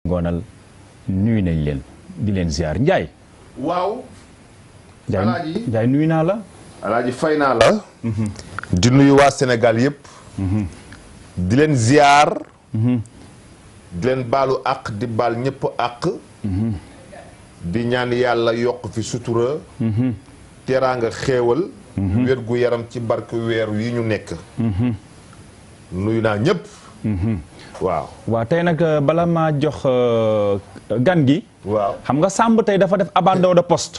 ngoonal nuyu nañ leen di leen ziar Ndiaye. waaw. Ndiaye nuyu naa la. Alaaji fay naa la. di nuyu waa Sénégal yëpp. di leen ziar. di leen baalu àq di baal ñëpp àq. di ñaan yàlla yokk fi sutura. teraanga xéewal. wér gu yaram ci barke weer yi ñu nekk. nuyu naa ñëpp. waaw tey nag bala maa jox gan gi. waaw xam nga Samb tey dafa def abandon de poste.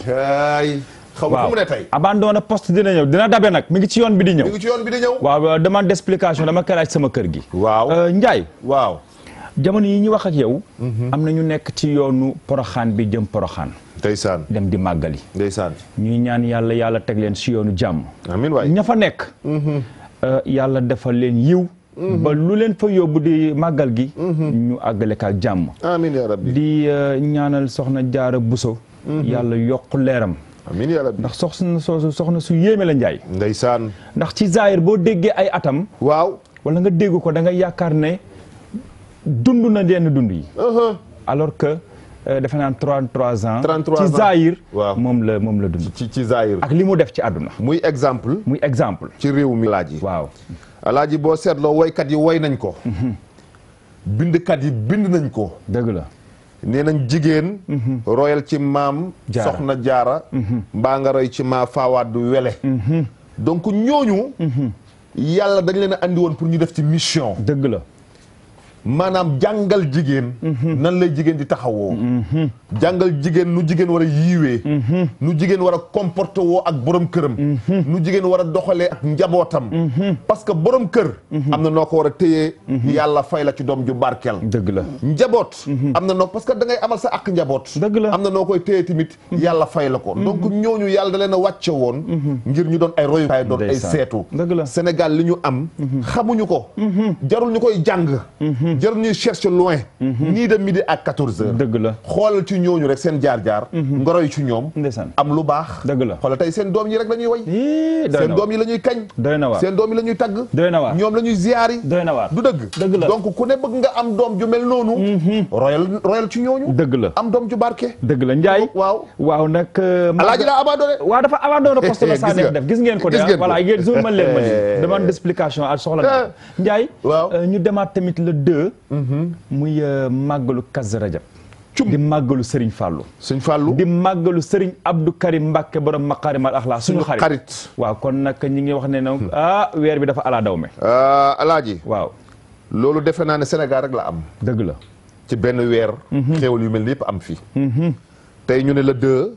xaw ma fu mu ne tey. abandon de poste dina ñëw dina dabe nag mi ngi ci yoon bi di ñëw. mi ngi ci yoon bi di ñëw. waaw demande d'explication dama koy laaj sama kër gi. waaw Ndiaye. waaw. jamono yi ñu wax ak yow. am na ñu nekk ci yoonu Poroxaan bi jëm Poroxaan. ndeysaan dem di màggali. ndeysaan. ñuy ñaan yàlla teg leen si yoonu jàmm. amiin waay ña fa nekk. yàlla defal leen yiw. ba lu leen fa yóbbu di màggal gi. ñu àggale ko ak jàmm. amiin yaa rabbi. di ñaanal soxna Jaara Buso. yàlla yokk leeram. amiin yaa rabbi. ndax soxna su yéeme la Njaay. ndeysaan. ndax ci zaahir boo déggee ay atam. waaw. wala nga dégg ko da nga yaakaar ne dund na yenn dund yi. alors que defe naan 33 ans. 33 ans ci zaahir. waaw moom la dund. ci zaahir. ak li mu def ci àdduna. muy exemple. ci réew mi alaaji. waaw. alaaji boo seetloo woykat yi woy nañ ko. bindkat yi bind nañ ko. dëgg la. nee nañ jigéen. royal ci maam. Jaara soxna jaara. mbaa nga roy ci maa faawaat du wele. donc ñooñu. yàlla dañ leen a andi woon pour ñu def ci mission. dëgg la. maanaam jàngal jigéen. nan lay jigéen di taxawoo. jàngal jigéen nu jigéen war a yiiwee. nu jigéen war a comporté woo ak borom këram. nu jigéen war a doxalee ak njabootam. parce que borom kër. am na noo ko war a téyee. yàlla fay la ci doom ju barkeel. dëgg la. njaboot. am na noo parce que da ngay amal sa ak njaboot. dëgg la. am na noo koy téye tamit. yàlla fay la ko. donc ñooñu yàlla da leen a wàcce woon. ngir ñu doon ay royukaay doon ay seetu. dëgg la. Sénégal li ñu am. xamuñu ko. jarul ñu koy jàng. jarul ñuy chercher loin. nii de midi à 14 heures. dëgg la. xoolal ci ñooñu rek seen jaar-jaar. nga roy ci ñoom. ndeysaan. am lu baax. dëgg la. xoolal tey seen doom yi rek la ñuy way. seen doom yi la ñuy kañ. doy na waar seen doom yi la ñuy tagg. doy na waar ñoom la ñuy ziyaari. doy na waar du dëgg. dëgg la. donc ku ne bëgg nga am doom ju mel noonu. royal ci ñooñu. dëgg la. am doom ju barke. dëgg la Ndiaye. waaw nag. alaaji la abandonné. waaw dafa abandonné poste la saa neex def gis ngeen ko de. gis ngeen ko voilà yéen zone man leen ma nii demande d'explication ak soxla na Ndiaye. waaw ñu demaat tamit le 2. muy màggalu Kazu Rajab. di màggalu Serigne Fallou. Serigne Fallou. di màggalu Serigne Abdou Karim Mbacke borom Makarimal Akhlaq suñu xarit. waaw kon nag ñi ngi wax ne na weer bi dafa ala daw me. alaaji. waaw. loolu defe naa ne Sénégal rek la am. dëgg la. ci benn weer. xéewal yu mel ni yëpp am fi. tey ñu ne la 2.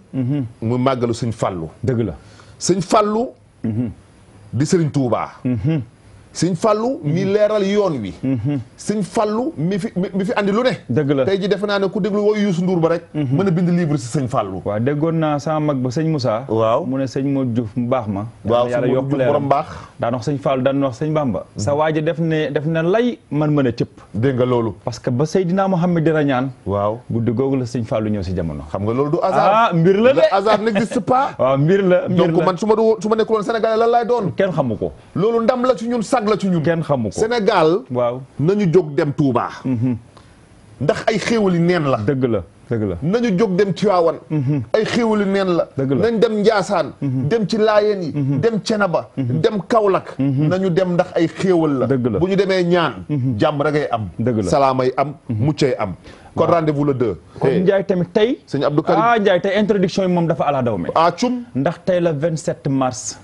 mu màggalu Serigne Fallou. dëgg la. Serigne Fallou. di Serigne Touba. Sëñ Fallou mi leeral yoon wi. Sëñ Fallou mi fi andi lu ne. dëgg la tey ji defe naa ne ku déglu woy Youssou Ndour ba rek. mën a bind livre si Sëñ Fallou. waaw déggoon naa sama mag ba sëñ Moussa. waaw mu ne sëñ Modou Diouf mu baax ma. waaw yàlla yokk leeram borom baax. daan wax sëñ Fallou daan wax sëñ Bamba. sa waaji def ne lay man mën a cëpp. dégg nga loolu. parce que ba Seydina Mohamed di rañaan. waaw guddi googu la sëñ Fallou ñëw si jamono. xam nga loolu du hasard. mbir la de. le hasard n'existe pas. waaw mbir la donc man su ma nekkul woon Sénégalais lan laay doon. kenn xamu ko. loolu ndam la ci ñun sag la ci ñun. kenn xamu ko Sénégal. waaw nañu jóg dem Touba. ndax ay xéewali neen la. dëgg la dëgg la. nañu jóg dem Tiwaawan. ay xéewali neen la. dëgg la nañ dem Njaasaan. dem ci Laayeen yi. dem Cenaba. dem Kaolack. nañu dem ndax ay xéewal la. dëgg la bu ñu demee ñaan. jàmm rek ay am. dëgg la salaamay am. muccay am. kon rendez-vous le 2. kon Ndiaye tamit tey. sëñ Abdou Karim Ndiaye tey introduction yi moom dafa ala daw me. cum. ndax tey la 27 mars.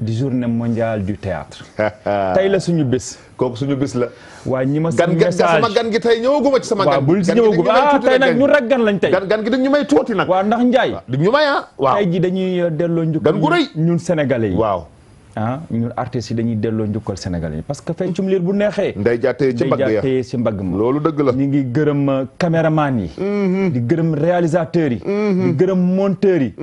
di journée mondiale du théâtre. tey la suñu bés. kooku suñu bés la. waaye ñi ma message sama gan gi tey ñëwaguma ci sama gan. waaw bul si ñëwagum tey nag ñu rek gan lañ tey. gan gi dañ ñu may tuuti nag. waaw ndax Ndiaye. di ñu may waaw tey ji dañuy delloo njukkal. gan gu rëy ñun sénégalais yi. waaw. ñun artistes yi dañuy delloo njukkal sénégalais yi parce que feccum liir bu neexee. nday jaatee ci mbagg ya nday jaatee ci mbagg ma. loolu dëgg la. ñu ngi gërëm caméraman yi. di gërëm réalisateurs yi. di gërëm monteurs yi.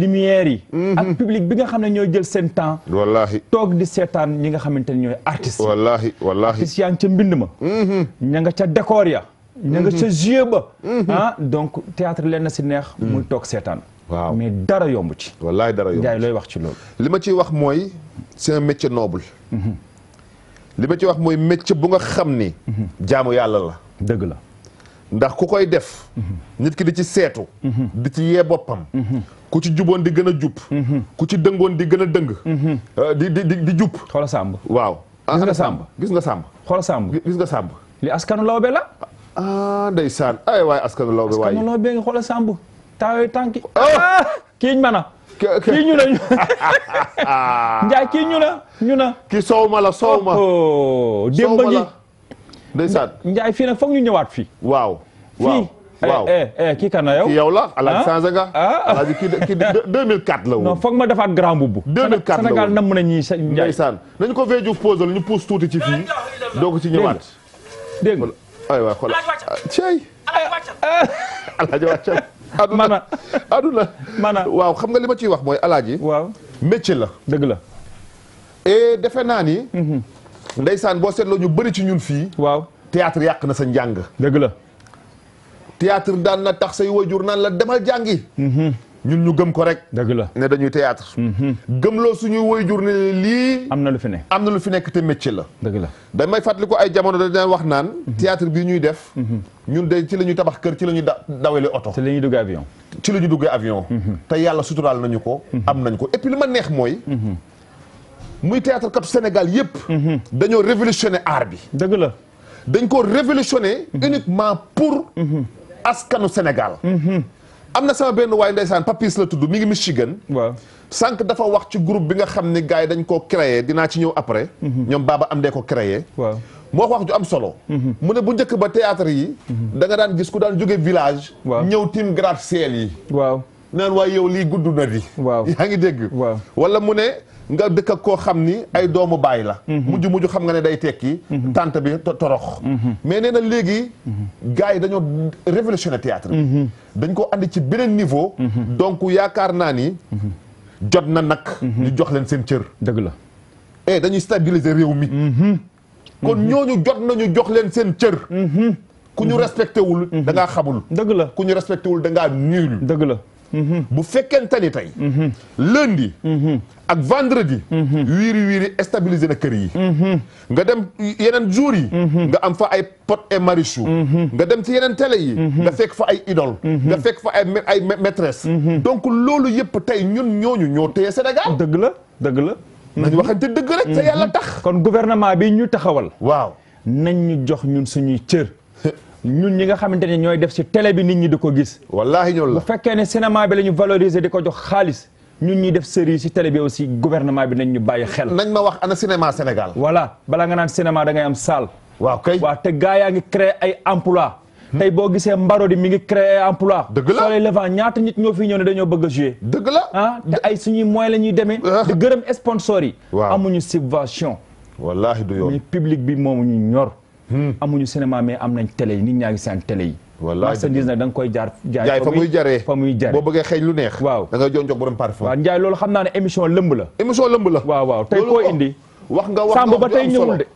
lumière yi. ak public bi nga xam ne ñooy jël seen temps. wallaahi toog di seetaan ñi nga xamante ne ñooy artistes yi. wallaahi artistes yaa ngi ca mbind ma. ña nga ca décor ya. ña nga ca jeu ba. donc théâtre leen na si neex. muy toog seetaan. waaw mais dara yomb ci. wallaahi dara yomb Ndiaye looy wax ci loolu. li ma ciy wax mooy c'est un métier noble. li ma ciy wax mooy métier bu nga xam ni. jaamu yàlla la. dëgg la. ndax ku koy def nit ki di ci seetu di ci yee boppam ku ci juboon di gën a jub ku ci dëngoon di gën a dëng di jub xoola Samb waaw gis nga Samb gis nga Samb xoola Samb gis nga Samb li askanu lawbe la ndeysaan ay waay askanu lawbe waay askanu lawbe nga xoola Samb taawee tànki kiiñ mana kii ñu na Njaay kii ñu na kii soow ma la soow ma démb ngi ndeysaan Njaay fii nag foog ñu ñëwaat fii waaw kii kan na yow kii yow la Alaaji changé nga Alaaji kii 2004 la woon non foog ma defaat grand boubou 2004 la woon Sénégal nam mën a ñii sa Njaay ndeysaan nañ ko fee Diouf posal ñu pousse tuuti ci fii doo ko ci ñëwaat dégg nga ay waay xoolal cey Alaaji wàccal aduna mana waaw xam nga li ma ciy wax mooy Alaaji waaw métier la dëgg la et defe naa ni ndeysaan boo seetloo ñu bëri ci ñun fii waaw théâtre yàq na sa njàng dëgg la théâtre daan na tax say waajur naan la demal jàngi ñun ñu gëm ko rek dëgg la ne dañuy théâtre gëmloo suñuy waajur ne lii am na lu fi ne am na lu fi nekk te métier la dëgg la damay fàttali ko ay jamono dañ daan wax naan théâtre bii ñuy def ñun de ci la ñuy tabax kër ci la ñuy dawale oto te la ñuy dugg avion ci la ñuy duggee avion te yàlla suturaal nañu ko am nañ ko et puis li ma neex mooy muy théâtre katu Sénégal yëpp dañoo révolutionner art bi dëgg la dañ ko révolutionner uniquement pour askanu Sénégal am na sama benn waay ndeysaan Papis la tudd mi ngi Michigan waaw sànq dafa wax ci groupe bi nga xam ne gars yi dañ koo créé dinaa ci ñëw après ñoom Baba am dee ko créé waaw moo wax ju am solo mu ne bu njëkk ba théâtre yi da nga daan gis ku daan jóge village ñëw tim gratte-ciel yi waaw naan waaye yow lii gudd na di waaw yaa ngi dégg waaw wala mu ne nga dëkk ak koo xam ni ay doomu baay la mujj xam nga ne day tekki tante bi torox mais nee na léegi gars yi dañoo révolutionné théâtre bi dañ ko andi ci beneen niveau donc yaakaar naa ni jot na nag ñu jox leen seen cër dëgg la dañuy stabiliser réew mi kon ñooñu jot nañu jox leen seen cër ku ñu respecté wul da ngaa xamul dëgg la ku ñu respecté wul da ngaa nul dëgg la bu fekkente ni tey lundi ak vendredi wiiri stabiliser na kër yi nga dem yeneen jours yi nga am fa ay Pod et Marichou nga dem ci yeneen télé yi nga fekk fa ay idole nga fekk fa ay maîtresse donc loolu yëpp tey ñun ñooñu ñoo téye Sénégal dëgg la nañu waxante dëgg rek te yàlla tax kon gouvernement bi ñu taxawal waaw nañ ñu jox ñun suñuy cër ñun ñi nga xamante ne ñooy def ci télé bi nit ñi di ko gis wallaahi ñoom la bu fekkee ne cinéma bi la ñu valoriser di ko jox xaalis ñun ñuy def série ci télé bi aussi gouvernement bi nañ ñu bàyyi xel nañ ma wax ana cinéma Sénégal voilà balaa nga naan cinéma da ngay am salle waaw kay waaw te gaa yaa ngi créer ay emploi tey boo gisee Mbarodi mi ngi créer ay emploi dëgg la Soleil Levant ñaata nit ñoo fi ñëw ne dañoo bëgg a jouer dëgg la te ay suñuy moyens la ñuy demee di gërëm sponsors yi amuñu subvention wallaahi du yoon mais public bi moomu ñu ñor amuñu cinéma mais am nañ télé yi nit ñaa ngi seen télé yi wallaahi marchandise nag da nga koy jaay fa muy jaree fa muy jaree boo bëggee xeeñ lu neex waaw da ngay jonjog borom parfum waaw Ndiaye loolu xam naa ne émission lëmb la waaw tey koo indi wax nga wax Samb ba tey ñëwul de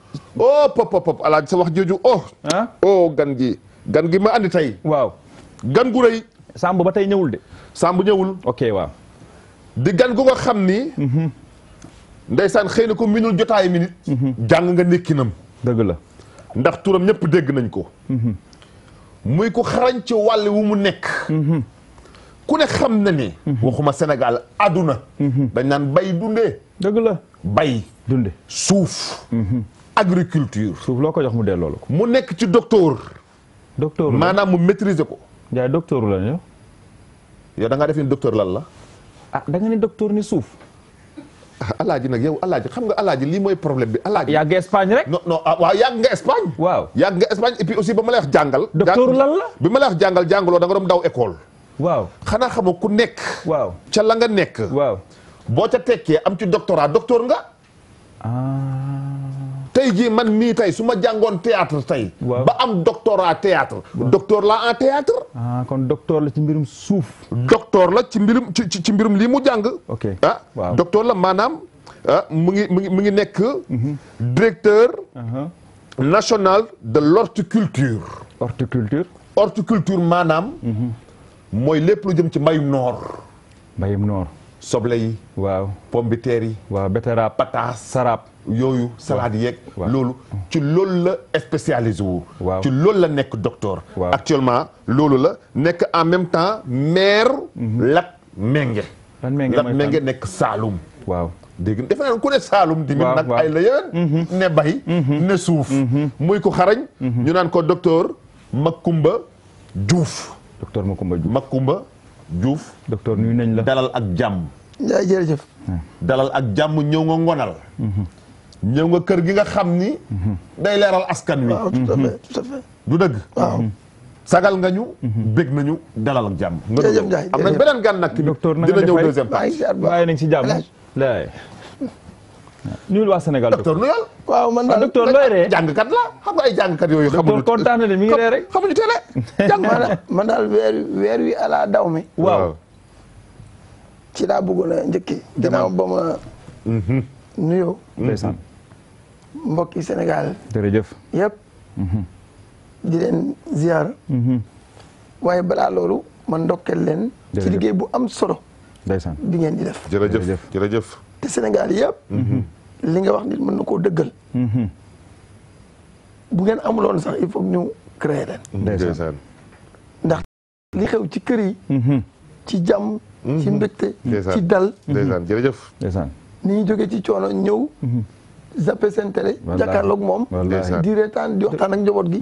pop Alaaji sa wax jooju gan gi ma andi tey waaw gan gu rëy Samb ba tey ñëwul de Samb ñëwul ok waaw di gan gu nga xam ni ndeysaan xëy na ko minul jotaay minute jàng nga nekkinam dëgg la ndax turam ñëpp dégg nañ ko muy ko xarañ ci wàll wu mu nekk ku ne xam na ni waxuma Sénégal àdduna dañ naan bay dundee dëgg la bay dunde suuf agriculture suuf loo ko jox mu dee loolu mu nekk ci docteur maanaam mu maîtriser ko Ndiaye docteur la ñu yow da ngaa def ni docteur lan la da nga ni docteur ni suuf Alaaji nag yow Alaaji xam nga Alaaji lii mooy problème bi Alaaji yàgg Espagne rek non waaw yàgg nga Espagne yàgg nga Espagne et puis aussi ba ma lay wax jàngal docteur lan la bi ma lay wax jàngaloo da nga doon daw école waaw xanaa xama ku nekk waaw ca la nga nekk waaw boo ca tekkee am ci doctorat docteur nga tey jii man mii tey su ma jàngoon théâtre tey ba am doctorat théâtre docteur la en théâtre kon docteur la ci mbirum suuf docteur la ci mbirum ci mbirum lii mu jàng ok docteur la maanaam mu ngi nekk directeur national de l'horticulture horticulture maanaam mooy lépp lu jëm ci mbayum noor soble yi. waaw pomme de terre yi. waaw betterave pataas sarap yooyu salade yeeg. waaw loolu ci loolu la spécialisé wu. waaw ci loolu la nekk docteur. waaw actuellement loolu la nekk en même temps maire. Latmingué. Latmingué nekk Saloum. waaw dégg nga defe naa ku ne Saloum. di waaw nag ay la yéen. ne bay. ne suuf. muy ko xarañ. ñu naan ko docteur Macoumba Diouf. docteur Macoumba Diouf. docteur nuyu nañ la. dalal ak jàmm. Ndiaye jërëjëf. dalal ak jàmm ñëw nga ngonal. ñëw nga kër gi nga xam ni. day leeral askan wi. waaw tout à fait tout à fait. du dëgg. waaw. sagal nga ñu. bég nañu dalal ak jàmm. jërëjëf Ndiaye am nañ beneen gan nag. docteur na dina nga ñëw def deuxième maa ngi partie. ziar bu baax. waaye nañ si jàmm. laay nuyul waa Sénégal docteur nuyal. waaw man daal docteur looy ree. jàngkat la xam nga ay jàngkat yooyu. docteur kontaan na de mi ngi ree rek. xamuñu télé. jàng man daal weer wi ala daw mi. waaw. ci laa bëggoon a njëkkee. ginnaaw ba ma. nuyoo. ndeysaan. mbokki Sénégal jërëjëf. yëpp. di leen ziar. waaye balaa loolu man ndokkeel leen. ci jërëjëf. liggéey bu am solo. ndeysaan. bi ngeen di def. jërëjëf jërëjëf. te Sénégal yëpp. li nga wax nit mën na koo dëggal. bu ngeen amuloon sax il faut ñu créer leen. ndeysaan. ndax li xew ci kër yi. ci jàmm. ci mbégte. ndeysaan. ci dal. ndeysaan jërëjëf. ndeysaan. ni ñu jógee ci coono ñëw. zappé seen télé. Wallaahi. jàkkaarloog moom. wallaahi. di reetaan di waxtaan ak njaboot gi.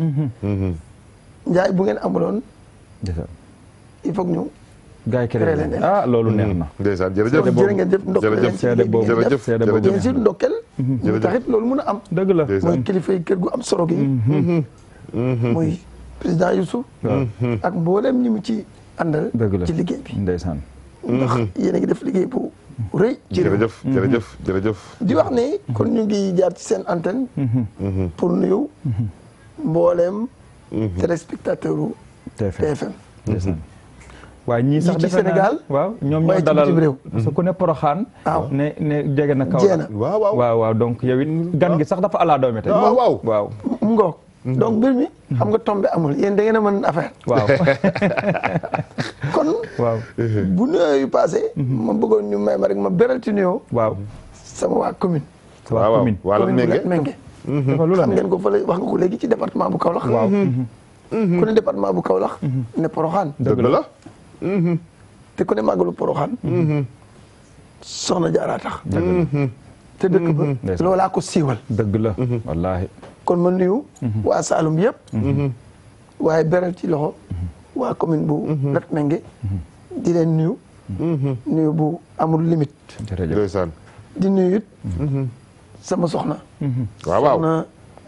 Njaay bu ngeen amuloon ndeysaan. il faut ñu. gars yi créé leen leen. ah loolu neex na. ndeysaan jërëjëf. jërë ngeen jëf ndokkeel leen ci seede boobu jërëjëf seede boobu bien sûr ndokkeel. ñu taxit loolu mun a am. dëgg la. mooy kilifa yi kër gu am solo gi. muy président Youssou. ak mboolem ñi mu ci àndal. dëgg la ci liggéey bi. ndeysaan. ndax yéen a ngi def liggéey bu rëy. ci réew mi. jërëjëf jërëjëf jërëjëf. di wax ne kon ñu ngi jaar ci seen antenne. pour nuyu. mbooleem. téléspectateur u TFM. ndeysaan. waaye ñii sax ñi ci defe naa Sénégal. waaw ñoom ñoo waaye ci dalal bitim réew. parce que ku ne Poroxaan. waaw ne jege na kaw. jeena waaw waaw. waaw waaw donc yow it gan gi sax dafa ala doome tey. waaw waaw. waaw. mu ngoog. donc mbir mi. xam nga tombé amul yéen da ngeen a mën affaire. waaw. kon. waaw. bu nuyoo yu passé. ma bëggoon ñu may ma rek ma beral ci nuyoo. waaw. sama waa commune. waa commune. waa Latmingué. Latmingué. dafa lu la xam neex. ngeen ko fële wax nga ko léegi ci département bu Kaolack. waaw. ku ne département bu Kaolack. ne Porokhane. dëgg la. te ku ne màggalu Porokhane. soxna Jaara tax. te dëkk ba. ndeysaan. loolaa ko siiwal. dëgg la. wallaahi. kon ma nuyu. waa Saloum yëpp. waaye beral ci loxo. waa commune bu Latmingué. di leen nuyu. nuyu bu amul limite. jërëjëf. ndeysaan. di nuyu it. sama soxna. waaw waaw. soxna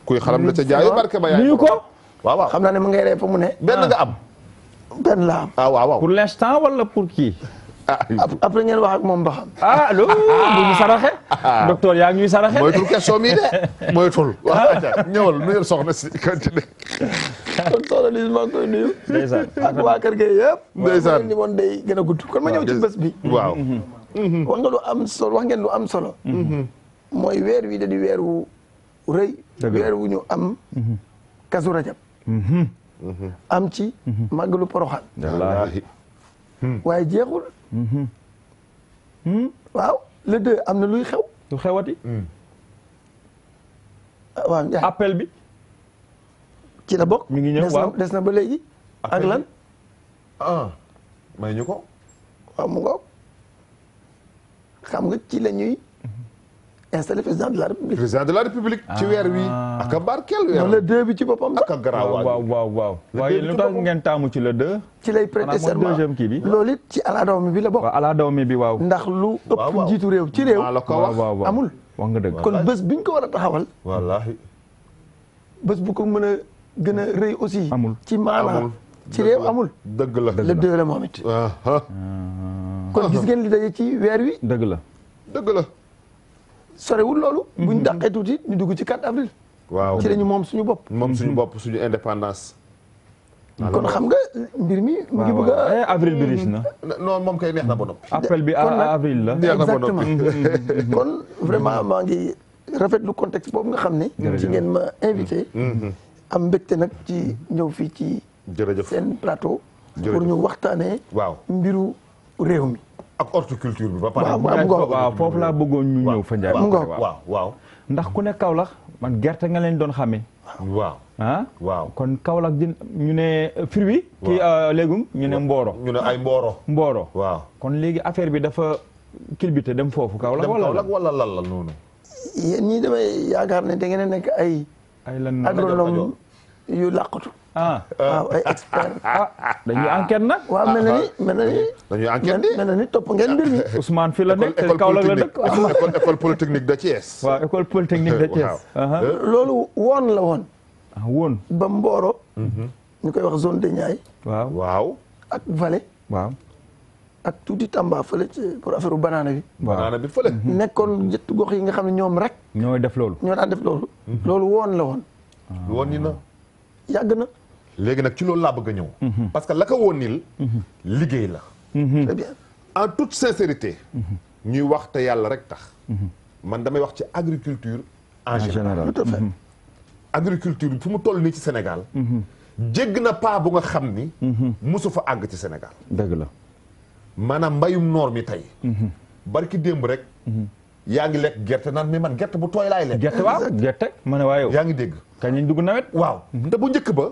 kuy xalam la ca jaayu barke ba yaay. nuyu ko. waaw waaw. xam naa ne ma ngay ree fa mu ne. benn nga am. benn la am. ah waaw waaw. pour l'instant wala pour kii. ah après ngeen wax ak moom ba xam. ah allo bu ñu saraxe. docteur yaa ngi ñuy saraxe. moytul question mi de moytul. waaw ñëwal nuyul soxna si continue. kon soxna Lise maa ngi koy nuyu. ndeysaan. ak waa kër gi yëpp. ndeysaan. ni moon day gën a gudd. kon ma ñëw ci bés bi. waaw. wax nga lu am solo wax ngeen lu am solo. mooy weer wi da di weer wu rëy. Dëgg la. weer wu ñu am. Kazu Rajab. am ci. màggalu Porokhane. wallaahi. waaye jeexul. waaw le 2 am na luy xew. lu xewati. waaw Ndiaye appel bi. ci la bokk. mi ngi ñëw des na waaw. des na ba léegi. ak lan. ah may ñu ko. waaw mu ngoog xam nga ci la ñuy installé président de la république. président de la république. ci weer wi. ak a barkeel weer. non le 2 bi ci boppam ak sax. a garaaw waaw waaw waaw. waaye lu tax ngeen taamu ci le 2. ci lay prêter xanaa mooy serment deuxième kii bi. loolu it ci alaadaw mi bi la bokk. waaw ala daw mi bi waaw. ndax lu ëpp waaw, waaw. njiitu réew ci réew. maa la ko waaw wax. waaw waaw. amul. wax nga dëgg. kon bés biñ ko war a taxawal. wallaahi. bés bu ko mën a gën a rëy aussi. Amul. ci maanaam amul. ci réew amul. dëgg la. le 2 la moom it. ah ah. kon gis ngeen li daje ci weer wi. dëgg la. dëgg la. sorewul loolu. buñ dàqee tuuti ñu dugg ci 4 avril. waaw. ci la ñu moom suñu bopp. moom suñu bopp suñu indépendance. kon xam nga mbir mi mu ngi bëgg a. avril bi riche na. non moom kay neex na ba noppi. appel bi kon nag- avril la. neex na ba exactement noppi. kon vraiment maa ngi rafetlu contexte boobu nga xam ne. ci ngeen ma invité. am mbégte nag ci ñëw fii ci jërëjëf. seen plateau. Jërëjëf. pour ñu waxtaanee. waaw. mbiru réew mi. ak horticulture bi ba pare. waaw foofu laa bëggoon ñu ñëw fa Ndiaye. waaw ndax ku ne Kaolack man gerte nga leen doon xamee. waaw kon Kaolack ñu ne fruit. kii légume ñu ne mbooro. ñu ne ay mbooro. waaw kon léegi affaire bi dafa kilbite dem foofu Kaolack wala lan la noonu. yéen ñii damay yaakaar ne da ngeen a nekk ay agronome yu làqatu. waaw ay expert. dañuy enquête nag. waaw mel na ni dañuy enquête di. mel na ni topp ngeen mbir mi. Ousmane fi la nekk Kaolack la dëkk. école polytechnique de Thiès. waaw école polytechnique de Thiès. loolu woon la woon. woon. ba Mboro. ñu koy wax zone de Niayes. waaw. ak Vallée. waaw. ak tuuti Tamba fële ci pour affaire banaana bi. banaana bi fële. nekkoon ñetti gox yi nga xam ne ñoom rek. ñooy def loolu. ñoo daan def loolu. loolu woon la woon. woon ni na. yàgg na. léegi nag ci loolu laa bëgg a ñëw. parce que la ko woon nil liggéey la. très bien. en toute sincérité. ñuy wax te yàlla rek tax. man damay wax ci agriculture en général. tout à fait. agriculture fu mu toll nii ci Sénégal. jégg na pas bu nga xam ni. mosu fa àgg ci Sénégal. dëgg la. maanaam mbayum noor mi tey. barki démb rek. yaa ngi lekk gerte naan mais man gerte bu tooy laay lekk. gerte waaw gerte. ma ne waa yow yaa ngi dégg. kañ lañ dugg nawet. waaw te bu njëkk ba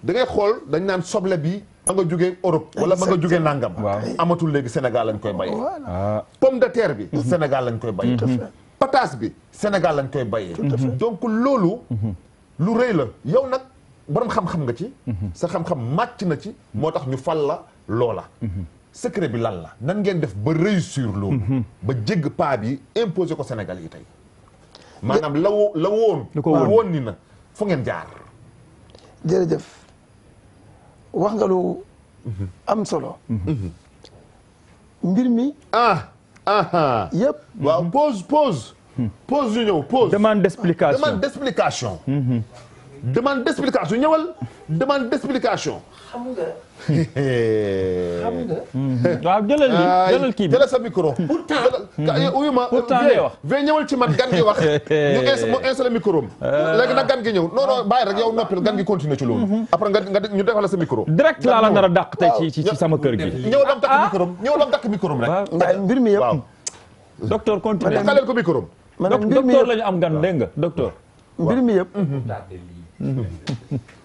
da ngay xool dañ naan soble bi ma nga jógee Europe. wala ma nga jógee nangam. amatul léegi Sénégal lañ koy bayee. pomme de terre bi. Sénégal lañ koy bayee. pataas bi Sénégal lañ koy bayee. donc loolu. lu rëy la yow nag borom xam-xam nga ci. sa xam-xam màcc na ci. moo tax ñu fal la loola. secret bi lan la nan ngeen def ba réussir loolu. ba jégg paa bi imposer ko Sénégal yi tey. maanaam la woon. woon ni na fu ngeen jaar. jërëjëf wax nga lu am solo. mbir mi. yëpp. waaw pause ñu ñëw pause. demande d'explication demande d'explication ñëwal demande d'explication. xam nga. waaw jëlal kii bi jëlal sa micro. uyu ma ve ñëwal ci man gan gi wax. mu installé micro am. léegi nag gan gi ñëw non non bàyyi rek yow noppil gan gi continuer ci loolu. après nga ñu defal sa micro. direct laa la nar a dàq tey ci sama kër gi. ñëw lam dakk micro am ñëw lam dakk micro am rek. mbir mi yëpp. docteur continue. dakkaleel ko micro am. docteur la ñu am gan dégg nga docteur. mbir mi yëpp.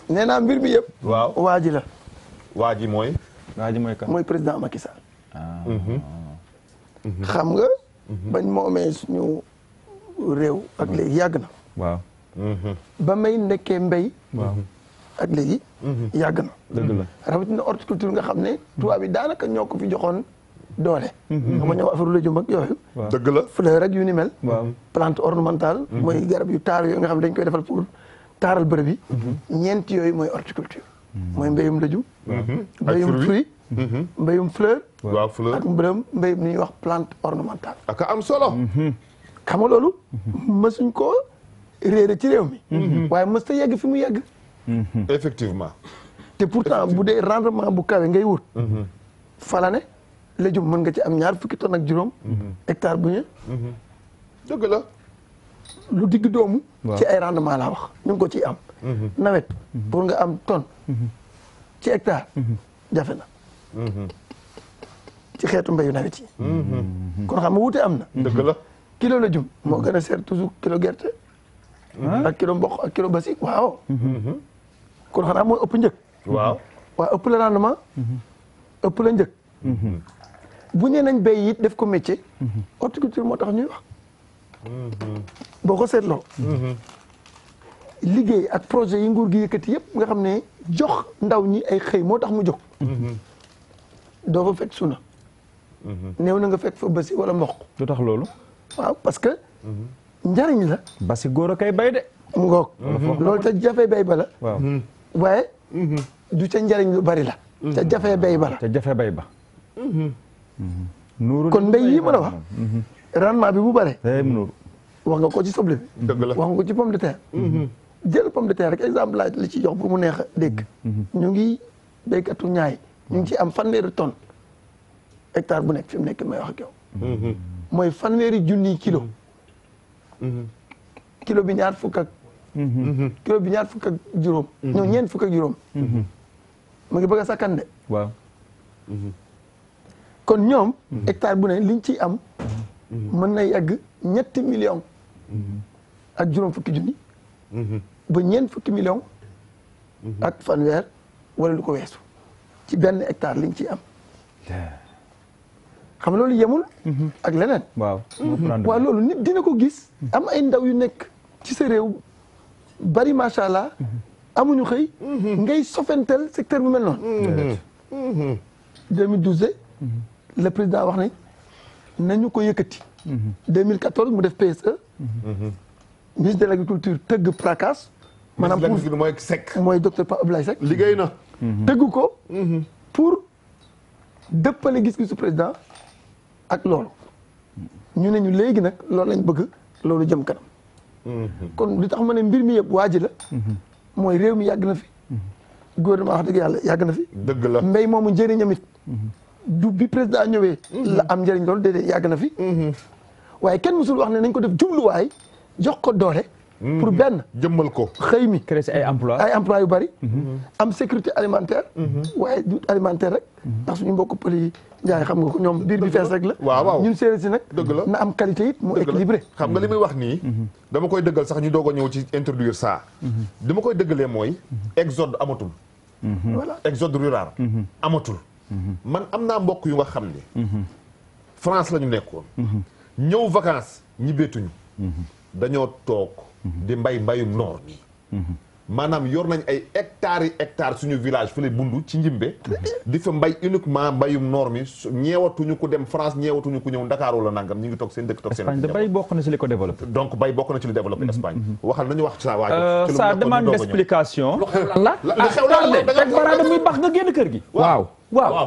nee naa mbir mi yëpp. waaw waa ji la. waa ji mooy. waa ji mooy kan. mooy président Macky Sall. xam nga. bañ moomee suñu réew ak léegi yàgg na. waaw. ba may nekkee mbéy. waaw ak léegi. yàgg na. dëgg la rawatina horticulture nga xam ne. tubaab yi daanaka ñoo ko fi joxoon doole. xam nga ñëw affaire lëjum ak yooyu. dëgg la fleur rek yu ni mel. waaw plante ornementale. mooy garab yu taar yooyu nga xam ne dañ koy defal pour taaral bërëb yi. ñeent yooyu mooy horticulture. mooy mbéyum lëjum. mbéyum fruit. mbéyum fleur. waaw fleur ak mbéyum ni ñuy wax plante ornementale. ak am solo. xam nga loolu. mësuñ ko réere ci réew mi. waaye mës ta yegg fi mu yegg. effectivement. te pourtant bu dee rendement bu kawe ngay wut. fala ne lëjum mën nga ci am 20 tonnes ak juróom. hectare bu ñu. dëgg la. lu digg doomu. ci ay rendement laa wax ñu ngi ko ciy am. nawet pour nga am tonne. ci hectare. jafe na. ci xeetu mbéyu nawet yi. kon xam nga wuute am na. dëgg la. kilo lëjum moo gën a seer toujours kilo gerte. ak kilo mboq ak kilo basi waaw. kon xanaa mooy ëpp njëg. waaw waaw ëpp la rendement. ëpp la njëg. bu ñee nañ béy it def ko métier. horticulture moo tax ñuy wax. boo ko seetloo. liggéey ak projet yi nguur gi yëkkati yëpp nga xam ne jox ndaw ñi ay xëy moo tax mu jóg. doo fa fekk suna. néew na nga fekk fa basi wala mboq. lu tax loolu. waaw parce que. njariñ la. basi góor a kay bay de. mu ngoog. loolu ca jafe bay ba la. waaw waaye. du ca njariñ lu bari la. ca jafe bay ba la. ca jafe bay ba. nuuru kon mbéy yi ma la wax. rendement bi bu bare. nuuru. wax nga ko ci soble bi. dëgg la wax nga ko ci pomme de terre. jël pomme de terre rek exemple laa li ci jox pour mu neex a dégg. ñu ngi béykatu ñaay ñu ngi ci am 1,000 tonnes hectare bu nekk fi mu nekk may wax ak yow. mooy 1,000 kilo. kilo bi ñaar fukk ak. kilo bi ñaar fukk ak juróom. ñoo ñeent fukk ak juróom. mu ngi bëgg a sakkan de. waaw. kon ñoom hectare bu ne liñ ciy am mën na yegg 3 millions ak juróom fukki junni ba 4 fukki millions ak fanweer wala lu ko weesu ci benn hectare liñ ciy am xam nga loolu yemul ak leneen waaw waaw loolu nit dina ko gis am ay ndaw yu nekk ci sa réew bari macha allah amuñu xëy ngay sofentel secteur bu mel noonu 2012 le président wax nañu ko yëkkati 2014 mu def PSE ministre de l'agriculture tëgg PRACAS maanaam pour mooy Seck mooy docteur Pape Abdoulaye Seck liggéey na tëgg ko pour dëppale gis-gisu président ak loolu ñu ne ñu léegi nag loolu lañ bëgg loolu jëm kanam kon li tax ma ne mbir mi yëpp waa ji la mooy réew mi yàgg na fi gouvernement wax dëgg yàlla yàgg na fi dëgg la mbéy moomu njëriñam it du bi président ñëwee la am njëriñ loolu déedéet yàgg na fi waaye kenn musul wax ne nañ ko def jubluwaay jox ko doole pour benn jëmmal ko xëy mi créer ay emploi yu bari am sécurité alimentaire waaye du alimentaire rek ndax suñu mbokk pël yi njaay xam nga ko ñoom biir bi fees rek la waaw ñun séeréer si nag dëgg la na am qualité it mu équilibré xam nga li muy wax nii dama koy dëggal sax ñu doog a ñëw ci introduire ça dama koy dëggalee mooy exode amatul voilà exode rural amatul man am naa mbokk yu nga xam ne France la ñu nekkoon ñëw vacances ñibbeetuñu dañoo toog di mbayum noor mi maanaam yor nañ ay hectares suñu village fële bundu ci njimbe di fa mbay uniquement mbayum noor mi ñeewatuñu ku dem France ñeewatuñu ku ñëw Dakar wala nangam ñu ngi toog seen dëkk toog seen Espagne de bay bokk na ci li ko développé donc bay bokk na ci li développé Espagne waxal nañu wax ça ça demande d'explication la xew la teg baraada muy bax nga génn kër gi waaw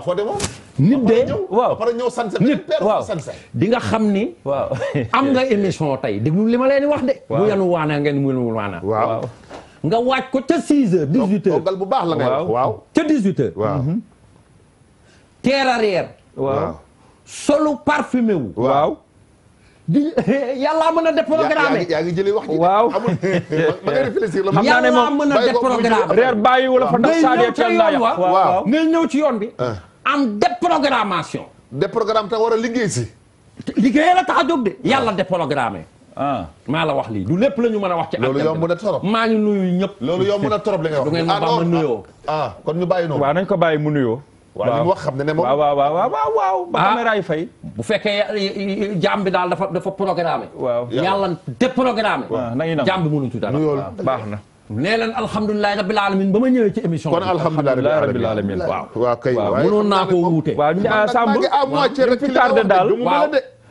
foo demoon nit de waaw pare ñëw sanse nit waaw di nga xam ni waaw am nga émission tey déglu li ma leen di wax de bu yanu waana ngeen mu yanu waana waaw nga waaj ko ca 6 heures 18 heures toggal bu baax la ngay wax waaw ca 18 heures waaw terre arrière waaw solu parfumé wu waaw di yàlla mën a déprogrammé yaa ngi jëli wax ji waaw amul ma ngay réfléchir la yàlla mën a déprogrammé reer bàyyi wala fa ndax saadee teel naa yàq waaw ngay ñëw ci yoon bi am déprogrammation déprogramme ta war a liggéey si liggéey la tax a jóg de yàlla déprogrammé ah maa la wax lii du lépp la ñu mën a wax ci loolu yomb na torop maa ngi nuyu ñëpp loolu yomb na torop li nga wax du ngeen ma baax ma nuyoo kon ñu bàyyi noonu waaw nañ ko bàyyi mu nuyoo waaw li mu wax xam ne moom waaw ba caméra yi fay bu fekkee jaam bi daal dafa programmé waaw yàlla déprogrammé nañu nam jaam bi mënuñ ci dara nuyool baax na nee leen alhamdulilahi rabbil alamin ba ma ñëwee ci émission kon alhamdulilah rabbil alamin waaw kay mënoon naa koo wuute waaw Samb liñ fi tardé daal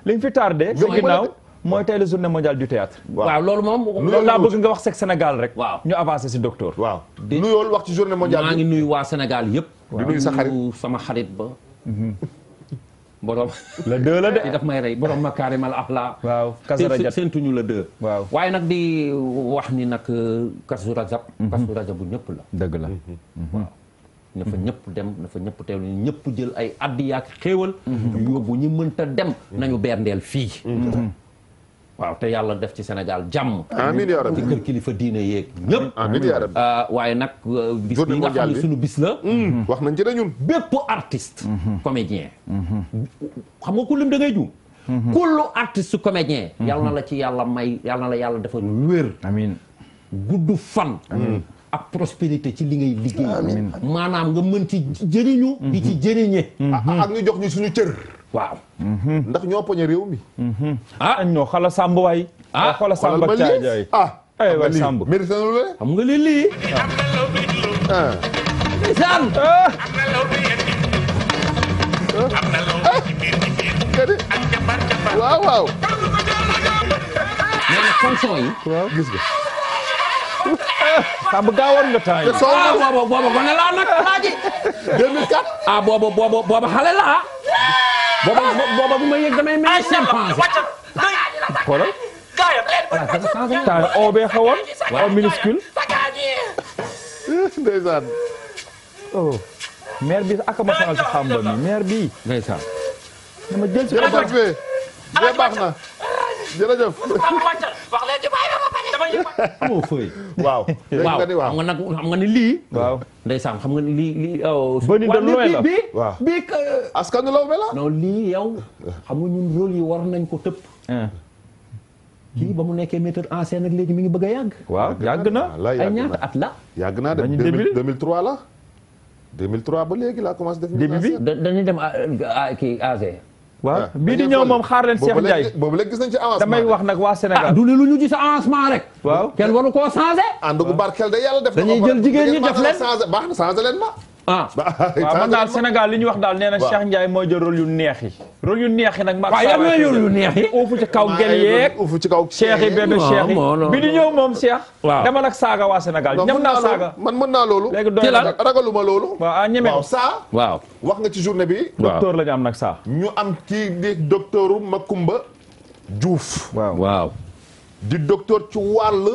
liñ fi tardé sa ginnaaw mooy tey la journée mondiale du théâtre waaw loolu moom loolu laa bëgg nga wax seeg Sénégal rek waaw ñu avancé si docteur waaw nuyool wax ci journée mondiale maa ngi nuyu waa Sénégal yëpp di nuyu sa xarit sama xarit ba borom le 2 la de daf may rey borom makaarimal axlaa waaw Kazu Rajab seentuñu le 2 waaw waaye nag di wax ni nag Kazu Rajab bu ñëpp la dëgg la waaw na fa ñëpp dem na fa ñëpp teew ñëpp jël ay addi yaak xéewal yóbbu ñi mënta dem nañu berndeel fii waaw te yàlla def ci Sénégal jàmm amiin yaa rabbi ci kër kilifa diine yeeg ñëpp amiin yaa rabbi waaye nag bis bi nga xam ne suñu bis la wax nañ ci ne ñun bépp artiste comédien xam nga ku lim da ngay juum kullu artiste comédien yàlla na la ci yàlla may yàlla na la yàlla defal wér amiin gudd fan ak prospérité ci li ngay liggéey maanaam nga mën ci jëriñu di ci jëriñe ak ñu jox ñu suñu cër waaw ndax ñoo poñe réew mi ñoo xala Samb waay xala Samb ak caay jaay ay waay Samb mérite na lu xam nga lii ndeysaan waaw nee na fonction yi waaw gis nga Samb gaawoon nga temps yi booba gone laa nag laaji 2004 booba xale laa booba bu ma yëg damay mel chimpanzé xoolal temps o bee xawoon o minuscule ndeysaan maire bi ak ma sonal si Samba mi maire bi ndeysaan dama jël si jërëjëf bee baax na jërëjëf amoo feuille. waaw léegi nga ni waaw xam nga nag xam nga ni lii. waaw ndeysaan xam nga ni lii. Venu de loin la waaw bii askanu law be la. non lii yow xam nga ñun rôle yi war nañ ko tëpp. kii ba mu nekkee metteur en scène ak léegi mi ngi bëgg a yàgg. waaw yàgg na. ay ñaata at la. yàgg naa de 2003 la. 2003 ba léegi laa commencé def. début bi dañuy dem kii AG. waaw bii di ñëw moom xaar leen Cheikh Ndiaye. boobu léegi gis nañ ci avancement. damay wax nag waa Sénégal. du lu ñu gis avancement rek. waaw kenn waru koo changé. ànd gu barkeel de yàlla def na dañuy jël jigéen ñi def leen changé baax na changé leen ma. waaw man daal Sénégal li ñu wax daal nee na Cheikh Ndiaye mooy jël rôle yu neex yi. rôle yu neex yi nag. waaw yal na rôle yu neex yi. uufu ci kaw gel yeeg uufu ci kaw Cheikh yi bébé Cheikh yi bi di ñëw moom Cheikh. waaw dama nag saaga waa Sénégal ñam naa saaga. man mën naa loolu. léegi doy na nag ragaluma loolu. waaw ñeme waaw saa. waaw wax nga ci journée bi. docteur la ñu am nag saa. ñu am kii di docteuru Macoumba Diouf. waaw. di docteur ci wàll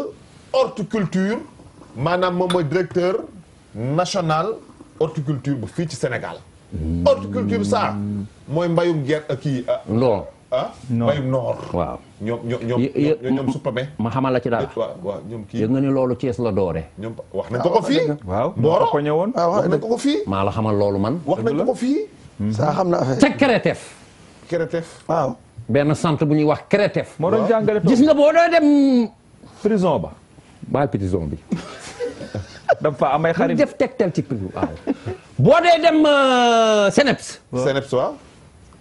horticulture maanaam moom mooy directeur national horticulture bu fii ci Sénégal. horticulture saa mooy mbayum gerte kii. noor. mbayum noor. waaw ñoom suppame. ma xamal la ci dara. waaw ñoom kii. yëg nga ni loolu Thiès la doore. ñoom wax nañ ko ko fii. waaw Mboro ko ñëwoon. wax nañ ko ko fii. maa la xamal loolu man. wax nañ ko ko fii. saa xam na affaire. ca Crétef. Crétef. waaw. benn centre bu ñuy wax Crétef. moo doon jàngale gis nga boo doo dem. prison ba. baal prison bi. dafa am ay xarit. def tegtal ci prison waaw. boo dee dem Seneps. Seneps waaw.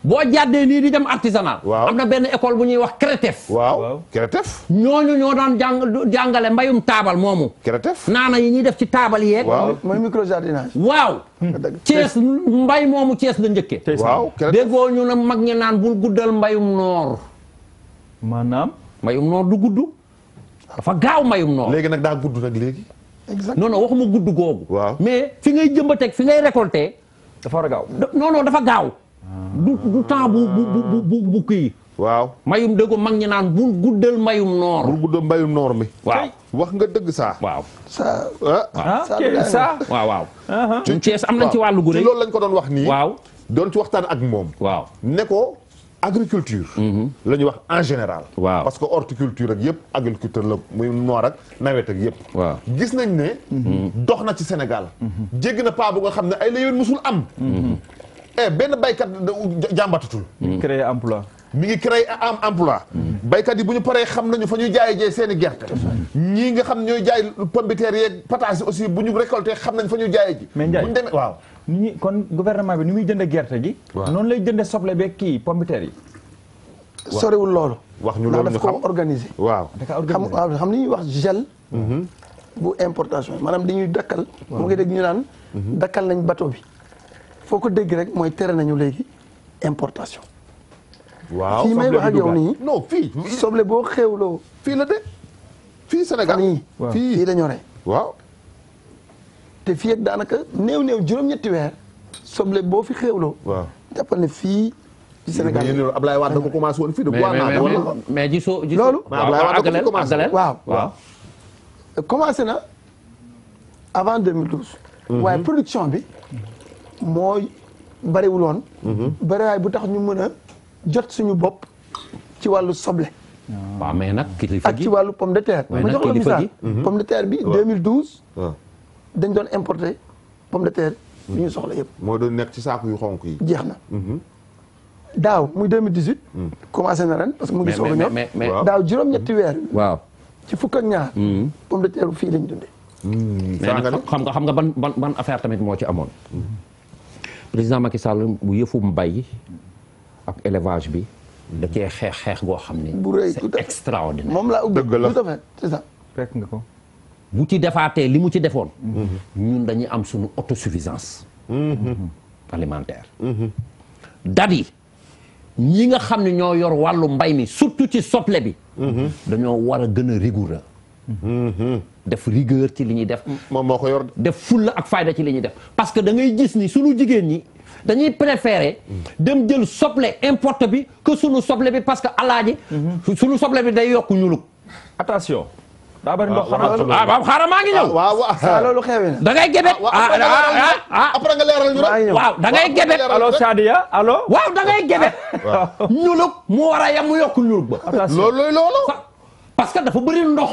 boo jàddee nii di dem artisanal. waaw am na benn école bu ñuy wax Crétef. waaw Crétef. ñooñu ñoo daan jàngale mbayum taabal moomu. Crétef. naana yi ñuy def ci taabal yeeg. waaw mooy micro jardinage. waaw. Thiès mbay moomu Thiès la njëkkee. waaw déggoo ñu ne mag ñi naan bul guddal mbayum noor. maanaam. mbayum noor du gudd. dafa gaaw mbayum noor. léegi nag daa gudd nag léegi. exactement non non waxuma gudd googu. waaw mais fi ngay jëmbateeg fi ngay récolter. dafa war a gaaw. non non dafa gaaw. du temps bu kii. waaw mbayum dëgg mag ñi naan bul guddal mbayum noor. bul guddal mbayum noor mi. waaw wax nga dëgg saa. waaw. saa waaw. ñun Thiès am nañ ci wàllu gu rëy. ci loolu lañ ko doon wax nii. waaw doon ci waxtaan ak moom. waaw ne ko agriculture. la ñuy wax en général. waaw parce que horticulture ak yëpp agriculture la muy noor ak nawet ak yëpp. waaw gis nañ ne. dox na ci Sénégal. jéggi na paa bu nga xam ne ay la yoon musul am. benn baykat jàmbatatul. créer emploi. mi ngi créer emploi. baykat yi bu ñu paree xam nañu fa ñuy jaayee jee seen i gerte. ñii nga xam ñooy jaay pomme de terre yeeg pataas yi aussi bu ñu récolté xam nañ fa ñuy jaayee ji. mais Ndiaye bu ñu demee waaw. ni ñi kon gouvernement bi ni muy jënde gerte gi. noonu lay jënde soble beeg kii pomme de terre yi. soriwul loolu. wax ñu loolu ndax ñu daf xam ko organiser. waaw xam li ñuy wax gel. bu importation maanaam dañuy dakkal. mu ngi dégg ñu naan. dakkal nañ bateau bi. foo ko dégg rek mooy tere nañu léegi importation. waaw fii may wax ak yow nii. non fii. soble boo xewloo. fii la de. fii Sénégal fii la ñoree. waaw. te fii ak daanaka néew juróom-ñetti weer. soble boo fi xewloo. waaw jàppal ne fii. ci Sénégal mais yéen Ablaye Wade da ko commencé woon fii de. mais gisoo loolu. Ablaye Wade da ko commencé waaw. commencé na avant 2012. waaye production bi. mooy bariwul woon. bariwaay bu tax ñu mën a jot suñu bopp ci wàllu soble. waaw mais nag kilifa ak gi ci wàllu pomme de terre. mais ma nag jox la kilifa misaal. gi. pomme de terre bi 2012. waaw dañ doon importer pomme de terre yu ñu soxla yëpp. moo doon nekk ci saako yu xonk yi. jeex na. daaw muy 2018. commencé na ren parce que mu ngi soog a ñor. mais daaw juróom-ñetti weer. waaw. ci fukk ak ñaar. pomme de terre fii lañ dundee. mais nag xam nga ban affaire tamit moo ci amoon. président Macky Sall bu yëfu mbay ak élevage bi. da cee xeex goo xam ni. bu rëy c'est extraordinaire. moom laa ubbi dëgg la tout à fait c'est ça. fekk nga ko. bu ci defaatee li mu ci defoon. ñun dañuy am suñu autosuffisance. alimentaire. dadi ñi nga xam ne ñoo yor wàllu mbay mi surtout ci soble bi. dañoo war a gën a rigoureux. def rigueur ci li ñuy def. moom moo ko yor. def fulla ak fayda ci li ñuy def parce que da ngay gis ni sunu jigéen ñi dañuy préférer dem jël soble importe bi que sunu soble bi parce que alaaji sunu soble bi day yokk ñulug. attention. daa bari ndox waaw xaaral maa ngi ñëw. waaw saa loolu xewee na. da ngay gebet. après nga leeral ñu rek. waaw da ngay gebet. allo Sadia allo. waaw da ngay gebet. ñulug mu war a yem mu yokk ñulug ba. attention loolu. parce que dafa bëri ndox.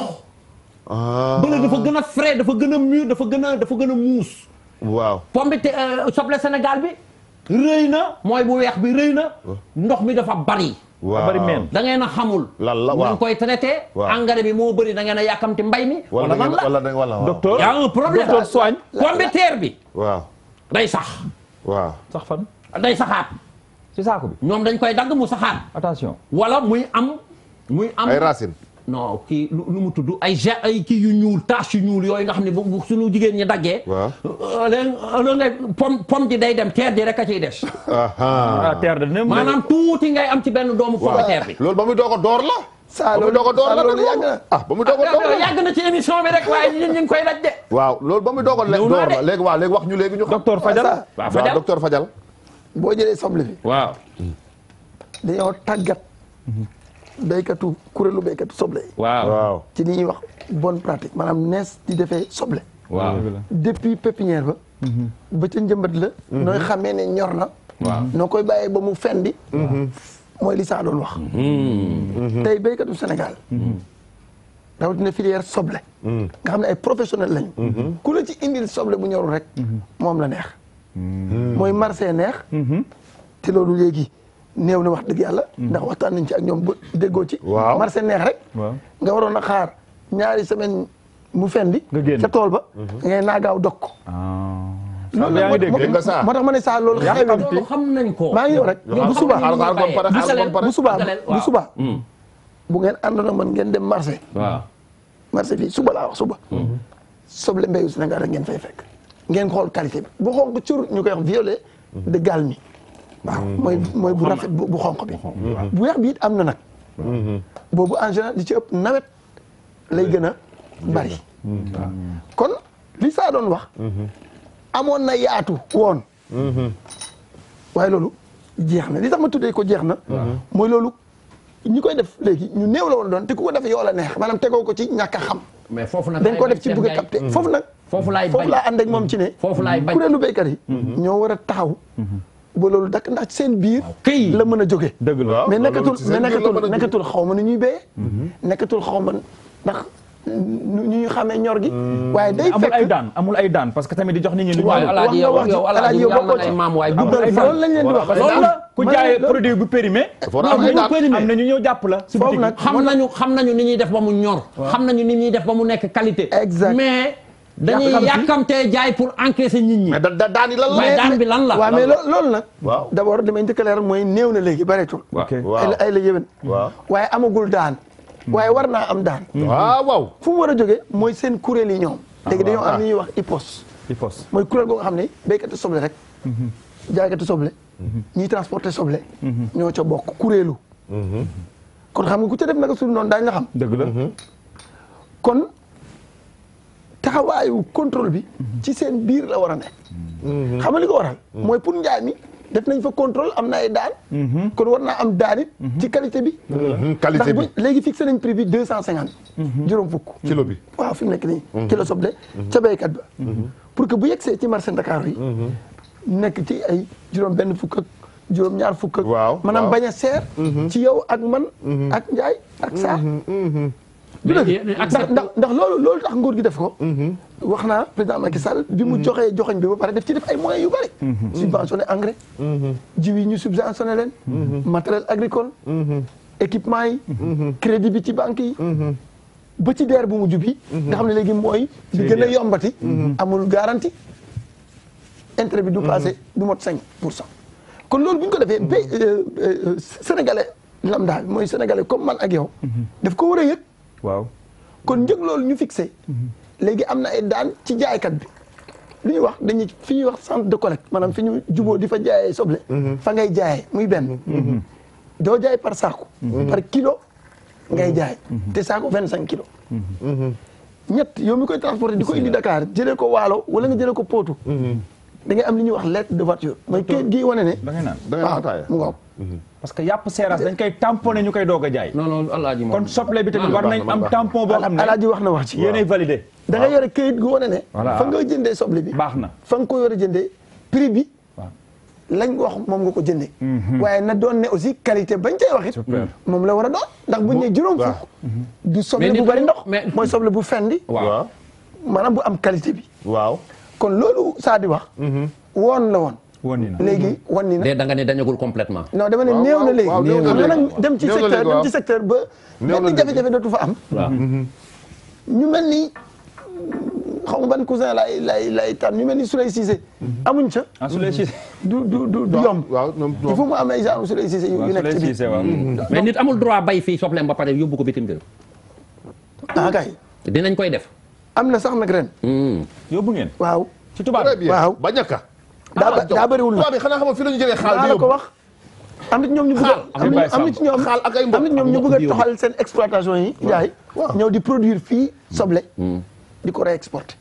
bële dafa gën a frais dafa gën a mûr dafa gën a muus. waaw pomme bi te soble Sénégal bi rëy na mooy bu weex bi rëy na ndox mi dafa bari. waaw bari meen. da ngeen a xamul. lan la waaw ñu koy traité. engrais bi moo bëri da ngeen a yàkkamti mbay mi. wala lan la wala docteur y a un problème. docteur soigne. pomme de terre bi. waaw day sax. waaw sax fan. day saxaat. ci saako bi. ñoom dañ koy dagg mu saxaat. attention. wala muy am. ay racines. non kii lu mu tudd ay kii yu ñuul tache yu ñuul yooyu nga xam ne bu suñu jigéen ñi daggee. waaw léegi pomme ji day dem terre ji rek a ciy des. terre de maanaam tuuti ngay am ci benn doomu pomme de terre bi. loolu ba muy doog a door la. saa loolu yàgg na. ba muy doog a door la yàgg na ci émission bi rek waaye ñun ñu ngi koy daj de. waaw loolu ba muy doog a door la léegi wax ñu léegi ñu xam. docteur Fadial. waaw docteur Fadial. boo jëlee soble bi. waaw. dañoo tàggat. béykatu kuréelu béykatu soble yi. waaw ci li ñuy wax bonne pratique maanaam nees di defee soble. waaw depuis pépinière ba. ba ca njëmbat la. nooy xamee ne ñor na. waaw noo koy bàyyee ba mu fendi. mooy li saa doon wax. tey béykatu Sénégal. rawatina filière soble. nga xam ne ay professionnel lañu. ku la ci indil soble bu ñorul rek. moom la neex. mooy marché neex. te loolu léegi. néew na wax dëgg yàlla. ndax waxtaan nañ ci ak ñoom ba déggoo ci. waaw marché neex rek. nga waroon a xaar ñaari semaine mu fendi. nga génn ca tool ba. ngay naagaaw dog ko. loolu yaa ngi dégg moo tax ma ne saa loolu. loolu xam nañ ko. maa ngi ñëw rek bu subaa bu subaa. bu ngeen àndoon man ngeen dem marché. waaw marché fii suba laa wax suba. soble mbayu Sénégal rek ngeen fay fekk. ngeen xool qualité bi bu xonq cur ñu koy wax violet de Galmi. waaw mooy bu rafet bu xonq bi. bu weex bi it am na nag. boobu en général li ci ëpp nawet lay gën a bari. kon li saa doon wax. amoon na yaatu woon. waaye loolu jeex na li tax ma tuddee ko jeex na. mooy loolu ñi koy def léegi ñu néew la woon doon te ku ko def yoo la neex maanaam tegoo ko ci ñàkk a xam. mais foofu nag dañ ko def ci bëgg a capté foofu nag. foofu laay bañ foofu laa ànd ak moom ci ne. foofu laay bañ kuréelu béykat yi. ñoo war a taxaw. ba loolu dakk ndax seen biir. kay la mën a jóge. dëgg la mais nekkatul xaw ma nu ñuy béyee. nekkatul xaw ma ndax ñu xamee ñor gi. waaye day fekk amul ay daan parce que tamit di jox nit ñi lu ñu. alaaji yow bokkoo ci maam waay loolu lañ leen di wax. loolu la ku jaay produit bu périmé. am na ñu ñëw jàpp la. si foofu nag xam nañu ni ñuy def ba mu ñor. xam nañu ni ñuy def ba mu nekk qualité. exact mais dañuy yàkkamtee jaay pour encaisser nit ñi. mais daan yi lan la. mais daan bi lan la. waaw mais loolu nag. waaw d'abord damay njëkk a leeral mooy néew na léegi bareetul. ay la yéwén. waaye amagul daan. waaye war naa am daan. waaw fu mu war a jógee mooy seen kuréel yi ñoom. léegi dañoo am li ñuy wax IPOS. mooy kuréel boo nga xam ne béykati soble rek. jaaykati soble. ñiy transporter soble. ñoo ca bokk kuréelu. kon xam nga ku ca def naka suñu noonu daañu la xam. dëgg la. kon taxawaayu contrôle bi. ci seen biir la war a nekk. xam nga li ko waral. mooy pour njaay mi def nañ fa contrôle am na ay daan. kon war naa am daan it. ci qualité bi. qualité bi ndax léegi fixé nañ prix bi 250. juróom fukk. kilo bi waaw fi mu nekk nii. kilo soble ca béykat ba. pour que bu yegsee ci marché Dakar yi. nekk ci ay juróom benn fukk ak juróom ñaar fukk ak. waaw maanaam bañ a seer. ci yow ak man. ak Njaay ak Saa. du dëgg ndax loolu tax nguur gi def ko. wax naa président Macky Sall bi mu joxee joxoñ bi ba pare def ci def ay moyens yu bari. subventionné engrais. jiw yi ñu subventionné leen. matériel agricole. équipement yi. crédit bi ci banque yi. ba ci DER bu mujj bi. nga xam ne léegi mooy. di gën a yombati. amul garantie. intérêt bi du passé du mot 5%. kon loolu bu ñu ko defee ba sénégalais lambda bi mooy sénégalais comme man ak yow. daf ko war a yëg. waaw kon njëg loolu ñu fixé. léegi am na ay daan ci jaaykat bi. lu ñuy wax dañuy fi ñuy wax centre de collecte maanaam fi ñu juboo di fa jaayee soble. fa ngay jaayee muy benn. doo jaay par saako. par kilo ngay jaay. te saako 25 kilos. ñett yow mi koy transporté di ko indi Dakar jëlee ko Waalo wala nga jëlee ko Potou. da ngay am li ñuy wax lettre de voiture. mooy kayit gi wane ne. da ngay naan ataaya mu ngoog. parce que yàpp seeraas dañ koy tamponné ñu koy doog a jaay. non alaaji moom kon soble bi tamit war nañ am tampon boo xam ne. alaaji wax na wax ci. yéenay validé. da nga yore kayit gu wane ne. voilà fa nga jëndee soble bi. baax na fa nga ko yore jëndee prix bi. waaw lañ wax moom nga ko jëndee. waaye na doon ne aussi qualité bañ cay wax it. moom la war a doon ndax buñ ne juróom fukk. du soble bu bari ndox. mooy soble bu fendi. waaw maanaam bu am qualité bi. waaw. kon loolu saa di wax. woon la woon. wonni na léegi wonni na. da nga ne dañagul complètement. non dama ne néew na léegi. xam nga nag dem ci secteur ba. benn jafe-jafe dootu fa am. waaw ñu mel ni xaw ma ban cousin lay tànn ñu mel ni Souley Cissé. amuñ ca. ah Souley Cissé. du yomb. waaw il faut mu am ay genre Souley Cissé yu nekk ci biir. mais nit amul droit bay fii sobleem ba pare yóbbu ko bitim réew. ah kay. dinañ koy def. am na sax nag ren. yóbbu ngeen. waaw. ci tubaab très bien waaw. ba ñàkk a. daa bëriwul nag tubaab bi xanaa xam nga fi la ñu jëlee xaal bi daa la ko wax. am na ci ñoom ñu bëgg am na ci ñoom xaal ak ay mbokk am na ñoom ñu bëgg a toxal seen exploitation yi. jaay ñëw di produire fii soble. di ko réexporter.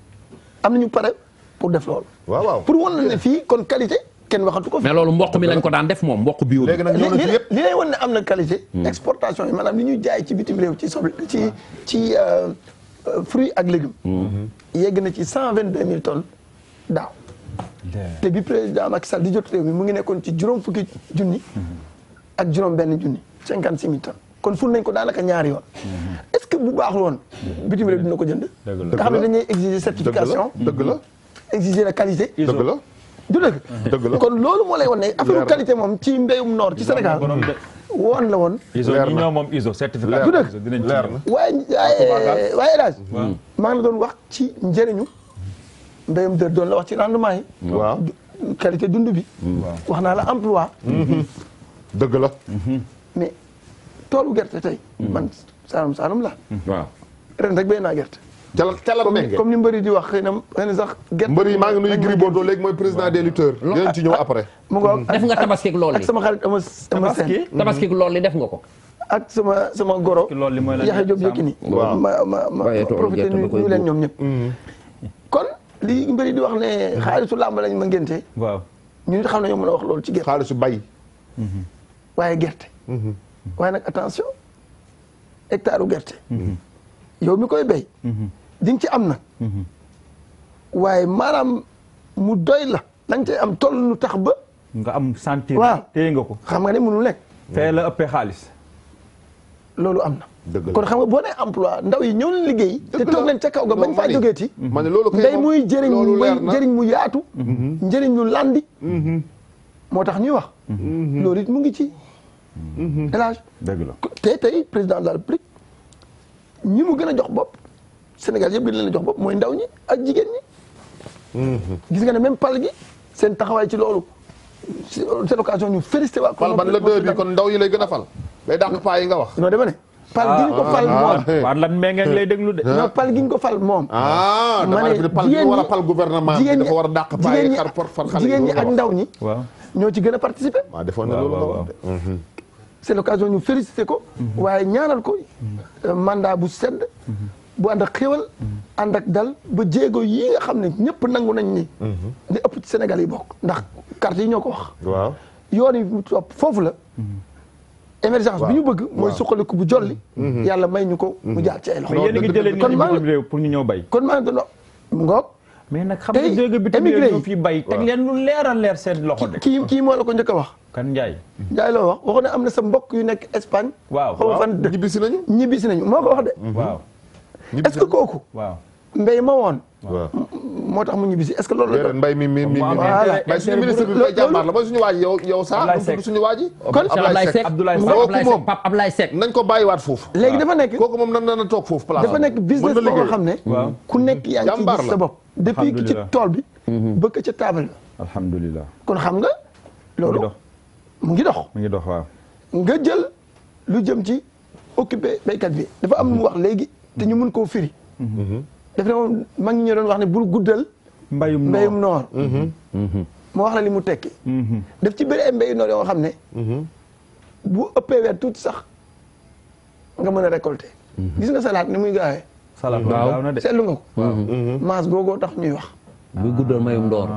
am na ñu pare pour def loolu. waaw waaw pour wan na ne fii kon qualité kenn waxatu ko fi. mais loolu mboq mi lañ ko daan def moom mboq bio bi. léegi nag ñëw na ci yëpp li lay wan ne am na qualité. exportation yi maanaam li ñuy jaay ci bitim réew ci soble ci fruits ak légumes. yegg na ci 122 000 tonnes daaw. te bi président Macky Sall di jot réew mi mu ngi nekkoon ci juróom fukki junni. ak juróom benn junni 56 000 tonnes. kon ful nañ ko daanaka ñaari yoon. est-ce que bu baaxul woon. bitim réew dina ko jënd. nga xam ne dañuy exiger certification. dëgg la exiger la qualité. dëgg la. du dëgg. dëgg la kon loolu moo lay wan ne affaire qualité moom ci mbéyum noor ci Sénégal. woon la woon. ISO ñi ñoo moom ISO certificat. du dëgg dinañ ci leer na. waaye El Hadj maa ngi la doon wax ci njëriñu mbéyum dër doon la wax ci rendement yi. waaw qualité dund bi. wax naa la emploi. dëgg la. mais toolu gerte tey. man Saalum la. waaw ren rek béy naa gerte. calal menge comme ni mbëri di wax xëy na sax. gerte mbër yi maa ngi nuyu Gris Bordeaux léegi mooy président des lutteurs. dinañ ci ñëw après. mu ngoog def nga tabaski ak loolu ak sama xarit ama seen. tabaski ak loolu li def nga ko. ak sama goro. loolu li mooy la Yaxya Jóob Yékini. waaw ma profité ñu leen ñoom ñëpp. kon li mbëri di wax ne xaalisu làmb lañ ma ngénte. waaw ñu nit xam ne ñoo mën a wax loolu ci gerte. xaalisu bay. waaye gerte. waaye nag attention hectare u gerte. yow mi koy béy. di nga ci am nag. waaye maanaam mu doy la. da nga cay am toll nu tax ba. nga am sentir. waaw téye nga ko. xam nga ne mënul nekk. fee la ëppee xaalis. loolu am na. dëgg la kon xam nga boo nee emploi ndaw yi ñëw leen liggéey. te toog leen ca kaw ga bañ faa jógeeti. ma ne loolu kay ndey muy jëriñ loolu leer na njëriñ mu yaatu. njëriñ lu landi. moo tax ñuy wax. loolu it mu ngi ci. élage dëgg la tey président de la République ñi mu gën a jox bopp Sénégal yëpp gën leen a jox bopp mooy ndaw ñi ak jigéen ñi. gis nga ne même pal gi seen taxawaay ci loolu c'est l'occasion ñu félicité waa. fal ban la deux bi kon ndaw yi lay gën a fal. day dàq paa yi nga wax. non dama ne. pal gi ñu ko fal moom. waa lan mee ngeen lay déglu de. non pal gi ñu ko fal moom. dama ne pal gi war a pal gouvernement bi dafa war a dàq paa yi xar por far xale jigéen ñi ak ndaw ñi. waaw ñoo ci gën a participer. waaw defoon na loolu nga wax de. c'est l'occasion ñu félicité ko. waaye ñaanal ko mandat bu sedd. bu ànd ak xéwal. ànd ak dal ba jéego yi nga xam ne ñëpp nangu nañ ni. li ëpp ci Sénégal yi bokk ndax carte yi ñoo ko wax. waaw yoon yi mu topp foofu la. émergence bi ñu bëgg. mooy suqaliku bu jolli. yàlla may ñu ko mu jaar ci ay loxo. mais yéen a ngi jëlee nit ñi bitim réew pour ñu ñëw bay. kon maa ngi doon wax mu ngoog. mais nag xam nga jóge bitim réew ñoo fi bay. teg leen lu leer a leer seen loxo de. kii moo la ko njëkk a wax. kan Ndiaye. Ndiaye loo wax waxoon ne am na sa mbokk yu nekk Espagne. waaw xaw ma fan dëkk ñibbisi nañu. ñibbisi nañu moo ko wax de. waaw. est-ce que kooku. waaw. mbéy ma woon. waaw moo tax mu ñibbisi est-ce que loolu la. déedéet mbay mi voilà mbay suñu ministre bi bay jàmbaar la mooy suñu waa ji yow sax suñu waa ji. kon Ablaye Seck Pape Ablaye Seck nañ ko bàyyiwaat foofu. léegi dafa nekk kooku moom nan na toog foofu place dafa nekk business boo nga xam ne. ku nekk yaa ngi ci gis sa bopp. depuis ki ci tool bi. bëgg ca table la. alhamdulilah. kon xam nga. loolu mu ngi dox. mu ngi dox waaw. nga jël lu jëm ci occupé béykat bi dafa am lu mu wax léegi te ñu mun koo firi. daf ne moom mag ñi ñu doon wax ne bul guddal. mbayum noor. moo wax la li mu tekki. daf ci bëri ay mbayu noor yoo xam ne. bu ëppee weer tuuti sax nga mën a récolter. gis nga salade ni muy gaawee. salade gaaw na de seetlu nga ko. maas googoo tax ñuy wax. buy guddal mayum ndoor.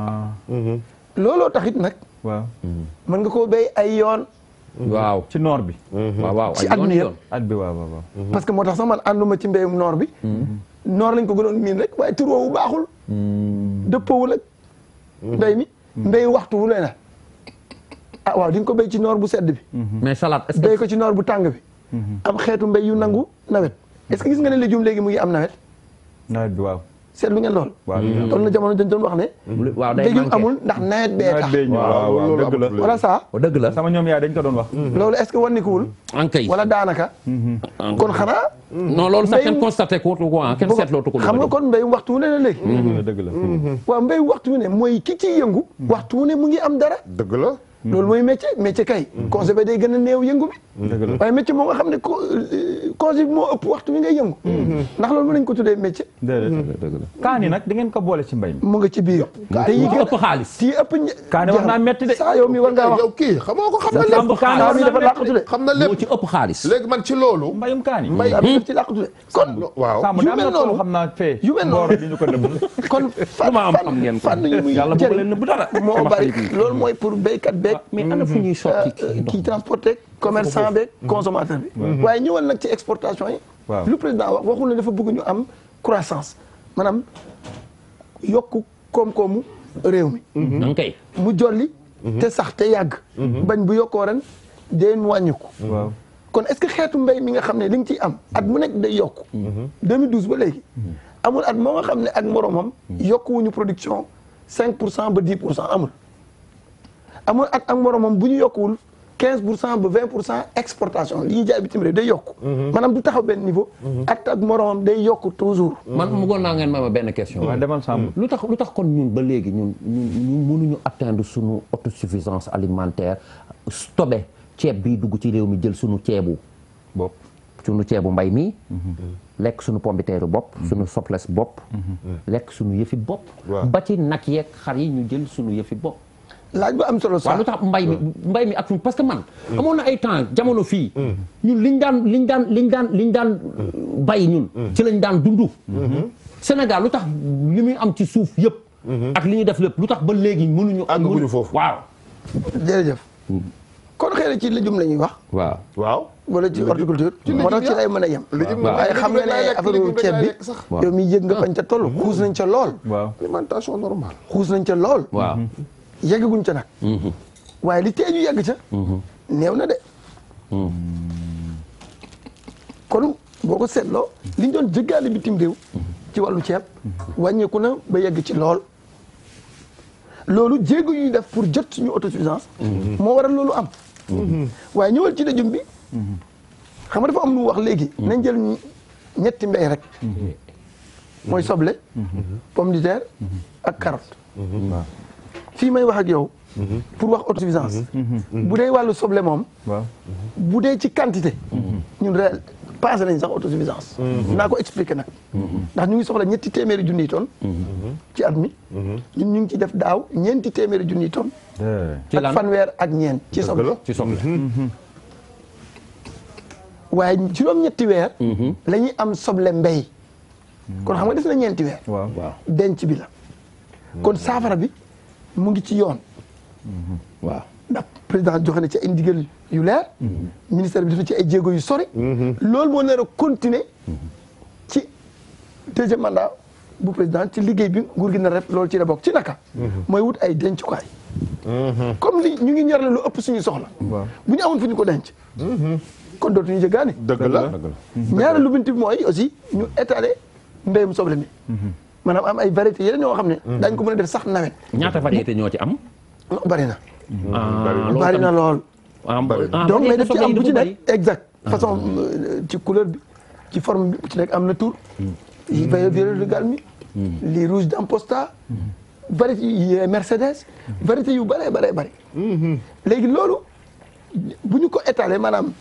looloo taxit nag. waaw. mën nga koo béy ay yoon. waaw ci noor bi. waaw ci at mi yëpp at bi waaw waaw. parce que moo tax sax man ànduma ci mbéyum noor bi. noor lañ ko gënoon miin rek waaye tur woowu baaxul. dëppoowul ak mbéy mi. mbéy waxtu wu leen ah waaw di nga ko béy ci noor bu sedd bi. mais salade est-ce béy que ko ci noor bu tàng bi. am xeetu mbéy yu nangu nawet. est-ce que gis nga ne légume léegi mu ngi am nawet. nawet bi waaw. seetlu ngeen lool. waaw toll na jamono dañ doon wax ne. waaw day légume manqué. amul ndax nawet bee tax. waaw waaw dëgg la. wala ça. dëgg la sama ñoom yaay dañ ko doon wax. loolu est-ce que wannikuwul. ankay wala daanaka. kon xanaa. non loolu sax kenn mbéyum- constaté ko ko ah kenn seetlootu ko. xam nga kon mbéyum waxtu wu ne la léegi. dëgg la. waaw mbéyum waxtu wu ne mooy ki ciy yëngu. waxtu wu ne mu ngi am dara. dëgg la. loolu mooy métier kay. congé ba day gën a néew yëngu bi. dëgg la. waaye métier moo nga xam ne congé bi moo ëpp waxtu bi ngay yëngu. ndax loolu mën nañu ko tuddee métier. dëgg la. kaani nag di ngeen ko boole ci mbay mi. mu nga ci biir. te yi moo gën ëpp xaalis. yi ëpp kaani war naa metti de. saa yow mi war ngaa wax. yow kii xamoo ko xam na lamb lépp. kaani saa war mi naa dafa metti làqatu de. xam na moo lépp. ci ëpp xaalis. léegi man ci loolu. mbayum kaani. saa mi daf ci làqatu de. kon waaw. sàmm yu daa mel am na noonu. xam naa fee. yu mel noonu. boor di ñu ko nëbb. kon lu ma am xam ngeen ko. fànn yu muy yàlla bu jëriñ leen nëbb dara. moo bari loolu mooy pour béykat beeg. mais ana fu ñuy sotti kii kii transporté commerçant beeg consommateur bi. waaye ñëwal nag ci exportation yi. waaw. lu président wax waxul ne dafa bëgg ñu am croissance maanaam yokku koom-koomu réew mi. ankay. mu jolli. te sax te yàgg. bañ bu yokkoo ren deen wàññiku. waaw. kon est-ce que xeetu mbéy mi nga xam ne li nga ciy am at mu nekk day yokku. 2012 ba léegi. amul at moo nga xam ne ak moromam. yokkuwuñu production 5% ba 10% amul. amul at ak moromam bu ñu yokkuwul 15% ba 20% exportation li ñuy jaay bitim réew day yokku. maanaam du taxaw benn niveau. at ak moromam day yokku toujours. man bëggoon naa ngeen ma benn question. waaw demal sàmm. lu tax kon ñun ba léegi ñun mënuñu atteindre sunu autosuffisance alimentaire stocké ceeb bi dugg ci réew mi jël sunu ceebu bopp. sunu ceebu mbay mi. lekk sunu pombiteeru bopp. sunu soples bopp. lekk sunu yëfi bopp. waaw. ba ci nag yeeg xar yi ñu jël sunu yëfi bopp. laaj bu am solo waaw sax lu tax mbay mi ak suñu parce que man. amoon na ay temps jamono fii. ñun liñ daan bay ñun. ci lañ daan dundu. Sénégal lu tax li muy am ci suuf yëpp. ak li ñuy def lépp lu tax ba léegi mënuñu. àgguñu foofu. waaw. jërëjëf. kon xëy na ci légume la ñuy wax. waaw. waaw. wala ci horticulture. moo tax ci lay mën a yem. waaye xam nga ne affaire ceeb bi. waaw. yow mi yëg nga fañ ca toll. xuus nañ ca lool. waaw. alimentation normale. xuus nañ ca lool. waaw. yeggaguñ ca nag. waaye li tee ñu yegg ca. néew na de. kon boo ko seetloo. li ñu doon jëggaale bitim réew. ci wàllu ceeb. wàññeeku na ba yegg ci lool. loolu jéego yu ñuy def pour jot suñu autosuffisance. moo waral loolu am. waaye ñëwal ci légume bi. xam nga dafa am lu mu wax léegi. nañ jël ñetti mbéy rek. mooy soble. pomme de terre ak carotte. fii may wax ak yow. pour wax autosuffisance. bu dee wàllu soble moom. waaw. bu dee ci quantité. ñun réel passé nañ sax autosuffisance. naa ko expliquer nag. ndax ñu ngi soxla ñetti téeméeri junniy tonnes. ci at mi. ñun ñu ngi ci def daaw ñeenti téeméeri junniy tonnes. ci lan ak fanweer ak ñeent ci soble. ci soble. waaye juróom-ñetti weer. la ñuy am soble mbéy. kon xam nga des na ñeenti weer. waaw. waaw. denc bi la. kon saafara bi mu ngi ci yoon. waaw. ndax président joxe na ci ay ndigal yu leer. ministère bi def na ci ay jéego yu sori. loolu moo nar a continuer ci deuxième mandat bu président ci liggéey bi nguur gi na rek loolu ci la bokk ci naka. mooy wut ay dencukaay. comme li ñu ngi ñorle lu ëpp suñu soxla. waaw. bu ñu amoon fu ñu ko denc. kon dootuñu jëggaani. dëgg la. ñaareelu binti bi mooy aussi ñu étaler mbéyum soble mi. maanaam am ay variétés yeneen ñoo xam ne. daañu ko mën a def sax nawet. ñaata variété ñoo ci am. non bari na. loolu bari na lool. donc mais daf ci am bu ci nekk. nekk exact façon ci couleur bi ci forme bi bu ci nekk am na tour yi violet de Galmi les rouges d'Amposta variété yi Mercedes variété yu bëree bëri léegi loolu bu ñu ko étaler maanaam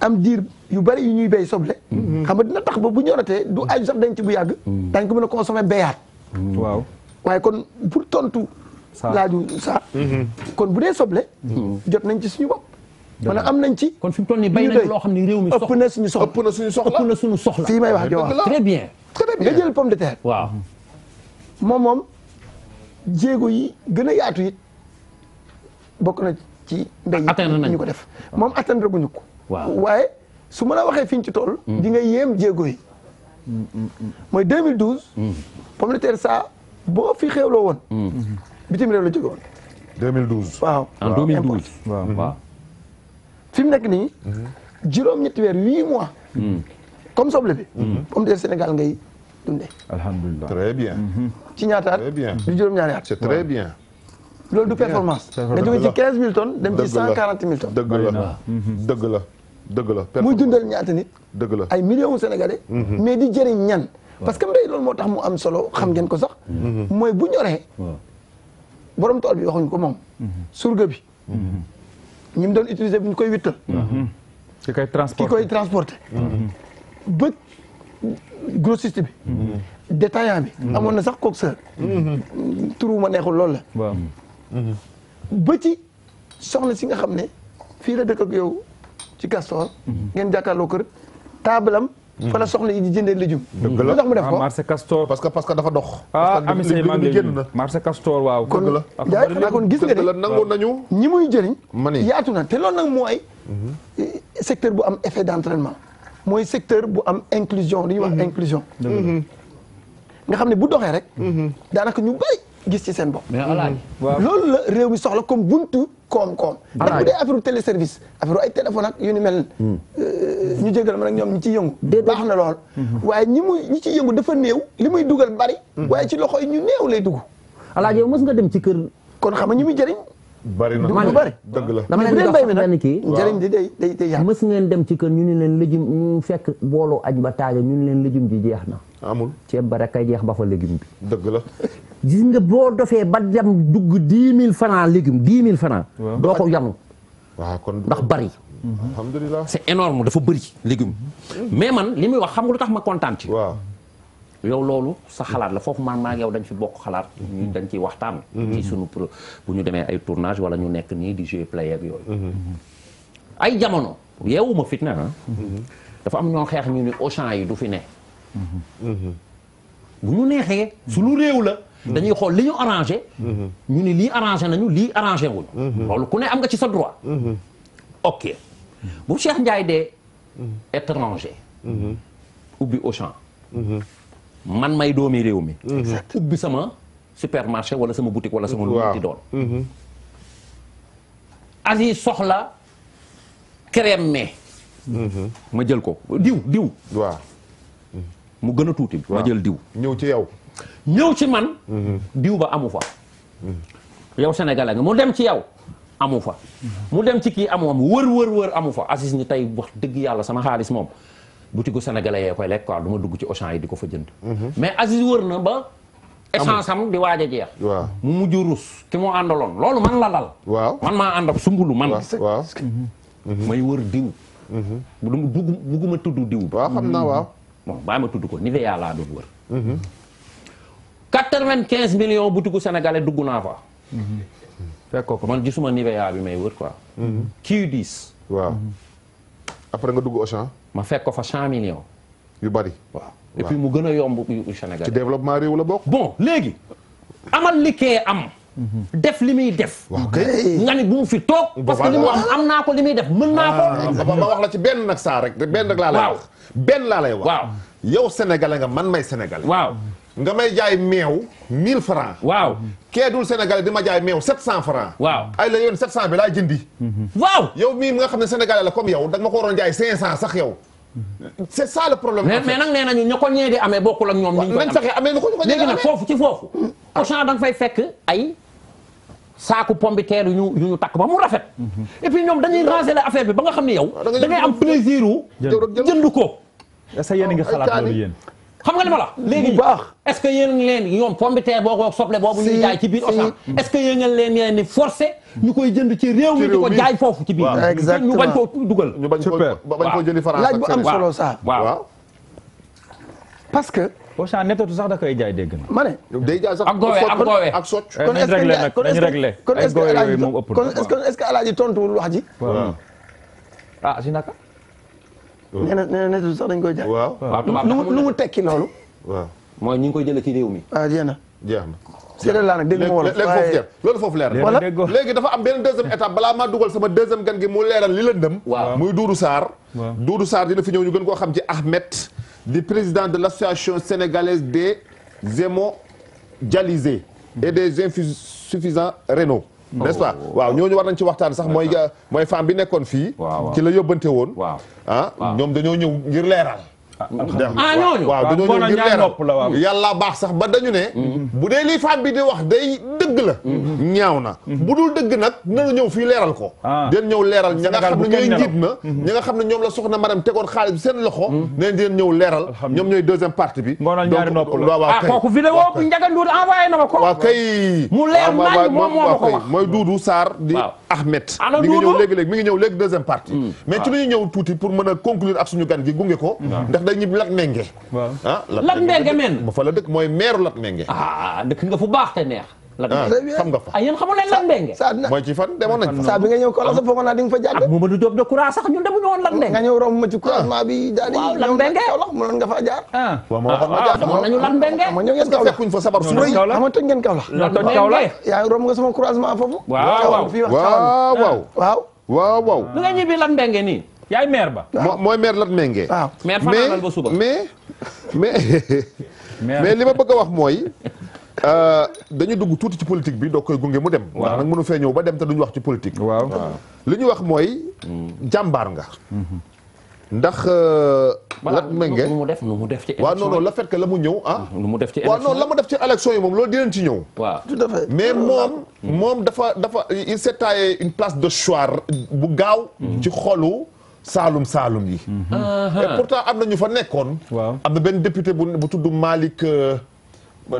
am diir yu bëri yu ñuy béy soble xam nga dina tax ba bu ñoratee du aju sax denc bu yàgg dañ ko mën a consommer béyaat waaw. waaye kon pour tontu laaju sa kon bu dee soble jot nañ ci suñu bopp maanaam am nañ ci kon fi mu toll nii bay nañ loo xam ne réew mi ëpp na suñu soxla ëpp na suñu soxla. ëpp na suñu soxla. fii may wax ak yow très bien. nga jël pomme de terre waaw. moom jéego yi gën a yaatu it bokk na ci mbéy atteindre nañ ñu ko def moom atteindre guñu ko waaw. waaye su ma la waxee fi ñu ci toll di nga yéem jéego yi mooy 2012 pomme de terre saa boo fi xewloo woon bitim réew la jóge woon 2012. waaw en 2012. waaw waaw. fi mu nekk nii. juróom-ñetti weer 8 mois. comme soble bi. pomme de terre Sénégal ngay dundee. alhamdulilah. très bien. ci ñaata at. très bien. du juróom-ñaari at. c'est très bien. loolu du performance. nga jóge ci 15000 tonnes dem ci 140000 tonnes. dëgg la dëgg la dëgg la. muy dundal ñaata nit. dëgg la. ay millions de Sénégalais. mais di jëriñ ñan. parce que mbéy loolu moo tax mu am solo xam ngeen ko sax. mooy bu ñoree. borom tool bi waxuñ ko moom. surga bi. ñi mu doon utiliser bu ñu koy wittal. ki koy ki transporté. koy transporté. ba grossiste bi. détaillant bi. amoon na sax coxeur. turu ma neexul loolu la. waaw. ba ci soxna si nga xam ne fii la dëkk ak yow ci Castor. ngeen jàkkaarloo kër taabalam. fa la soxna yi di jëndee légume. dëgg la lu tax mu def ah ko. marché Castor. parce que dafa dox. ah parce que Ami Sey maa ngi lay génn nuyu. na. marché Castor waaw. kon dëgg la. jaay xanaa kon gis nga dëgg la ne nangu nañu. ñi muy jëriñ. ma ni. yaatu na te loolu nag mooy. secteur bu am effet d'entraînement. mooy secteur bu am inclusion li ñuy wax inclusion. nga xam ne bu doxee rek. daanaka ñu bari gis ci seen bopp. mais alaaji. waaw loolu la réew mi soxla comme buntu koom-koom. ndax bu dee affaire téléservice affaire ay téléphone ak yu ni mel. ñu jégal ma nag ñoom ñi ciy yëngu. baax na lool. waaye ñi ciy yëngu dafa néew li muy dugal bari. waaye ci loxo yi ñu néew lay dugg. alaaji yow mës nga dem ci kër. kon xam nga ñi muy jëriñ. bari na du lu bari. dëgg la. dama mais leen bu di dee jox mbay mi nag benn kii. njëriñ di day yaatu. mës ngeen dem ci kër ñu ni leen légume ñu fekk booloo añ ba taaja ñu ni leen légume ji jeex na. amul ceeb ba rek kay jeex ba fa légume bi. dëgg la. gis nga boo dofee ba dem dugg 10 000 francs légume 10 000 francs doo ko yanu waaw kon. ndax bari. alhamdulilah. c'est énorme dafa bëri légume. mais man li muy wax xam nga lu tax ma kontaan ci. waaw. yow loolu sa xalaat la foofu man maa ngi yow dañ fi bokk xalaat. ñu dañ ciy waxtaan. ci sunu pro bu ñu demee ay tournage wala ñu nekk nii di jouer play ak yooyu. ay jamono yeewuma fitna ah. dafa am ñoo xeex ñu ni Auchan yi du fi ne. bu ñu neexee suñu réew la. dañuy xool li ñu arrangé. ñu ni lii arrangé nañu lii arrangé wuñu. loolu ku ne am nga ci sa droit. ok bu Cheikh Ndiaye dee étranger. ubbi Auchan. man may doomi réew mi. ubbi sama supermarché wala sama boutique wala sama. lu mu di doon. Aziz soxla crème mais. ma jël ko diw. waaw. mu gën a tuuti. ma jël diw. ñëw ci yow. ñëw ci man. diw ba amu fa. yow sénégalais nga mu dem ci yow amu fa. mu dem ci kii amu wër amu fa. Aziz ni tey wax dëgg yàlla sama xaalis moom. butigu sénégalais yee koy lekk quoi du ma dugg ci Auchan yi di ko fa jënd. mais Aziz wër na ba. essence am di waaj a jeex. waaw mu mujj rus ki mu àndaloon loolu man la dal. waaw man maa ànd ak sumbulu man. waaw. may wër diw. bugguma tudd diw. waaw xam naa waaw. bon bàyyi ma tudd ko Nivea laa doon wër. 95 millions butigu sénégalais dugg naa fa. fekk ko man gisuma Nivea bi may wër quoi. Q10. waaw. après nga dugg Auchan. ma fekk ko fa 100 millions. yu bari. waaw et puis mu gën a yomb yu ci Sénégal. développement réew la bokk. bon léegi. amal li kee am. def li muy def. waaw kay. nga ni bu mu fi toog. parce que li mu am naa ko li muy def mën naa ko. ba wax la ci benn nag saa rek benn rek laa lay waaw. wax. benn laa lay wax. waaw. yow sénégalais nga man may sénégalais. waaw. nga may jaay meew 1000 francs. waaw. kee dul sénégalais di ma jaay meew 700 francs. waaw. ay la yoon 700 bi laa jëndi. waaw. yow mii nga xam ne sénégalais la comme yow da nga ma ko waroon jaay 500 sax yow. c'est ça le problème. mais nag nee nañu ña ko ñee di amee bokkul ak ñoom. ni ñu koy nañ fexe amee nu ko ñu ko léegi nag foofu ci foofu. Auchan da nga fay fekk ay saaku pombiteer yu ñu takk ba mu rafet. et puis ñoom dañuy ranger la affaire bi ba nga xam ne yow. da ngay am plaisir wu. jënd ko. est-ce que yéen a ngi xalaat loolu yéen. xam nga li ma la léegi bu baax. est-ce que yéen ngi leen ñoom pombiteer boo ko soble boobu ñuy jaay ci biir Auchan. est-ce que yéen ngeen leen ni forcé ñu koy jënd ci réew mi di ko jaay foofu ci biir. exactement ñu bañ koo dugal. ñu bañ ko bañ ko jëli France. laaj bu am solo saa. waaw. parce que. Auchan nettatu sax da koy jaay dégg na. ma ne. day jaay sax ak gowe ak gowe. ak socc. kon est-ce que nag dañu réglé kon ay est-ce que gowe Alaaji yooyu moom ëpp kon est-ce que Alaaji tontuwul wax ji. waaw. ah si naka. nee na nettatu sax dañ koy jaay. waaw. waaw tubaab lu mu tekki loolu. waaw. mooy ñu ngi koy jëlee ci réew mi. ah jeex na. jeex na. séeréer laa nag dégg nga wolof léegi foofu jeex loolu foofu leer na. Voilà. léegi dafa am benn deuxième étape balaa maa dugal sama deuxième gan gi mu leeral li lëndëm. waaw. muy Doudou Sarr. waaw. Doudou Sarr dina fi ñëw ñu gën koo xam ci Ahmed di président de l'association sénégalaise des hémodialysés et des insuffisants rénaux n'est-ce pas waaw ñooñu war nañ ci waxtaan sax mooy femme bi nekkoon fii ci la yóbbante woon ñoom dañoo ñëw ngir leeral ñooñu waaw dañoo ñëw ngir leeral yàlla baax sax ba dañu ne bu dee lii femme bi di wax day dëgg la ñaaw na bu dul dëgg nag na ñëw fii leeral ko den ñëw leeral ña nga xam ne ñooy njiit na ñi nga xam ne ñoom la soxna Marème tegoon xaalis bi seen loxo neen den ñëw leeral ñoom ñooy deuxième partie bi waaw kooku vidéo bu Ndiaga Ndour envoyé na ma ko waaw kay mu leer nañ moom moo ma ko wax mooy Doudou Sarr di Ahmed mi ngi ñëw léegi-léegi mi ngi ñëw léegi deuxième partie mais ci lu ñu ñëw tuuti pour mën a conclure ak suñu gan gi gunge ko ndax day ñib Lat Menge Lat Menge men ma fa la dëkk mooy meeru Lat Menge dëkk nga fu baax te neex xam nga fa yéen xamul leen Lat Menge mooy ci fan demoon nañ fa saa bi nga ñëw Kaolack sax foogoon naa di nga fa jàdd Mamadou Diop de Coura sax ñun demuñu woon Lat Menge nga ñëw romb ma ci croisement bi daal di Lat Menge Kaolack mënoon nga fa jaar waaw ma waxoon ma jaar xamoon nañu Lat Menge ma ñëw ngeen Kaolack fekkuñ fa sabar su rëy xam nga toj ngeen Kaolack Lat Menge yaa romb nga sama croisement foofu waaw lu nga ñibbi Lat Menge nii yaay maire ba mooy maire Lat Menge waaw maire fanaanal ba suba mais li ma bëgg a wax mooy dañu dugg tuuti ci politique bi doo koy gunge mu dem ndax nag mënu fee ñëw ba dem te duñu wax ci politique li ñu wax mooy jàmbaar nga ndax Lat Menge nu mu def ci waaw non non le fait que la mu ñëw nu mu def ci waaw non la mu def ci élection yi moom loolu dinañ ci ñëw waaw tout à fait mais moom dafa il s'est taillé une place de choix bu gaaw ci xolu Saalum yi et pourtant am na ñu fa nekkoon am na benn député bu tudd Malick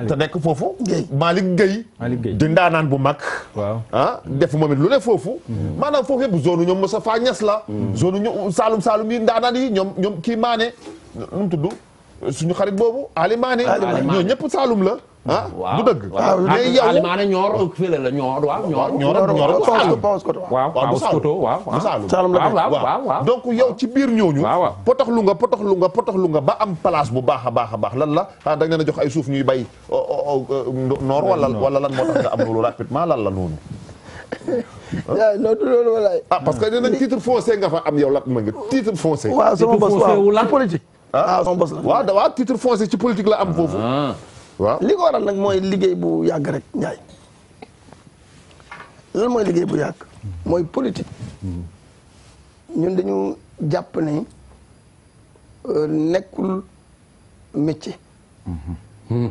te nekk foofu Malick Gueye di ndaanaan bu mag def moom it lu ne foofu maanaam foofu yëpp zone ñoom Moustapha Niasse la zone ñu Saalum yi ndaanaan yi ñoom kii Mané nu mu tudd suñu xarit boobu Ali Mané ñoo ñëpp Saalum la du dëgg mais yow Ali Mané ñoor fële la ñoor waaw donc yow ci biir ñooñu potoxlu nga ba am place bu baax a baax lan la da nga leen a jox ay suuf ñuy bay noor wala lan moo tax nga am loolu rapidement lan la noonu loolu walaay parce que dinañ titre foncier nga fa am yow Lat Menge titre foncier waaw sama boss waaw politique sama boss la waaw titre foncier ci politique la am foofu waaw li ko waral nag mooy liggéey bu yàgg rek Ndiaye lan mooy liggéey bu yàgg mooy politique ñun dañu jàpp ne nekkul métier en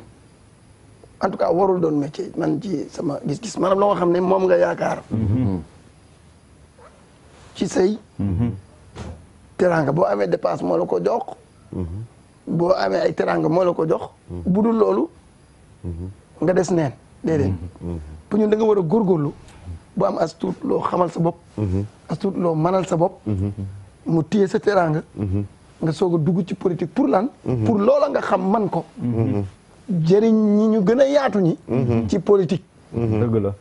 tout cas warul doon métier man ci sama gis-gis maanaam loo nga xam ne moom nga yaakaar ci sëy teraanga boo amee dépense moo la ko jox boo amee ay teraanga moo la ko jox bu dul loolu nga des neen déedéet pour ñun da nga war a góorgóorlu bu am as tuut loo xamal sa bopp as tuut loo manal sa bopp mu téye sa teraanga nga soog a dugg ci politique pour lan pour loola nga xam man ko jëriñ ñi ñu gën a yaatu ñi ci politique dëgg la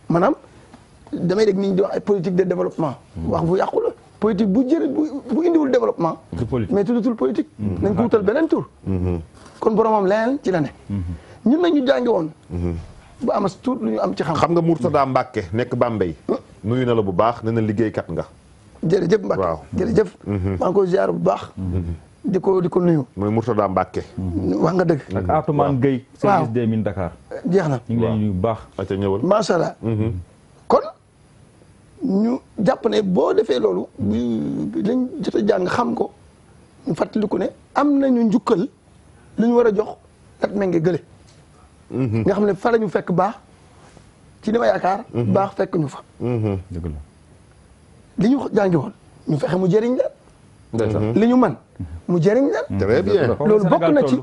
maanaam damay dégg nit ñi di wax ay politique de développement wax bu yàqu la politique bu jëriñ bu indiwul développement mais tuddatul politique nañ ko wutal beneen tur kon boromam leneen ci la ne ñun nag ñu jàngi woon bu am as tuut lu ñu am ci xam nga Mourtada Mbacke nekk Bambey nuyu na la bu baax nee na liggéeykat nga jërëjëf Mbacke waaw jërëjëf maa ngi koy ziar bu baax di ko nuyu mooy Mourtada Mbacke wax nga dëgg ak Atoumane Gueye service des mines Dakar jeex na ñu ngi leen nuyu bu baax aca ñëwal macha allah kon ñu jàpp ne boo defee loolu lañ jot a jàng xam ko ñu fàttaliku ne am nañu njukkal lu ñu war a jox Lat Menge gële nga xam ne fa la ñu fekk baax ci li ma yaakaar baax fekk ñu fa dëgg la li ñu jàngi woon ñu fexe mu jëriñ la li ñu man mu jëriñ la très bien loolu bokk na ci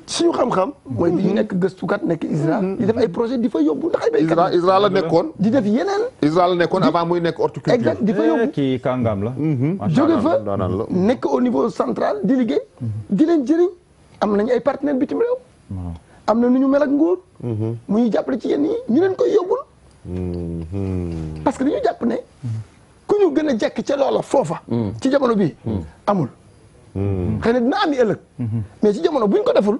suñu xam-xam mooy bi ñu nekk gëstukat nekk Israël di def ay projet di fa yóbbu ndax ay béykat Israël la nekkoon di def yeneen Israël la nekkoon avant muy nekk horticulture exact di fa yóbbu kii kàngam la jóge fa nekk au niveau central di liggéey di leen jëriñ am nañu ay partenaires bitim réew am na nu ñu mel ak nguur mu ñuy jàppale ci yenn yi ñu leen koy yóbbul parce que dañu jàpp ne ku ñu gën a jekk ca loola foofa ci jamono bii amul xëy na dina am yi ëllëg mais ci jamono buñ ko deful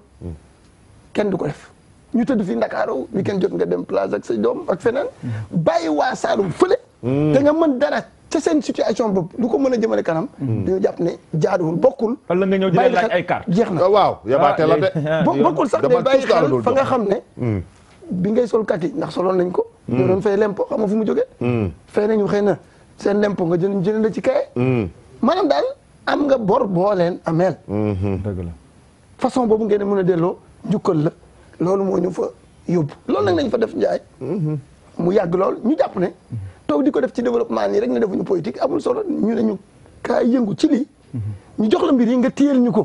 kenn du ko def ñu tëdd fi Ndakaaru weekend jot nga dem plage ak say doom ak feneen bàyyi waa Saalum fële te nga mën dara ca seen situation boobu lu ko mën a jëmale kanam dañu jàpp ne jaaduwul bokkul wala nga ñëw di leen laaj ay carte jeex na waaw yabaate la de bokkul sax day bàyyi xel fa nga xam ne bi ngay sol kat yi ndax soloon nañ ko ñoo doon fay lempo xam nga fu mu jógee fay nañu xëy na seen lempo nga jënd la ci kaye maanaam daal am nga bor boo leen ameel dëgg la façon boobu ngeen mën a delloo njukkal la loolu moo ñu fa yóbbu loolu nag nañ fa def njaay mu yàgg lool ñu jàpp ne toog di ko def ci développement nii rek ne defuñu politique amul solo ñu ne ñu kaay yëngu ci lii ñu jox la mbir yi nga téyel ñu ko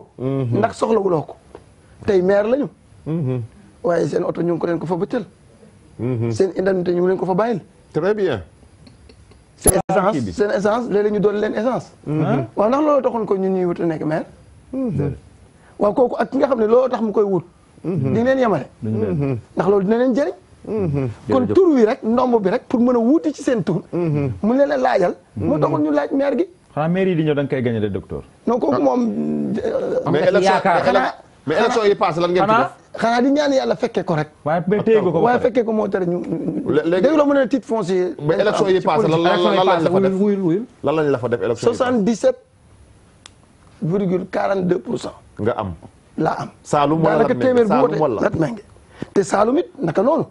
ndax soxlawuloo ko tey maire lañu waaye seen oto ñu ngi ko leen ko fa bëccal seen indemnité ñu ngi leen ko fa bàyyil très bien seen essence léeg-léeg ñu doon leen essence waaw ndax loolu taxoon ko ñun ñuy wut a nekk maire waaw kooku ak ki nga xam ne loolu tax mu koy wut di leen yemale ndax loolu dina leen jëriñ kon tur wi rek ndomb bi rek pour mën a wuuti ci seen tur mu leen a laajal moo taxoon ñu laaj maire gi xanaa maire yi di ñëw da nga koy gagné de docteur non kooku moom mais élection yi passé lan ngeen ci def xanaa di ñaan yàlla fekkee ko rek waaye mais téye ko waaye fekkee ko moo tere ñu dégg la mën a titre foncier mais élection yi passé lan lañ la fa def lan lañ la fa def élection 77,42% nga am laa am Saalum wala daanaka téeméer bu wote wala lat menge te Saalum it naka noonu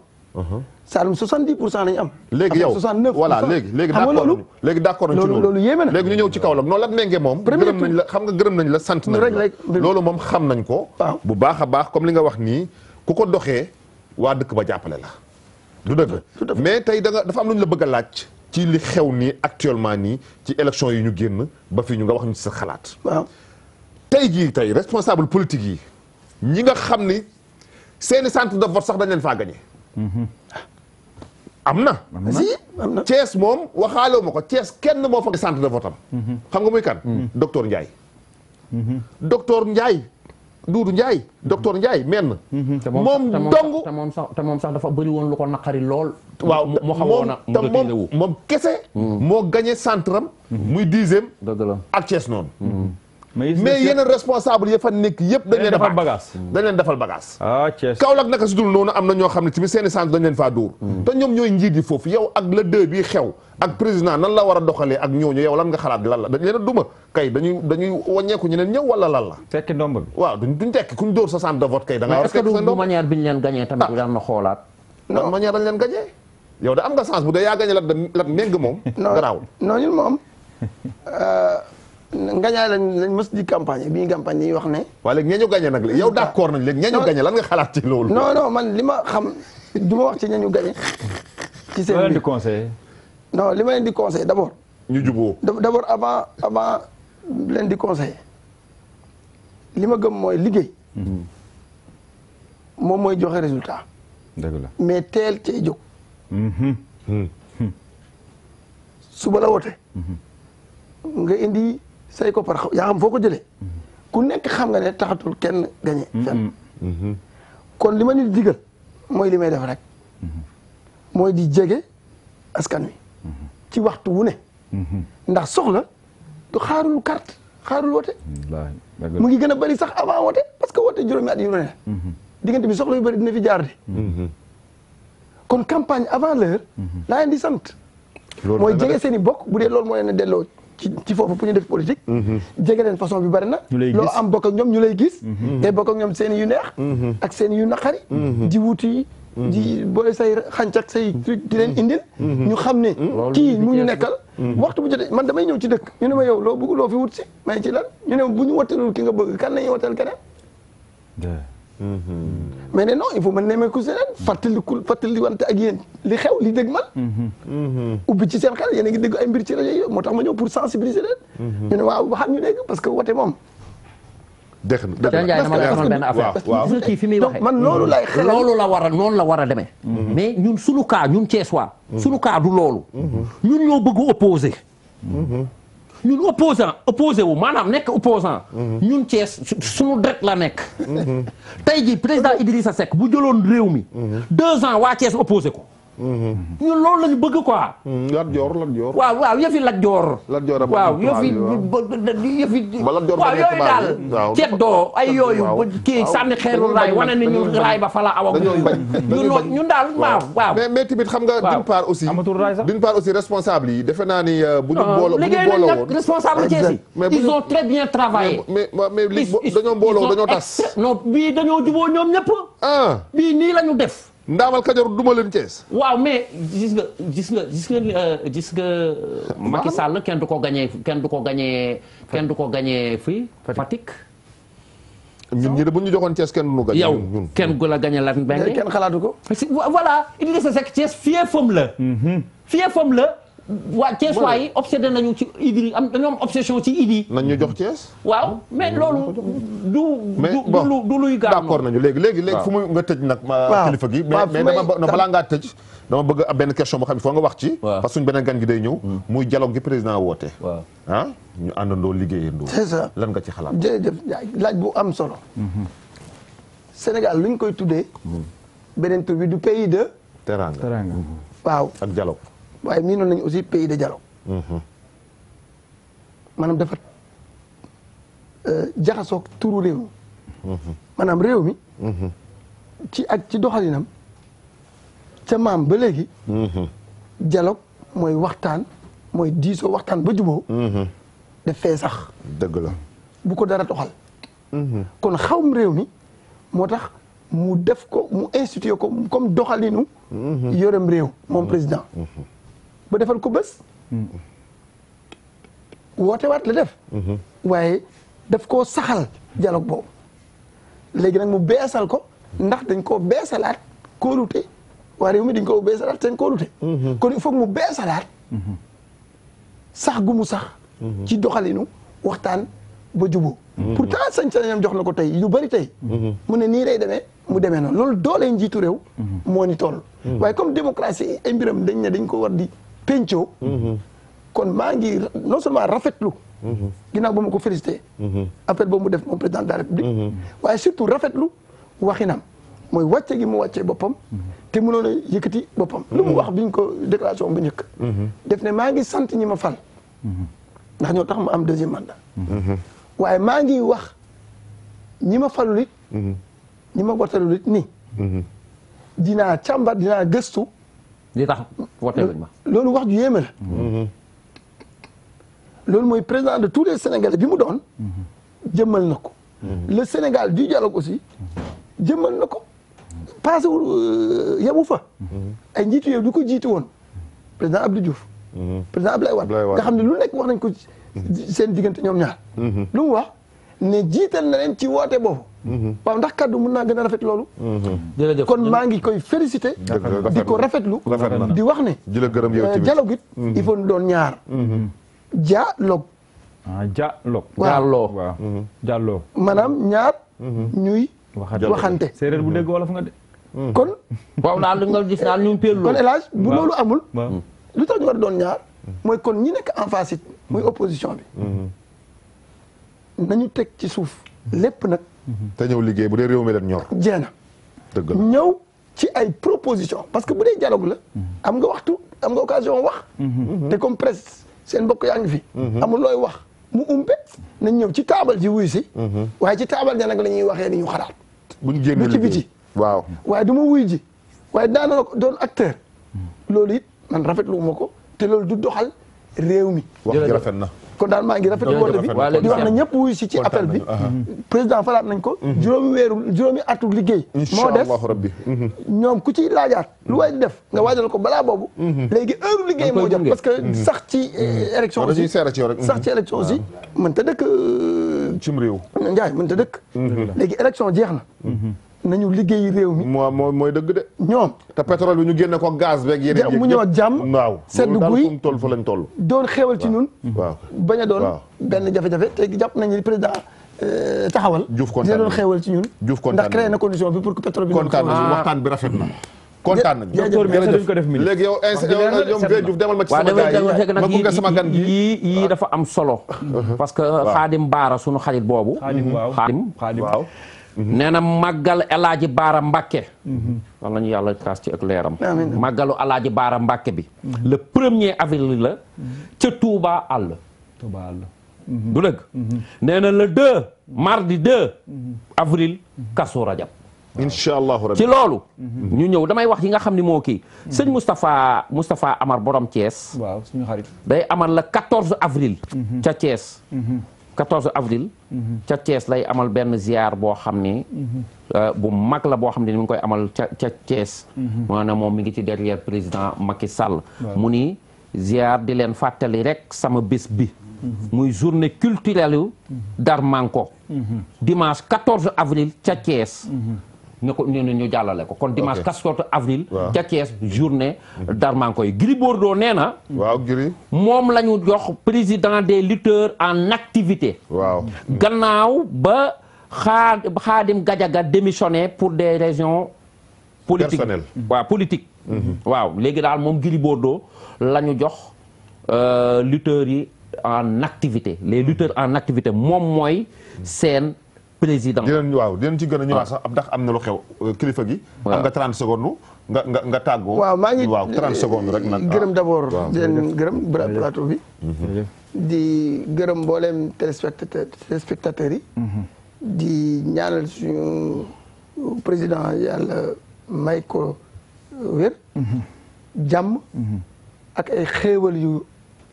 Saalum 70% lañu am léegi yow 69% voilà léegi d'accord nañ ci loolu yéeme na léegi ñu ñëw ci Kaolack noonu lat menge moom gërëm nañ la xam nga gërëm nañ la sant nañ la loolu moom xam nañ ko bu baax a baax comme li nga wax nii ku ko doxee waa dëkk ba jàppale la du dëgg mais tey dafa am lu ñu la bëgg a laaj ci li xew nii actuellement nii ci élection yi ñu génn ba fii ñu nga wax ñu ci sa xalaat waaw tey jii tey responsable politique yi ñi nga xam ni seeni centre de vote sax dañ leen faa gagné am na Thiès moom waxaalewu ma ko Thiès kenn moo fa centre de vote am xam nga muy kan docteur Ndiaye docteur Ndiaye Doudou Ndiaye docteur Ndiaye menn moom dong te moom sax dafa bëri woon lu ko naqari lool waaw mu xamoon a moom kese moo gagné centre am muy 10e dëgg la ak Thiès noonu mais yeneen responsable ya fa nekk yëpp dañ leen defal bagage dañ leen defal bagage Kaolack naka si dul noonu am na ñoo xam ne tamit seeni centre dañ leen faa dóor te ñoom ñooy njiit yi foofu yow ak le 2 bi xew ak président nan la war a doxalee ak ñooñu yow lan nga xalaat lan la dañ leen a duma kay dañuy wàññeeku ñeneen ñëw wala lan la tekki ndomb bi waaw duñ tekki kuñ dóor sa centre de vote kay da nga war a tekki sa ndomb manière bi ñu leen gagné tamit daan na xoolaat non manière dañ leen gagné yow da am nga chance bu dee yaa gagné lat méng moom garaaw non ñun moom ngañaay lañ mës di campagne bi ñu campagne yi wax ne waaye léegi ñeñu gagné nag yow d'accord nañ léegi ñeñu gagné lan nga xalaat ci loolu non man li ma xam du ma wax ci ñeñu gagné ci seen leen di conseil non li ma leen di conseil d'abord ñu juboo d'abord avant leen di conseiller li ma gëm mooy liggéey moom mooy joxe résultat dëgg la mais teel cee jóg suba la wote nga indi say ko par yaa xam foo ko jëlee ku nekk xam nga ne taxatul kenn gagné fenn kon li ma nit digal mooy li may def rek mooy di jege askan wi ci waxtu wu ne ndax soxla du xaarul carte xaarul wote mu ngi gën a bëri sax avant wote parce que wote juróomi at yu ne diggante bi soxla yu bëri dina fi jaar di kon campagne avant l'heure laa leen di sant mooy jege seen i bokk bu dee loolu moo leen a delloo ci foofu pour ñu def politique jege leen façon bi bari na loo am bokk ak ñoom ñu lay gis ngay bokk ak ñoom seen yu neex ak seen yu naqari di wuti di boole say xànc ak say truc di leen indil ñu xam ne kii mu ñu nekkal waxtu bu jotee man damay ñëw ci dëkk ñu ne ma yow loo bëgg loo fi wut si may ci lan ñu ne bu ñu wotelul ki nga bëgg kan nañuy wotel keneen mais ne non il faut man nemmeeku si leen fàttali wante ak yéen li xew li dégg man ubbi ci seen xel yéen a ngi dégg ay mbir ci rajo yi moo tax ma ñëw pour sensibiliser leen ñu ne waaw waxaat ñu dégg parce que wote moom dëgg na dama la xamal benn affaire gis nga kii fi muy waxee man loolu lay xelal loolu la war a noonu la war a demee mais ñun suñu cas ñun Thiessois suñu cas du loolu ñun ñoo bëgg opposé ñun opposé wu maanaam nekk opposant ñun Thiès suñu dret la nekk tey ji président Idrissa Seck bu jëloon réew mi 2 ans waa Thiès opposé ko ñun loolu lañu bëgg quoi Lat Joor waaw yëfi Lat Joor waaw yëfi waaw yooyu daal ceddoo ay yooyu kii sànni xeeru raay wane ni ñun raay ba fala awa ñun daal waaw mais tamit xam nga d'une part aussi responsable yi defe naa ni bu ñu booloo woon responsable Thiès yi ils ont très bien travaillé mais li dañoo booloo dañoo tas non bii dañoo juboo ñoom ñëpp bii nii lañu def ndaamal Kajoor duma leen Thiès. waaw mais gis nga Macky Sall kenn du ko gagné fii Fatick. ñun ñi de bu ñu joxoon Thiès kenn du ñu gagné. yow kenn gu la gagné lan benn. kenn xalaatu ko. voilà Idrissa Seck Thiès fiefam la. fiefam la. waa Thiès waaye obsédé nañu ci Idi am dañoo am obsession ci Idi. nañ ñu jox Thiès. waaw mais loolu du luy gaaw. d'accord nañu léegi fu mu nga tëj nag. kilifa gi mais dama balaa ngaa tëj. dama bëgg am benn question boo xam ne foo nga wax ci. parce que suñ beneen gan gi day ñëw. muy dialogue gi président woote. ah ñu àndandoo liggéeyandoo. c'est ça lan nga ci xalaat. jërëjëf laaj bu am solo. Sénégal luñ koy tuddee. beneen tur bi du pays de. Teranga. waaw ak dialogue. waaye mii noonu nañu aussi pays de dialogue. maanaam dafa jaxasoog turu réew mi. maanaam réew mi. ci doxalinam ca maam ba léegi. dialogue mooy waxtaan mooy diisoo waxtaan ba juboo def fee sax. dëgg la. bu ko dara toxal. kon xawum réew mi moo tax mu def ko mu institué ko comme doxalinu. yorem réew moom président. ba defal ko bés. woote waat la def. waaye daf koo saxal dialogue boobu. léegi nag mu beesal ko ndax dañ koo beesalaat kóolute waa réew mi dañ koo beesalaat seen kóolute. kon il faut mu beesalaat. sax gu mu sax. ci doxalinu waxtaan ba juboo. pourtant sañ-sañam jox na ko tey lu bari tey. mu ne nii lay demee mu demee noonu loolu doolee njiitu réew. moo ni toll. waaye comme démocratie ay mbiram dañ ne dañ ko war di pencoo. kon maa ngi non seulement rafetlu. ginnaaw ba ma ko félicité. appel boobu mu def moom président de la république. waaye surtout rafetlu waxinam mooy wàcce gi mu wàccee boppam. te mënoon a yëkkati boppam. lu mu wax biñ ko déclaration bu njëkk. def ne maa ngi sant ñi ma fal. ndax ñoo tax ma am deuxième mandat. waaye maa ngi wax ñi ma falul it. ñi ma wotalul it nii. dinaa càmbar dinaa gëstu. li tax woteluñ ma. loolu wax ju yéeme la. loolu mooy président de tous les Sénégalais bi mu doon. jëmmal na ko. le Sénégal du dialogue aussi. jëmmal na ko. passé wul yamu fa. ay njiitu yow du ko jiitu woon président Abdou Diouf. président Abdoulaye Wade nga xam ne lu nekk wax nañ ko seen diggante ñoom ñaar. lu mu wax ne jiital na leen ci woote boobu. waaw ndax kaddu mën naa gën a rafet loolu. jërëjëf kon maa ngi koy félicité. di ko rafetlu. di wax ne. di la gërëm yow tamit dialogue it il faut ñu doon ñaar. dialogue. dialogue. waaw dialogue. maanaam ñaar. ñuy waxante. séeréer bu dégg wolof nga de. kon. waaw daal li nga gis daal ñu ngi kon El Hadj bu loolu amul. waaw lu tax ñu war a doon ñaar. mooy kon ñi nekk en face it muy opposition bi. nañu teg ci suuf lépp nag. te ñëw liggéey bu dee réew mi leen ñor. jeena dëgg la ñëw ci ay proposition parce que bu dee dialogue la. am nga waxtu am nga occasion wax. te comme presse seen mbokk yaa ngi fi. amul looy wax mu umpe nañ ñëw ci taabal ji wuy si. waaye ci taabal ja nag la ñuy waxee ni ñu xalaat. buñ génn du ci biti. waaw waaye du ma wuy ji waaye daana doon acteur. loolu it man rafetlu ma ko te loolu du doxal réew mi. wax ji rafet na. kon daal maa ngi rafetlu woote bi di wax na ñëpp wuy si ci appel bi. président falaat nañ ko. juróomi atu liggéey. moo def rabbi. ñoom ku ci laajaat lu waay di def nga waajal ko balaa boobu. léegi heure liggéey moo jot parce que sax ci élection aussi sax ci élection aussi mën ta dëkk. cim réew. Ndiaye mën ta dëkk. léegi élection jeex na. nañu liggéey réew mi. mooy dëgg de. ñoom. te pétrole bi ñu génne ko gaz beeg yeneen mu ñëw ak jàmm. waaw sedd guy mu toll fa lañ toll. doon xewal ci ñun. waaw bañ a doon benn jafe-jafe te jàpp nañu président taxawal. Diouf kontaan dina doon xewal ci ñun. Diouf kontaan ndax créé na condition bi pour que pétrole bi. kontaan nañu waxtaan bi rafet na. kontaan nañu. jërëjëf ko def ministre. léegi yow ñoom Vieux Diouf demal ma ci sama gars yi ma gunge sama gan gi yii dafa am solo. parce que Xaadim Baara sunu xarit boobu. Xaadim waaw. nee na màggal El Hadji Baara Mbacke. wala ñu yàlla kaas ci ak leeram. màggalu El Hadji Baara Mbacke bi. le 1er avril la. ca Touba àll. du dëgg. nee na le 2 mardi 2 avril Kazu Rajab. incha allahu rabbi ci loolu. ñu ñëw damay wax yi nga xam ni moo kii. sëñ Moustapha Amar borom Thiès. waaw suñu xarit. day amal le 14 avril. ca Thiès. 14 avril. ca Thiès lay amal benn ziar boo xam ni. bu mag la boo xam ne ni mu ngi koy amal ca Thiès. maanaam moom mi ngi ci derrière président Macky Sall. mu ni ziar di leen fàttali rek sama bés bi. muy journée culturelle yu Darmanko. dimanche 14 avril ca Thiès. ñu jàllale ko kon dimanche 14 avril. ca Thiès journée Darmanko yi. Gris Bordeaux nee na. waaw Gris. moom la ñu jox président des lutteurs en activité. waaw gannaaw ba Khadim Gadiaga démissionné pour des raisons politiques. personnelles. waaw politique. waaw léegi daal moom Gris Bordeaux la ñu jox lutteurs yi en activité les lutteurs en activité moom mooy seen. président dinañ ci gën a ñëwaat sax ndax am na lu xew kilifa gi. am nga 30 secondes nga tàggoo. waaw maa ngi 30 secondes rek nag. gërëm d'abord di leen gërëm plateau bi. di gërëm mbooleem téléspectateurs yi. di ñaanal suñu président yàlla may ko wér. jàmm. ak ay xéewal yu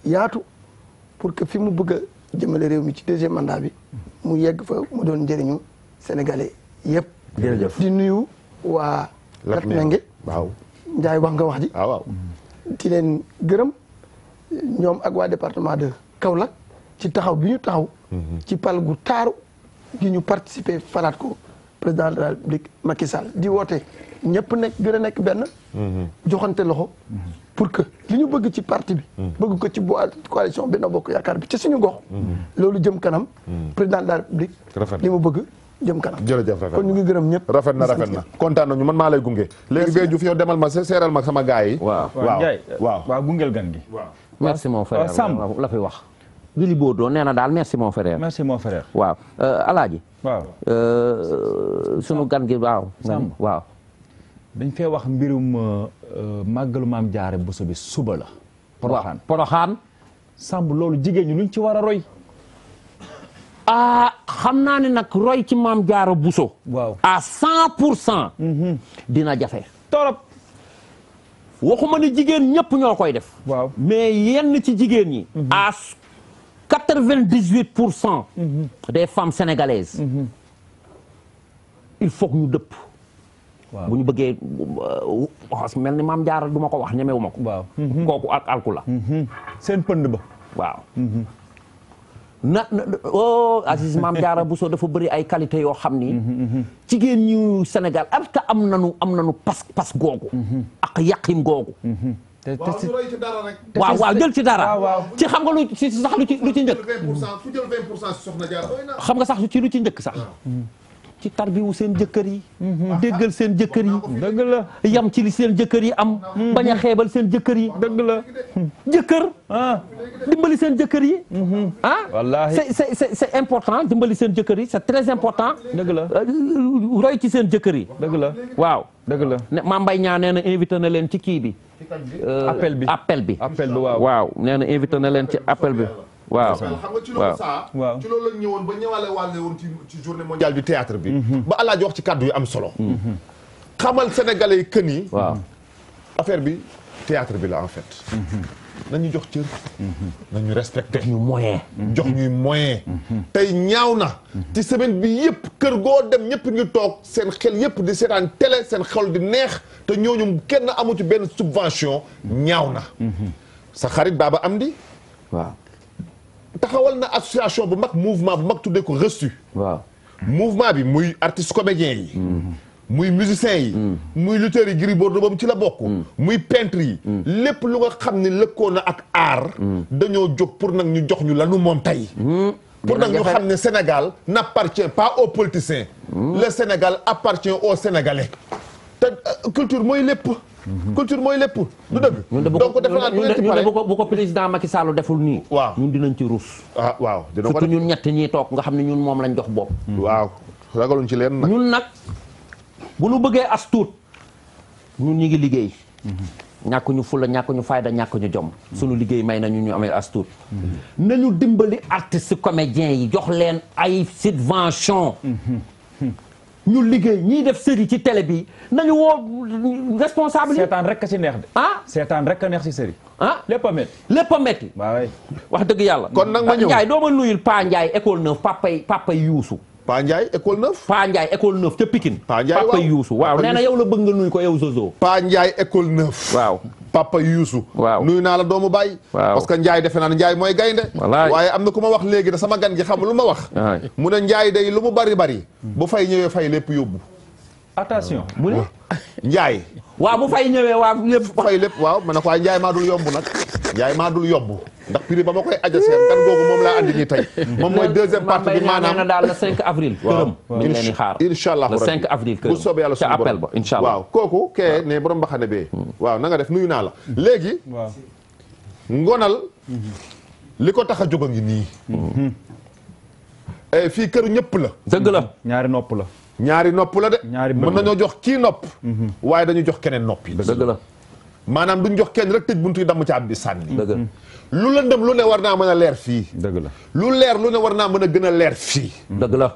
yaatu pour que fi mu bëgg a jëmale réew mi ci deuxième mandat bi. mu yegg fa mu doon njëriñu sénégalais yëpp. jërëjëf di nuyu waa. Latmingué waaw. Ndiaye wax nga wax ji. waaw. di leen gërëm ñoom ak waa département de Kaolack ci taxaw bi ñu taxaw. ci pal gu taaru gi ñu participer falaat ko président de la République Macky Sall di woote ñëpp nekk gën a nekk benn. joxante loxo. pour que li ñu bëgg ci parti bi. bëgg ko ci coalition Benno Bokk Yaakaar bi ci suñu gox. loolu jëm kanam. président de la République. li mu bëgg jëm kanam. jërëjëf rafet kon ñu ngi gërëm ñëpp. rafet na kontaan nañu man maa lay gunge. léegi bee Diouf yow demal ma seeral ma sama gars yi. waaw gungeel gan gi. merci mon frère Samb la fi wax. Gris Bordeaux nee na daal merci mon frère. merci mon frère. waaw Alaaji. waaw. sunu gan gi waaw. Samb waaw. dañ fee wax mbirum màggalu maam Jaara Buso bi suba la. Poroxaan. Samb loolu jigéen ñi luñ ci war a roy. xam naa ne nag roy ci maam Jaara Buso. waaw à 100%. dina jafe. torop. waxuma ne jigéen ñëpp ñoo koy def. waaw mais yenn ci jigéen ñi. à 98%. des femmes sénégalaises. il faut que ñu dëpp. waaw bu ñu bëggee mel ni maam Jaara du ma ko wax ñemewu ma ko. waaw kooku ak alku la. seen pënd ba. waaw. Aziz maam Jaara Bousso dafa bëri ay qualité yoo xam ni. jigéen ñu Sénégal ak am nañu pas googu. ak yaqin googu. waaw jël ci dara. ci xam nga lu ci sax lu ci njëkk. xam nga sax ci lu ci njëkk sax. ci tarbiwu seen jëkkër yi. déggal seen jëkkër yi. dëgg la yam ci li seen jëkkër yi am. bañ a xeebal seen jëkkër yi. dëgg la. jëkkër. dimbali seen jëkkër yi. wallaahi c'est important dimbali seen jëkkër yi c'est très important. dëgg la roy ci seen jëkkër yi. dëgg la waaw. dëgg la ne Mame Mbaye Niang nee na invité na leen ci kii bi. appel bi appel bi. waaw nee na invité na leen ci appel bi. waaw xam nga ci loolu saa ci loolu la ñëwoon ba ñëwaale wàlle woon ci journée mondiale du théâtre bi ba Alaaji wax ci kàddu yu am solo xamal sénégalais yi kën yi waaw affaire bi théâtre bi la en fait nañu jox cër nañu respecté ñu moyen jox ñuy moyen tey ñaaw na ci semaine bi yëpp kër goo dem ñëpp ngi toog seen xel yëpp di seetaan télé seen xel di neex te ñooñu kenn amu ci benn subvention ñaaw na sa xarit Baba Amdi waaw taxawal na association bu mag mouvement bu mag tuddee ko reçu waaw mouvement bi muy artiste comédien yi muy musiciens yi muy lutteurs yi Gris Bordeaux boobu ci la bokk muy peintre yi lépp lu nga xam ne lëkkoo na ak art dañoo jóg pour nag ñu jox ñu lanu moom tey pour nag ñu xam ne Sénégal n'appartient pas aux politiciens le Sénégal appartient aux Sénégalais te culture mooy lépp culture mooy lépp du dëgg donc defe naa bu ko président Macky Sall deful nii waaw ñun dinañ ci ruus waaw dina ko surtout ñun ñett ñiy toog nga xam ne ñun moom lañ jox bopp waaw ragaluñ ci leen nag ñun nag bu ñu bëggee as tuut ñun ñi ngi liggéey ñàkk ñu fulla ñàkk ñu fayda ñàkk ñu jom suñu liggéey may nañu ñu amee as tuut nañu dimbali artistes comédiens yi jox leen ay subvention ñu liggéey ñiy def série ci télé bi nañu woo responsable yi. seetaan rek a ci neex de. ah seetaan rek a neex ci série. ah lépp a métti. lépp a métti. waaw wax dëgg yàlla. kon nag ma ñëw Ndiaye doo ma nuyul Pa Ndiaye école 9 papay Youssou. Pa Ndiaye école 9. Pa Ndiaye école 9 ca Pikine. Pa Ndiaye papay Youssou waaw nee na yow la bëgg nga nuyu ko yow Zozo. Pa Ndiaye école 9. waaw. Papa Youssou. waaw nuyu naa la doomu baay. waaw parce que Ndiaye defe naa ne Ndiaye mooy gaynde. wallaay waaye am na ku ma wax léegi ne sama gan gi xam lu ma wax. mu ne Ndiaye day lu mu bari bari. bu fay ñëwee fay lépp yóbbu. attention. mu ne. Ndiaye. waaw bu fay ñëwee waa lépp. fay lépp waaw ma ne ko waaye Ndiaye maa dul yomb nag. Ndiaye maa dul yomb ndax prix ba ma koy aja seen gan googu moom laa andi nii tey. moom mooy deuxième partie bi maanaam nee na daal le 5 avril. këram mi ngi leen di xaar. incha allah le 5 avril këram bu soobee yàlla ca appel ba incha allah. waaw kooku kee ne borom mbaxane bee. waaw na nga def nuyu naa la. léegi. waaw. ngonal. li ko tax a jóg a ngi nii. fii kër ñëpp la. dëgg la. ñaari nopp la. ñaari nopp la de. ñaari mën nañoo jox kii nopp. waaye dañu jox keneen nopp yi. dëgg la. maanaam duñ jox kenn rek tëj buntu yi damm ci ab bi sànni. dëgg lu lëndëm lu ne war naa mën a leer fii. dëgg la. lu leer lu ne war naa mën a gën a leer fii. dëgg la.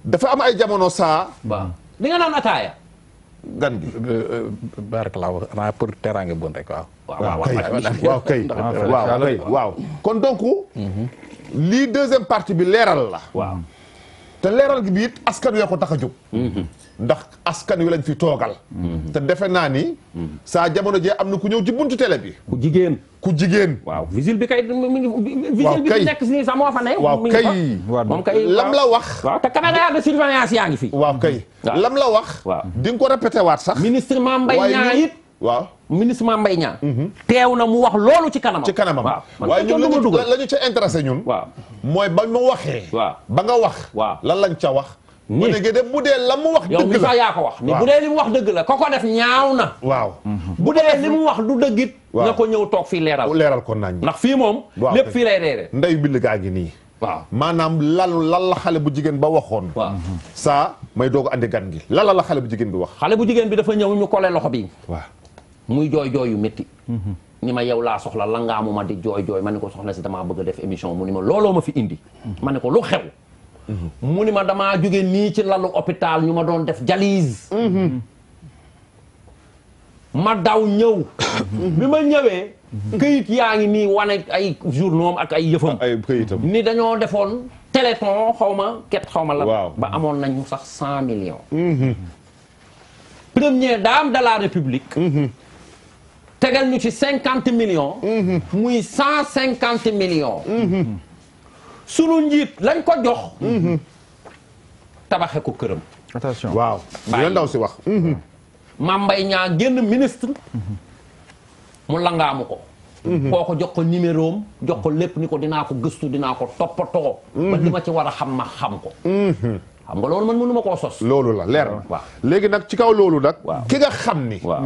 dafa am ay jamono saa. waaw di nga naan ataaya. gan gi. barakallahu xanaa pour teraanga bon rek waaw. waaw kay waaw kay waaw. kon donc. lii deuxième partie bi leeral la. waaw. te leeral gi bi it askan wi ko tax a jóg. ndax askan wi lañ fi toogal. te defe naa ni. saa jamono jee am na ku ñëw ci buntu télé bi. ku jigéen. ku jigéen. waaw vigile bi kay. waaw vigile bi nekk si nii sax moo fa ne. waaw kay moom kay lam la wax. waaw te caméra de surveillance yaa ngi fi. waaw kay lam la wax. waaw di nga ko répété waat sax. ministre Mame Mbaye Niang it. waaw ministre Mame Mbaye Niang. teew na mu wax loolu ci kanamam. ci kanamam waaw waaye ñun la ñu ca intéressé ñun. waaw mooy ba ma waxee. waaw ba nga wax. waaw lan lañ ca wax. mu ne de bu dee la mu wax yow mi dëgg la sax yaa ko wax. ni bu dee li mu wax dëgg la ko def ñaaw na. waaw. bu dee li mu wax du dëggit. waaw nga ko ñëw toog fii leeral. leeral ko nañ. ndax fii moom. waaw lépp fii lay reere. ndeyu bind gaa ngi nii. waaw maanaam lan la xale bu jigéen ba waxoon. waaw saa may doog a andi gan gi. lan la xale bu jigéen bi wax. xale bu jigéen bi dafa ñëw ñu kole loxo bi. waaw. muy jooy jooy yu métti. ni ma yow laa soxla la ngaamu ma di jooy jooy ma ne ko soxna si damaa bëgg a def émission mu ni ma looloo ma fi indi. ma ne ko lu xew. mu ni ma damaa jóge nii ci lalu hôpital ñu ma doon def dialyse. ma daw ñëw. bi ma ñëwee. këyit yaa ngi nii wane ay journaux ak ay yëfam. ay këyitam. ni dañoo defoon téléthon xaw ma ket xaw ma la. waaw ba amoon nañu sax 100 millions. première dame de la république. tegal ñu ci 50 millions. muy 150 millions. sunu njiit lañ ko jox. tabaxe ko këram. attention waaw. bàyyi li ndaw si wax. Mame Mbaye Niang génn ministre. mu langaamu ko. kooku jox ko numéro am jox ko lépp ni ko dinaa ko gëstu dinaa ko toppatoo. ba li ma ci war a xam ma xam ko. xam nga loolu man mënu ma koo sos. loolu la leer na. waaw léegi nag ci kaw loolu nag. waaw ki nga xam ni. waaw.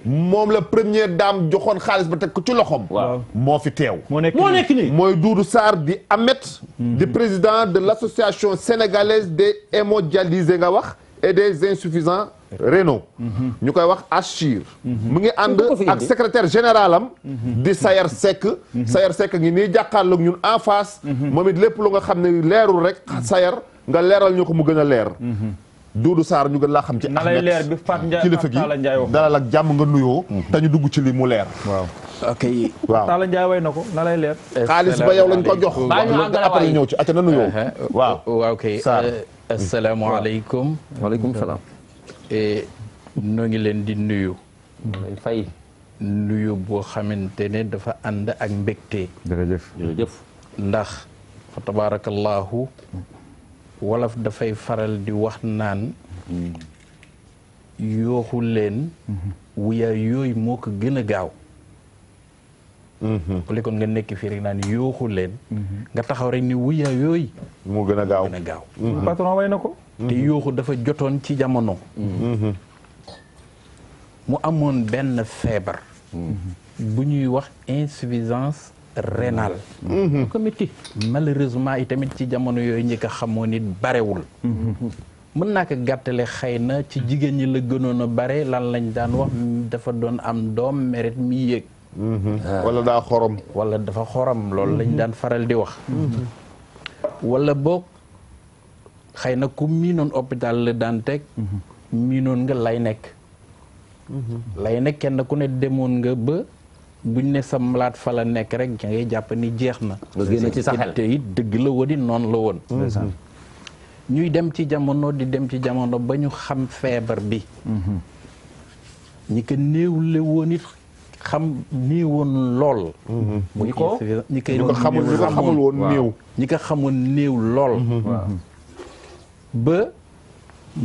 moom la première dame joxoon xaalis ba teg ko ci loxoom. waaw moo fi teew. moo nekk nii. mooy Doudou Sarr di Ahmed. di président de l' association sénégalaise des hémodialysés nga wax et des insuffisants rénaux. ñu koy wax ACHIR. mu ngi ànd ak secrétaire général am. di Sayar Seck. Sayar Seck ngi nii jàkkaarloog ñun en face. moom it lépp lu nga xam ne leerul rek Sayar nga leeral ñu ko mu gën a leer. Doudou Sarr ñu gën laa xam ci na lay leer bi Fatou Ndiaye kilifa gi Talla Ndiaye wax dalal ak jàmm nga nuyoo. te ñu dugg ci li mu leer. waaw ok. waaw Talla Ndiaye way na ko na lay leer. xaalis ba yow lañ ko jox. bàyyi ñu àggale après ñëw ci ate na nuyoo. waaw waaw kay. asalaamaaleykum. waaleykum salaam. noo ngi leen di nuyu. lay fay. nuyu boo xamante ne dafa ànd ak mbégte. jërëjëf jërëjëf. ndax fa tabaarakallaahu wolof dafay faral di wax naan yooxu leen wuyaay yooyu moo ko gën a gaaw bu lekkoon nga nekk fii rek naan yooxu leen nga taxaw rek ni wuyaay yooyu moo gën a gaaw gën a gaaw patron way na ko te yooxu dafa jotoon ci jamono mu amoon benn feebar bu ñuy wax insuffisance rénale. ko métti. malheureusement itamit ci jamono yooyu ñi ko xamoon nit barewul. mën naa ko gàttale xëy na ci jigéen ñi la gënoon a bare lan lañ daan wax dafa doon am doom meret mi yéeg. wala daa xorom. wala dafa xorom loolu lañ daan faral di wax. wala boog xëy na ku miinoon hôpital la daan teg miinoon nga lay nekk lay nekk kenn ku ne demoon nga ba buñ ne sa malaat fa la nekk rek da ngay jàpp ni jeex na nga génn ci sa xel te it dëgg la woon it noonu la woon ñuy dem ci jamono di dem ci jamono ba ñu xam feebar bi ñi ko néewle woon it xam néewoon lool ñi ko xamul woon néew ñi ko xamoon néew lool ba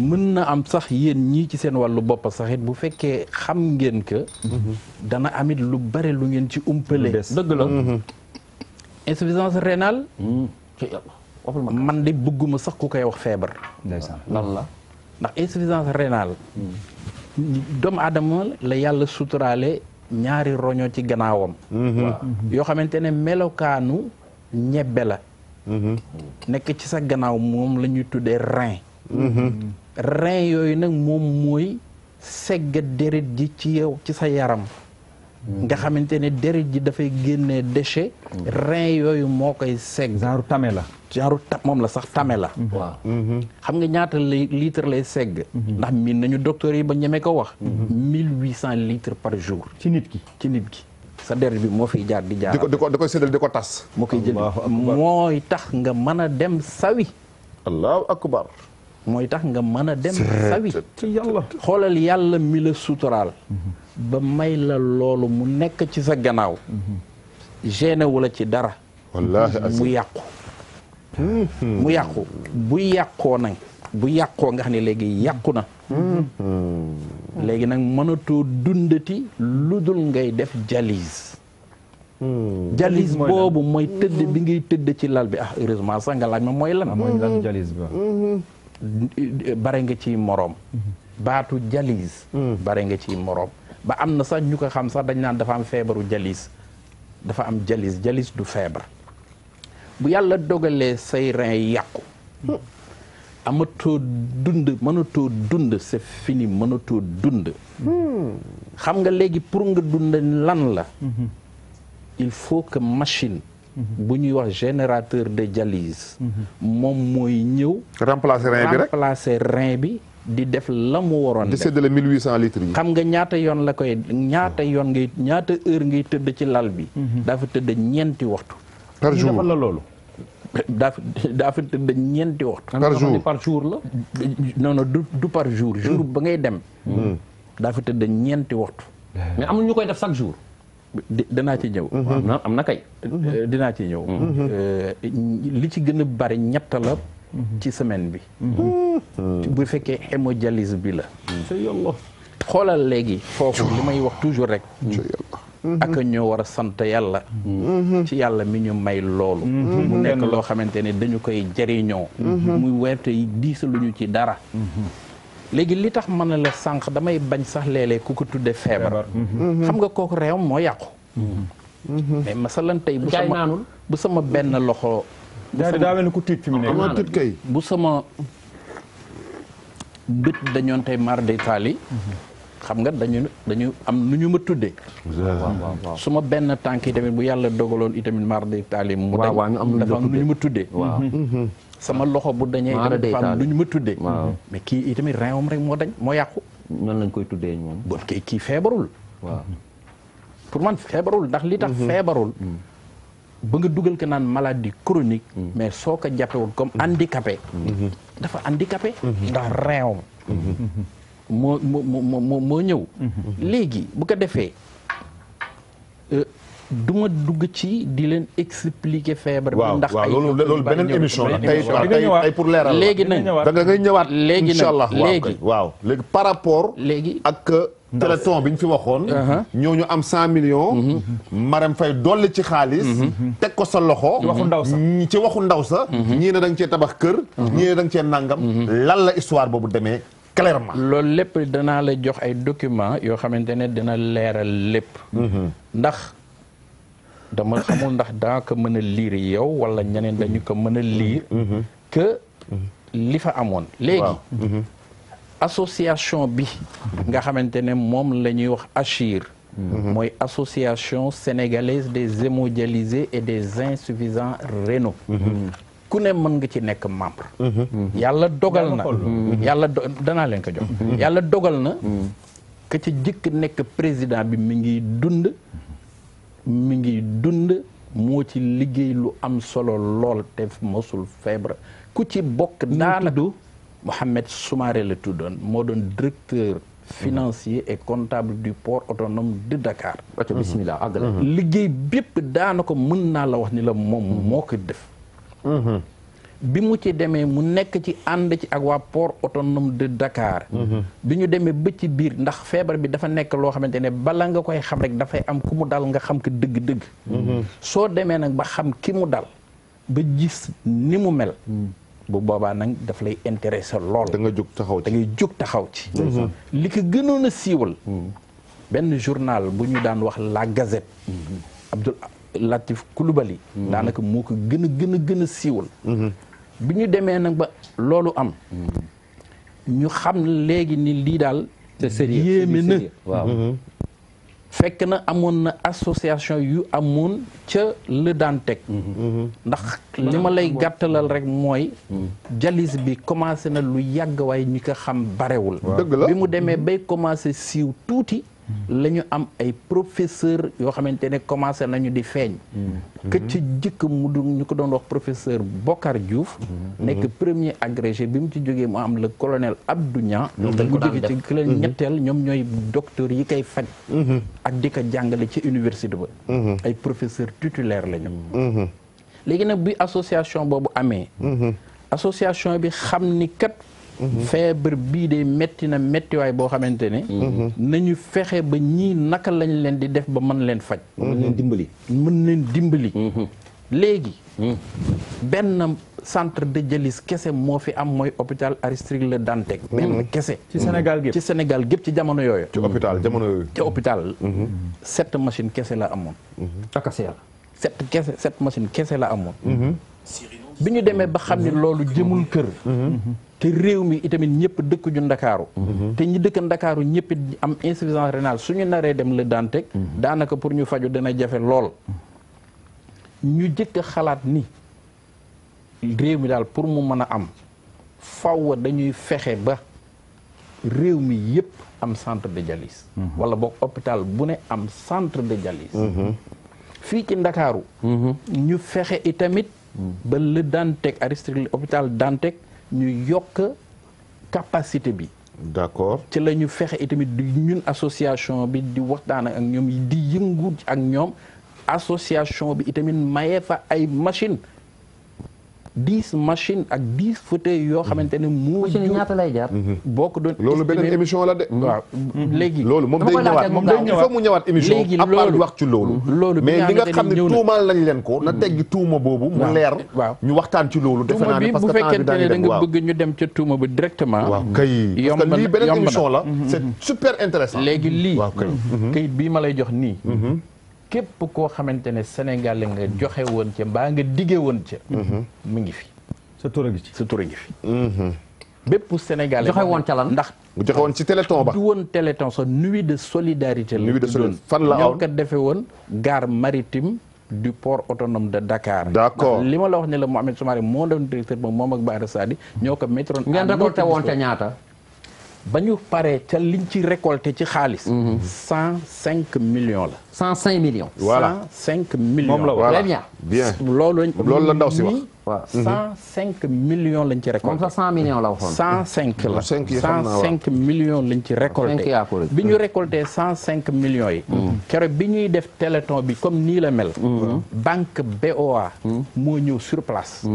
mën na am sax yéen ñii ci seen wàllu bopp sax it bu fekkee xam ngeen que dana amit lu bare lu ngeen ci umpale dëgg la insuffisance rénale man de bëgguma sax ku koy wax feebar lan la ndax insuffisance rénale doomu aadama la yàlla suturaale ñaari roño ci gannaawam yoo xamante ne melokaanu ñebbe la nekk ci sa gannaaw moom la ñuy tuddee rein rein yooyu nag moom mooy segga deret ji ci yow ci sa yaram nga xamante ne deret ji dafay génnee déchet rein yooyu moo koy segg genre tame la moom la sax tame la waaw xam nga ñaata litre lay segg ndax miin nañu docteur yi ba ñeme ko wax 1800 litres par jour ci nit ki sa deret bi moo fiy jaar di jaar di koy séddal di ko tas moo koy jël mooy tax nga mën a dem sawi allahu akbar mooy tax nga mën a dem sawi ci yàlla xoolal yàlla mi la suturaal ba may la loolu mu nekk ci sa gannaaw gêné wu la ci dara wallaahi mu yàqu bu yàqoo nag bu yàqoo nga xam ne léegi yàqu na léegi nag mënatoo dundati lu dul ngay def dialyse dialyse boobu mooy tëdd bi ngay tëdd ci lal bi heureusement sax nga laaj ma mooy lan dialyse bi bare nga ci moroom baatu dialyse bare nga ci moroom ba am na sax ñu ko xam sax dañ naan dafa am feebaru dialyse dafa am dialyse du feebar bu yàlla dogalee say rein yàqu amatoo mënatoo dund c'est fini mënatoo dund xam nga léegi pour nga dund lan la il faut que machine bu ñuy wax générateur de dialyse moom mooy ñëw remplacer rein bi di def la mu waroon def di séddale 1800 litres yi xam nga ñaata yoon ñaata heure ngay tëdd ci lal bi dafa tëdd ñeenti waxtu par jour defal la loolu daa fa tëdd ñeenti waxtu par jour la non du par jour ba ngay dem daa fa tëdd ñeenti waxtu mais amul ñu koy def chaque jour dinaa ci ñëw am na kay dinaa ci ñëw li ci gën a bari ñett la ci semaine bi bu fekkee hémodialyse bi la xoolal léegi foofu li may wax toujours rek ak ñoo war a sant yàlla ci yàlla mi ñu may loolu mu nekk loo xamante ne dañu koy jëriñoo muy werte yi diisaluñu ci dara léegi li tax mën na la sànq damay bañ sax léeg-léeg ku ko tudde feebar xam nga kooku réew moo yàqu mais masalan tey bu sama benn loxo daa mel ni ku tiit fi mu nekk tiit kay bu sama bët dañoon tey mar day taali xam nga dañu am nu ñu ma tuddee su ma benn tànk yi tamit bu yàlla dogaloon itamit mar day taali mu dañ dafa am nu ñu ma tuddee sama loxo bu dañee itamit dafa am nu ñu ma tuddee mais kii itamit reewam rek moo dañ moo yàqu noonu lañ koy tuddee ñoom bon kii feebarul pour man feebarul ndax li tax feebarul ba nga dugal ko naan maladie chronique mais soo ko jàppewul comme handicapé dafa handicapé ndax reewam moo ñëw léegi bu ko defee du ma dugg ci di leen expliquer feebar bi ndax ay loolu beneen émission la tey pour leeral léegi nag da ngay ñëwaat léegi incha allah léegi waaw léegi par rapport léegi ak téléthon bi ñu fi waxoon ñooñu am 100 millions Marème Faye dolli ci xaalis teg ko sa loxo ci waxu ndaw sa ñii ne da nga cee tabax kër ñii ne da nga cee nàngam lan la histoire boobu demee clairement loolu lépp danaa la jox ay documents yoo xamante ne dina leeral lépp ndax dama xamul ndax daa ko mën a liir yow wala ñeneen dañu ko mën a liir que li fa amoon léegi association bi nga xamante ne moom la ñuy wax ACHIR mooy association sénégalaise des hémodialysés et des insuffisants rénaux ku ne mën nga ci nekk membre. yàlla dogal na danaa leen ko jox. yàlla dogal na. ka ca jëkk nekk président bi mi ngi dund moo ci liggéey lu am solo lool te mosul feebar ku ci bokk daanaka Mohamed Soumaré la tuddoon moo doon directeur financier et comptable du port autonome de Dakar. bismillah àggale. liggéey bépp daanaka mën naa la wax ni la moom moo ko def. bi mu ci demee mu nekk ci ànd ci ak waa port autonome de Dakar. bi ñu demee ba ci biir ndax feebar bi dafa nekk loo xamante ne bala nga koy xam rek dafay am ku mu dal nga xam ko dëgg-dëgg. soo demee nag ba xam ki mu dal ba gis ni mu mel. bu boobaa nag daf lay intéressé lool. da nga jóg taxaw ci da ngay jóg taxaw ci. li ko gënoon a siiwal. benn journal bu ñu daan wax La Gazette. Abdoul Latif Coulibaly. daanaka moo ko gën a siiwal. bi ñu demee nag ba loolu am. ñu xam léegi ni lii daal. c'est sérieux yéeme na waaw. fekk na amoon na association yu amoon ca Le Dantec. ndax li ma lay gàttalal rek mooy. jalis bi commencé na lu yàgg waaye ñi ko xam barewul. dëgg la bi mu demee bay commencé siiw tuuti. la ñu am ay professeur yoo xamante ne commencé nañu di feeñ. que ci jëkk ñu ko doon wax professeur Bokar Diouf. nekk premier agrégé bi mu ci jógee mu am le colonel Abdou Niang. mu jóge ci kële ñetteel ñoom ñooy docteur yi koy faj. ak di ko jàngale ci université ba. ay professeur titulaire la ñu. léegi nag bi association boobu amee. association bi xam ni kat. feebar bii de metti na mettiwaay boo xamante ne. nañu fexe ba ñii naka lañ leen di def ba mën leen faj. mën leen dimbali. léegi. benn centre de dialyse kese moo fi am mooy hôpital Aristide Le Dantec. benn kese. ci Sénégal gépp ci Sénégal gépp ci jamono yooyu. ci hôpital jamono yooyu. ci hôpital. 7 machines kese la amoon. takaseel. 7 machines kese la amoon. bi ñu demee ba xam ne loolu jëmul kër. te réew mi itamit ñëpp dëkk ju Ndakaaru. te ñi dëkk Ndakaaru ñëpp am insuffisance rénale suñu naree dem Le Dantec. daanaka pour ñu faju dana jafe lool. ñu jëkk a xalaat ni réew mi daal pour mu mën a am faw dañuy fexe ba réew mi yëpp am centre de dialyse. wala boog hôpital bu ne am centre de dialyse. fii ci Ndakaaru. ñu fexe itamit. ba Le Dantec Aristide hôpital Dantec ñu yokk capacité bi. d'accord ci la ñu fexe itamit di ñun association bi di waxtaan ak ñoom di yëngu ak ñoom association bi itamit maye fa ay machine 10 machines ak 10 fauteuils yoo xamante ne moo machine yi ñaata lay jaar. boo ko doon loolu beneen émission la de. waaw léegi. loolu moom day ñëwaat il faut mu ñëwaat émission. léegi à part wax ci loolu. mais li nga xam ne tuumaal lañ leen ko. na teggi tuuma boobu. mu leer ñu waxtaan ci loolu. defe naa ne parce que bu fekkente temps ne bi da nga bëgg ñu dem ca tuuma ba directement. waaw kay parce que lii beneen émission la. c'est super intéressant. léegi lii. waaw kay kayit bii ma lay jox nii. képp koo xamante ne Sénégal nga joxe woon ca mbaa nga dige woon ca. mu ngi fi. sa tur a ngi ci sa tur a ngi fi. bépp Sénégalais joxe woon ca lan ndax. mu joxe woon ci téléthon ba. du woon téléthon sa nuit de solidarité la. nuit de solidarité fan la ñoo ko defee woon gare maritime du port autonome de Dakar. d'accord li ma la wax ne la Mohamed Soumaré moo doon directeur ba moom ak Bara Sadi ñoo ko mettroon. ngeen récolté woon ca ñaata. ba ñu paree ca liñ ci récolté ci xaalis. 105 millions la. 105 millions. voilà 105 millions. moom la voilà très bien. bien loolu la ndaw si wax. waaw 105 millions lañ ci récolté. moom sax 100 millions la waxoon. 105 la 105 millions lañ ci récolté. bi ñu récolté 105 millions yi. keroog bi ñuy def téléthon bi comme nii la mel. banque BOA. moo ñëw sur place.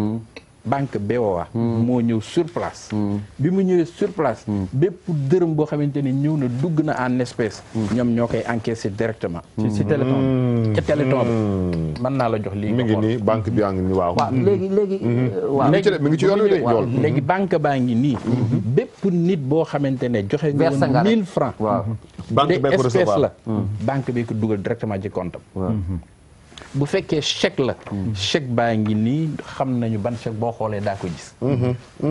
banque BOA. moo ñëw sur place. bi mu ñëwee sur place. bépp dërëm boo xamante ni ñëw na dugg na en espèce. ñoom ñoo koy encaissé directement. ci téléthon ca téléthon bi. mën naa la jox lii. mi ngi nii banque bi yaa ngi nii waaw. waaw léegi. waaw mi ngi ci yoon wi de yool. léegi banque baa ngi nii. bépp nit boo xamante ne joxe nga woon 1000 francs. waaw banque bee ko espèce recevoir la. banque bi ko dugal directement ci compte am. bu fekkee chèque la. chèque baa ngi nii xam nañu ban chèque boo xoolee daa ko gis.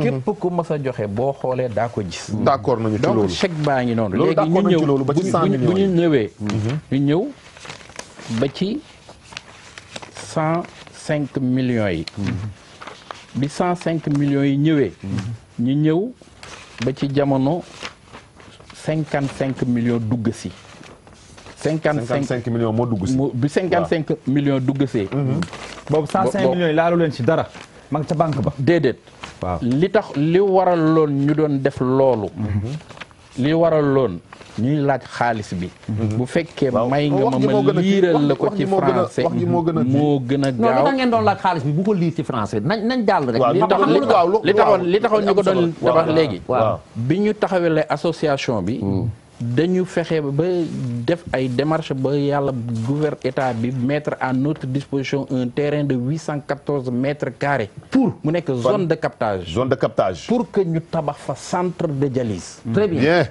képp ku mës a joxe boo xoolee daa ko gis. d'accord nañu ci loolu donc chèque baa ngi noonu. loolu léegi d'accord ñu nañu ci ñëw loolu ba ci 100 millions bu ñu ñëwee. ñu ñëw ba ci 105 millions yi. bi 105 millions yi ñëwee ñu ñëw ba ci jamono 55 millions dugg si 55 millions moo dugg si bi 55 millions dugg see boobu 105 millions yi laalu leen ci dara ma nga ca banque ba déedéet waaw li tax li waral loon ñu doon def loolu li waral loon ñuy laaj xaalis bi bu fekkee may nga ma liiral la ko ci français moo gën a non li tax ngeen doon laaj xaalis bi bu ko liir ci français nañ jàll rek li taxoon ñu ko doon wax léegi bi ñu taxawalee association bi dañu fexe ba def ay démarches ba yàlla gouvernement état bi mettre à notre disposition un terrain de 814 mètres carrés pour mu nekk zone de captage pour que ñu tabax fa centre de dialyse très bien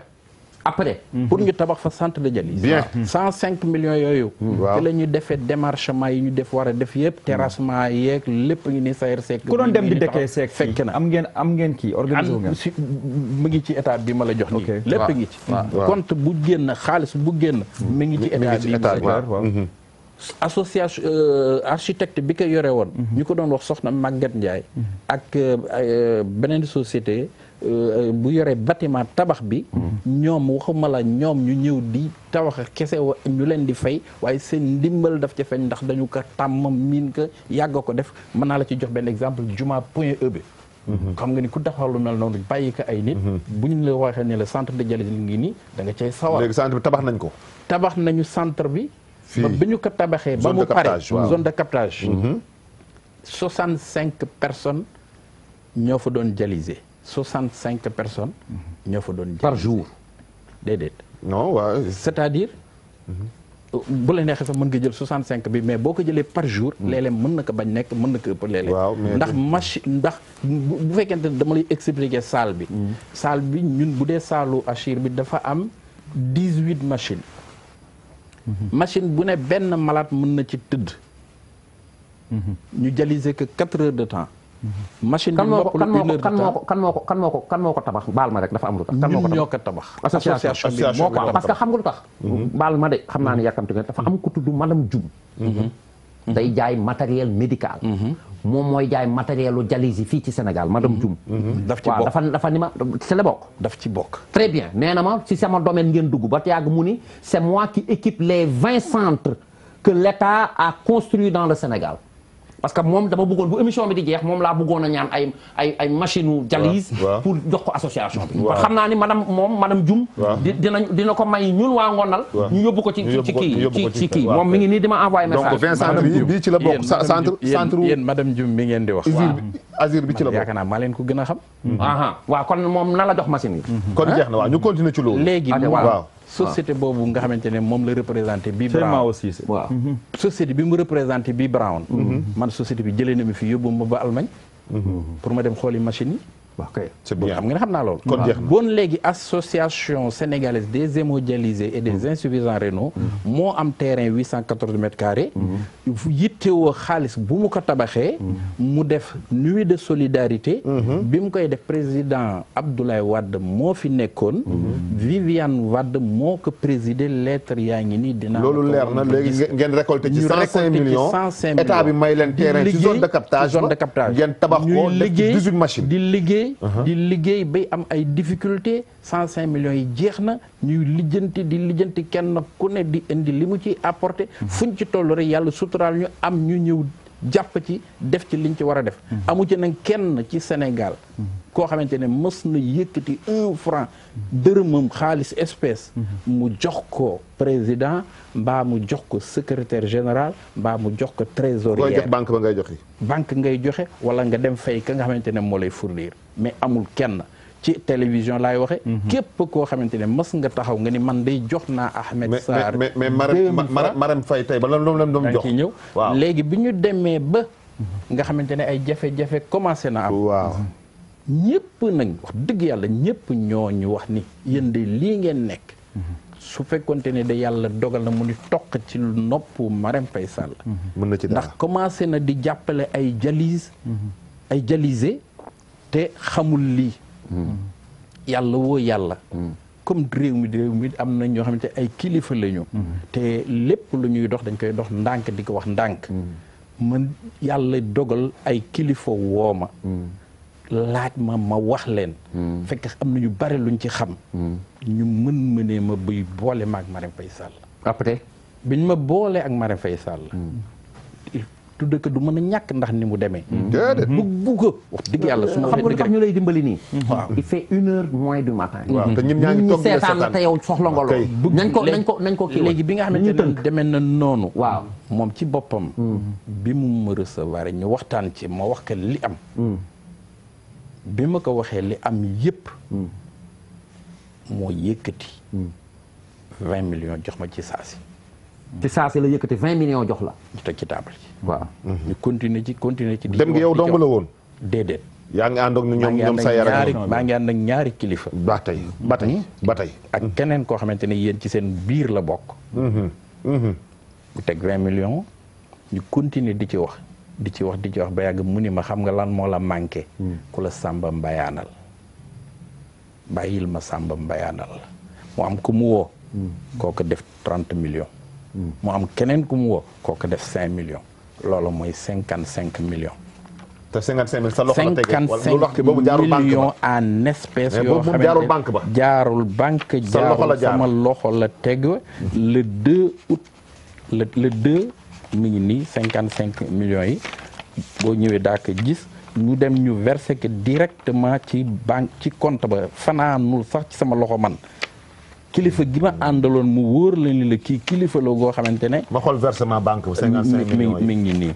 après pour ñu tabax fa centre de dialyse bien 105 millions yooyu te la ñu defee démarchement yi ñu def war a def yëpp terrassement yeeg lépp ngi ni sayer seek ku doon dem di dekkee seek fekk na am ngeen kii organisé ngeen mu ngi ci état bi ma la jox nii lépp ngi ci compte bu génn xaalis bu génn mu ngi ci état bi waaw association architecte bi ko yore woon ñu ko doon wax soxna Maguette Ndiaye ak beneen société bu yore bâtiment tabax bi ñoom waxuma la ñoom ñu ñëw di tabax kese ñu leen di fay waaye seen ndimbal daf ca feeñ ndax dañu ko tàmm miin ko yàgg ko def mën naa la ci jox benn exemple juma Point E bi xam nga ni ku taxaw lu mel noonu bàyyi ko ay nit bu ñu la waxee ne le centre de dialyse ngi nii da nga cay sawar léegi centre bi tabax nañ ko tabax nañu centre bi ba bi ñu ko tabaxee ba mu pare zone de captage 65 personnes ñoo fa doon dialyser 65 personnes ñoo fa doon par jour déedéet non waaw c'est-à-dire bu la neexee sax mën nga jël 65 bi mais boo ko jëlee par jour léeg-léeg mën na ko bañ nekk mën na ko ëpp léeg-léeg ndax machine ndax bu fekkente ne dama lay expliquer salle bi ñun bu dee saalu Achir bi dafa am 18 machines machine bu ne benn malade mën na ci tëdd ñu dialyser que 4 heures de temps machine bi kan moo ko tabax baal ma rek dafa am lu tax ñun ñoo ko tabax association bi moo ko tabax parce que xam nga lu tax baal ma de xam naa ne yàkkamti nga dafa am ko tudd madame Dioum day jaay matériel médical moom mooy jaay matériel u dialyse yi fii ci Sénégal madame Dioum daf ci bokk dafa ni ma ci la bokk daf ci bokk très bien nee na ma si sama domaine ngeen dugg ba yàgg mu ni c'est moi qui équipe les 20 centres que l'État a construits dans le Sénégal parce que moom dama bëggoon bu émission bi di jeex moom laa bëggoon a ñaan ay machine u dialyse pour jox ko association bi xam naa ni madame Dioum dina ko may ñun waa Ngonal ñu yóbbu ko ci kii moom mi ngi nii dima envoyé message donc 20 centre bii ci la bokk centre yéen madame Dioum mi ngeen di wax Azir bi ci la bokk yaakaar naa maa leen ko gën a xam waaw kon moom na la jox machine yi kon jeex na waaw ñu continuer ci loolu léegi waaw société boobu nga xamante ne moom la représenté bi Brown aussi waaw société bi mu représenté bi Brown man société bi jëlee na mi fi yóbbu ma ba Allemagne pour ma dem xooli machine yi waaw kay c'est bien xam nga ne xam naa loolu kon jeex na bon léegi association sénégalaise des hémodialysés et des insuffisants rénaux moo am terrain 814 mètres carrés yittewoo xaalis bu mu ko tabaxee mu def nuit de solidarité bi mu koy def président Abdoulaye Wade moo fi nekkoon Viviane Wade moo ko présider lettre yaa ngi nii dina loolu leer na léegi ngeen récolté ci 105 millions état bi may leen terrain ci zone de captage ngeen tabax ko def ci 18 machines di liggéey bay am ay difficulté 105 millions yi jeex na ñuy lijjanti kenn ku ne di indi li mu ci apporté fuñ ci toll rek yàlla suturaal ñu am ñu ñëw jàpp ci def ci liñ ci war a def amu ci nag kenn ci Sénégal koo xamante ne mës na yëkkati 1 franc dërëmam xaalis espèce mu jox ko président mbaa mu jox ko secrétaire général mbaa mu jox ko trésorier banque ba ngay joxe banque ngay joxe wala nga dem fay ka nga xamante ne moo lay fournir mais amul kenn ci télévision laay waxe képp koo xamante ne mës nga taxaw nga ni man day jox naa Ahmed Sarr mais Marème Faye tey ba lan doon jox ci ñëw léegi bi ñu demee ba nga xamante ne ay jafe-jafe commencé na am waaw ñëpp nag wax dëgg yàlla ñëpp ñoo ñu wax ni yéen de lii ngeen nekk su fekkonte ne de yàlla dogal na mu ni toq ci nopp Marème Faye Sall mën na ci dara ndax commencé na di jàppale ay dialysé te xamul lii yàlla woo yàlla comme réew mi am na ñoo xamante ay kilifa lañu te lépp lu ñuy dox dañ koy dox ndànk di ko wax ndànk man yàlla dogal ay kilifa wooma laaj ma wax leen fekk am na ñu bari luñ ci xam ñu mënee ma buy boole ma ak Marème Faye Sall après biñ ma boole ak Marème Faye Sall tu dëkk du mën a ñàkk ndax ni mu demee bugg ko wax dëgg yàlla su ma xam nga lu tax ñu lay dimbali nii waaw il fait 1h moins du matin waaw te ñun ñaa ngi toog di la seetaan la te yow soxla nga lool nañ ko kii léegi bi nga xamante ne demee na noonu waaw moom ci boppam bi mu ma recevoir ñu waxtaan ci ma wax ko li am bi ma ko waxee li am yépp moo yëkkati 20 millions jox ma ci saasi ci saasi la yëkkati 20 millions jox la ñu teg ci table ci waaw ñu continuer ci dem nga yow dong la woon déedéet yaa ngi ànd ak ñoom sa yaram maa ngi ànd ak ñaari kilifa ba tey ak keneen koo xamante ne yéen ci seen biir la bokk ñu teg 20 millions ñu continuer di ci wax ba yàgg mu ni ma xam nga lan moo la manqué ku la Samba mbayaanal bàyyil ma Samba mbayaanal la mu am ku mu woo kooku def 30 millions mu am keneen ku mu woo kooku def 5 millions loolu mooy 55 millions te 55 000 sa loxo la tege 55 millions en espèces yoo xamante jaarul banque ba jaarul banque jaarul sama loxo la teg le 2 août le 2 mi ngi nii 55 millions yi boo ñëwee daa ko gis ñu dem ñu verser que directement ci banque ci compte ba fanaanul sax ci sama loxo man kilifa gi ma àndaloon mu wóor la ni la kii kilifa la goo xamante ne. ma xool versement banque bu 55 millions yi mi ngi nii.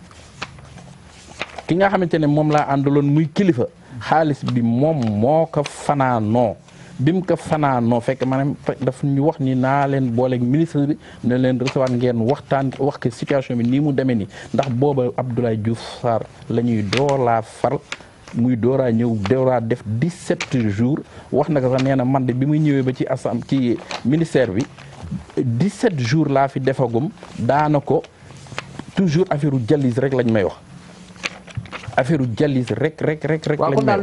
ki nga xamante ne moom laa àndaloon muy kilifa xaalis bi moom moo ko fanaanoo bi mu ko fanaanoo fekk maanaam daf ñu wax ni naa leen booleeg ministre bi ne leen recevoir ngeen waxtaan wax ko situation bi nii mu demee nii ndax booba Abdoulaye Diouf Sarr la ñuy doolaa far muy dooraa ñëw dooraa def 17 jours wax na ko sax nee na man de bi muy ñëwee ba ci ci ministère bi 17 jours laa fi defagum daana ko toujours affaire u dialyse rek lañ may wax affaire u dialyse rek lañ may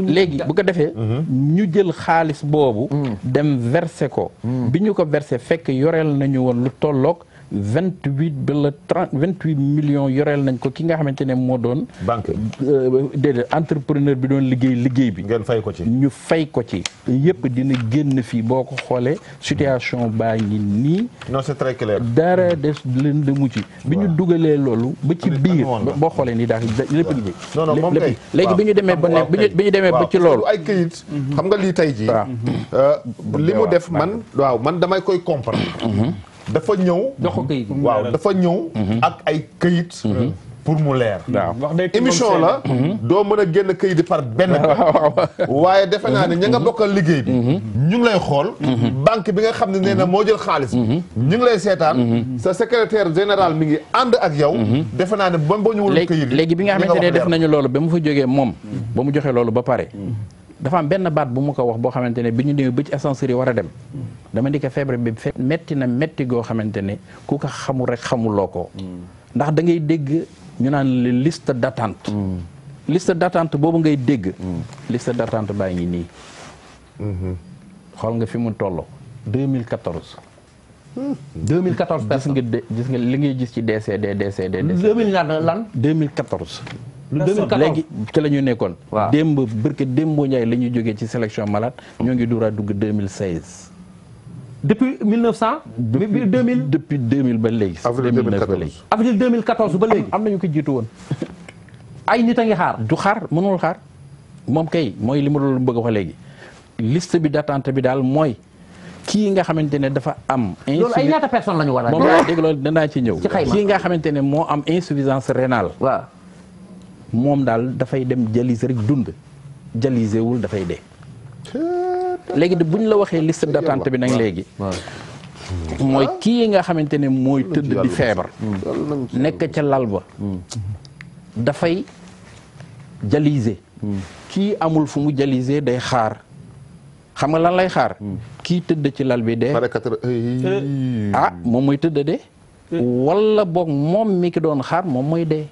léegi bu ko defee ñu jël xaalis boobu dem verser ko bi ñu ko verser fekk yoreel nañu woon lu tolloog 28 millions yoreel nañ ko ki nga xamante ne moo doon banque déedéet entrepreneur bi doon liggéey bi ngeen fay ko ci ñu fay ko ci yëpp dina génn fii boo ko xoolee situation baa ngi nii non c'est très clair dara des leen demu ci bi ñu dugalee loolu ba ci biir boo xoolee nii daal lépp ngi non moom kay léegi bi ñu demee ba ne bi ñu demee ba ci loolu ay këyit xam nga lii tey jii li mu def man damay koy comprendre dafa ñëw waaw dafa ñëw ak ay këyit pour mu leer émission la doo mën a génn këyit par benn waaye defe naa ne ña nga bokkal liggéey bi ñu ngi lay xool banque bi nga xam ne nee na moo jël xaalis ñu ngi lay seetaan sa secrétaire général mi ngi ànd ak yow defe naa ne ba ñëwul këyit léegi bi nga xamante ne def nañu loolu ba mu fa jógee moom ba mu joxee loolu ba pare dafa am benn baat bu mu ko wax boo xamante ne bi ñu demee ba ci ascenseur yi war a dem dama di ko feebar bi metti na metti goo xamante ne ku ko xamul rek xamuloo ko ndax da ngay dégg ñu naan liste d'attente liste d'attente boobu ngay dégg liste d'attente baa ngi nii xool nga fi mu tolloo 2014 personnes gis nga li ngay gis ci DCD 2014 léegi ci la ñu nekkoon démb bërke démboo Njaay la ñuy jógee ci sélection malade ñoo ngi duraa dugg 2016 depuis 1900 depuis 2000 ba léegi avril 2014 avril 2014 ba léegi am nañu ko jiitu woon ay nit a ngi xaar du xaar mënul xaar moom kay mooy li ma doon bëgg a wax léegi liste bi d'attente bi daal mooy kii nga xamante ne dafa am loolu ay ñaata personne la ñu war a moom laa dégg loolu danaa ci ñëw ci xayma kii nga xamante ne moo am insuffisance rénale waaw moom daal dafay dem dialyse rek dund dialysé wul dafay dee léegi de bu ñu la waxee liste d'attente bi nag léegi mooy kii nga xamante ne mooy tëdd di feebar nekk ca lal ba dafay dialysé kii amul fu mu dialysé day xaar xam nga lan lay xaar kii tëdd ci lal bi dee moom mooy tëdd dee wala boog moom mi ki doon xaar moom mooy dee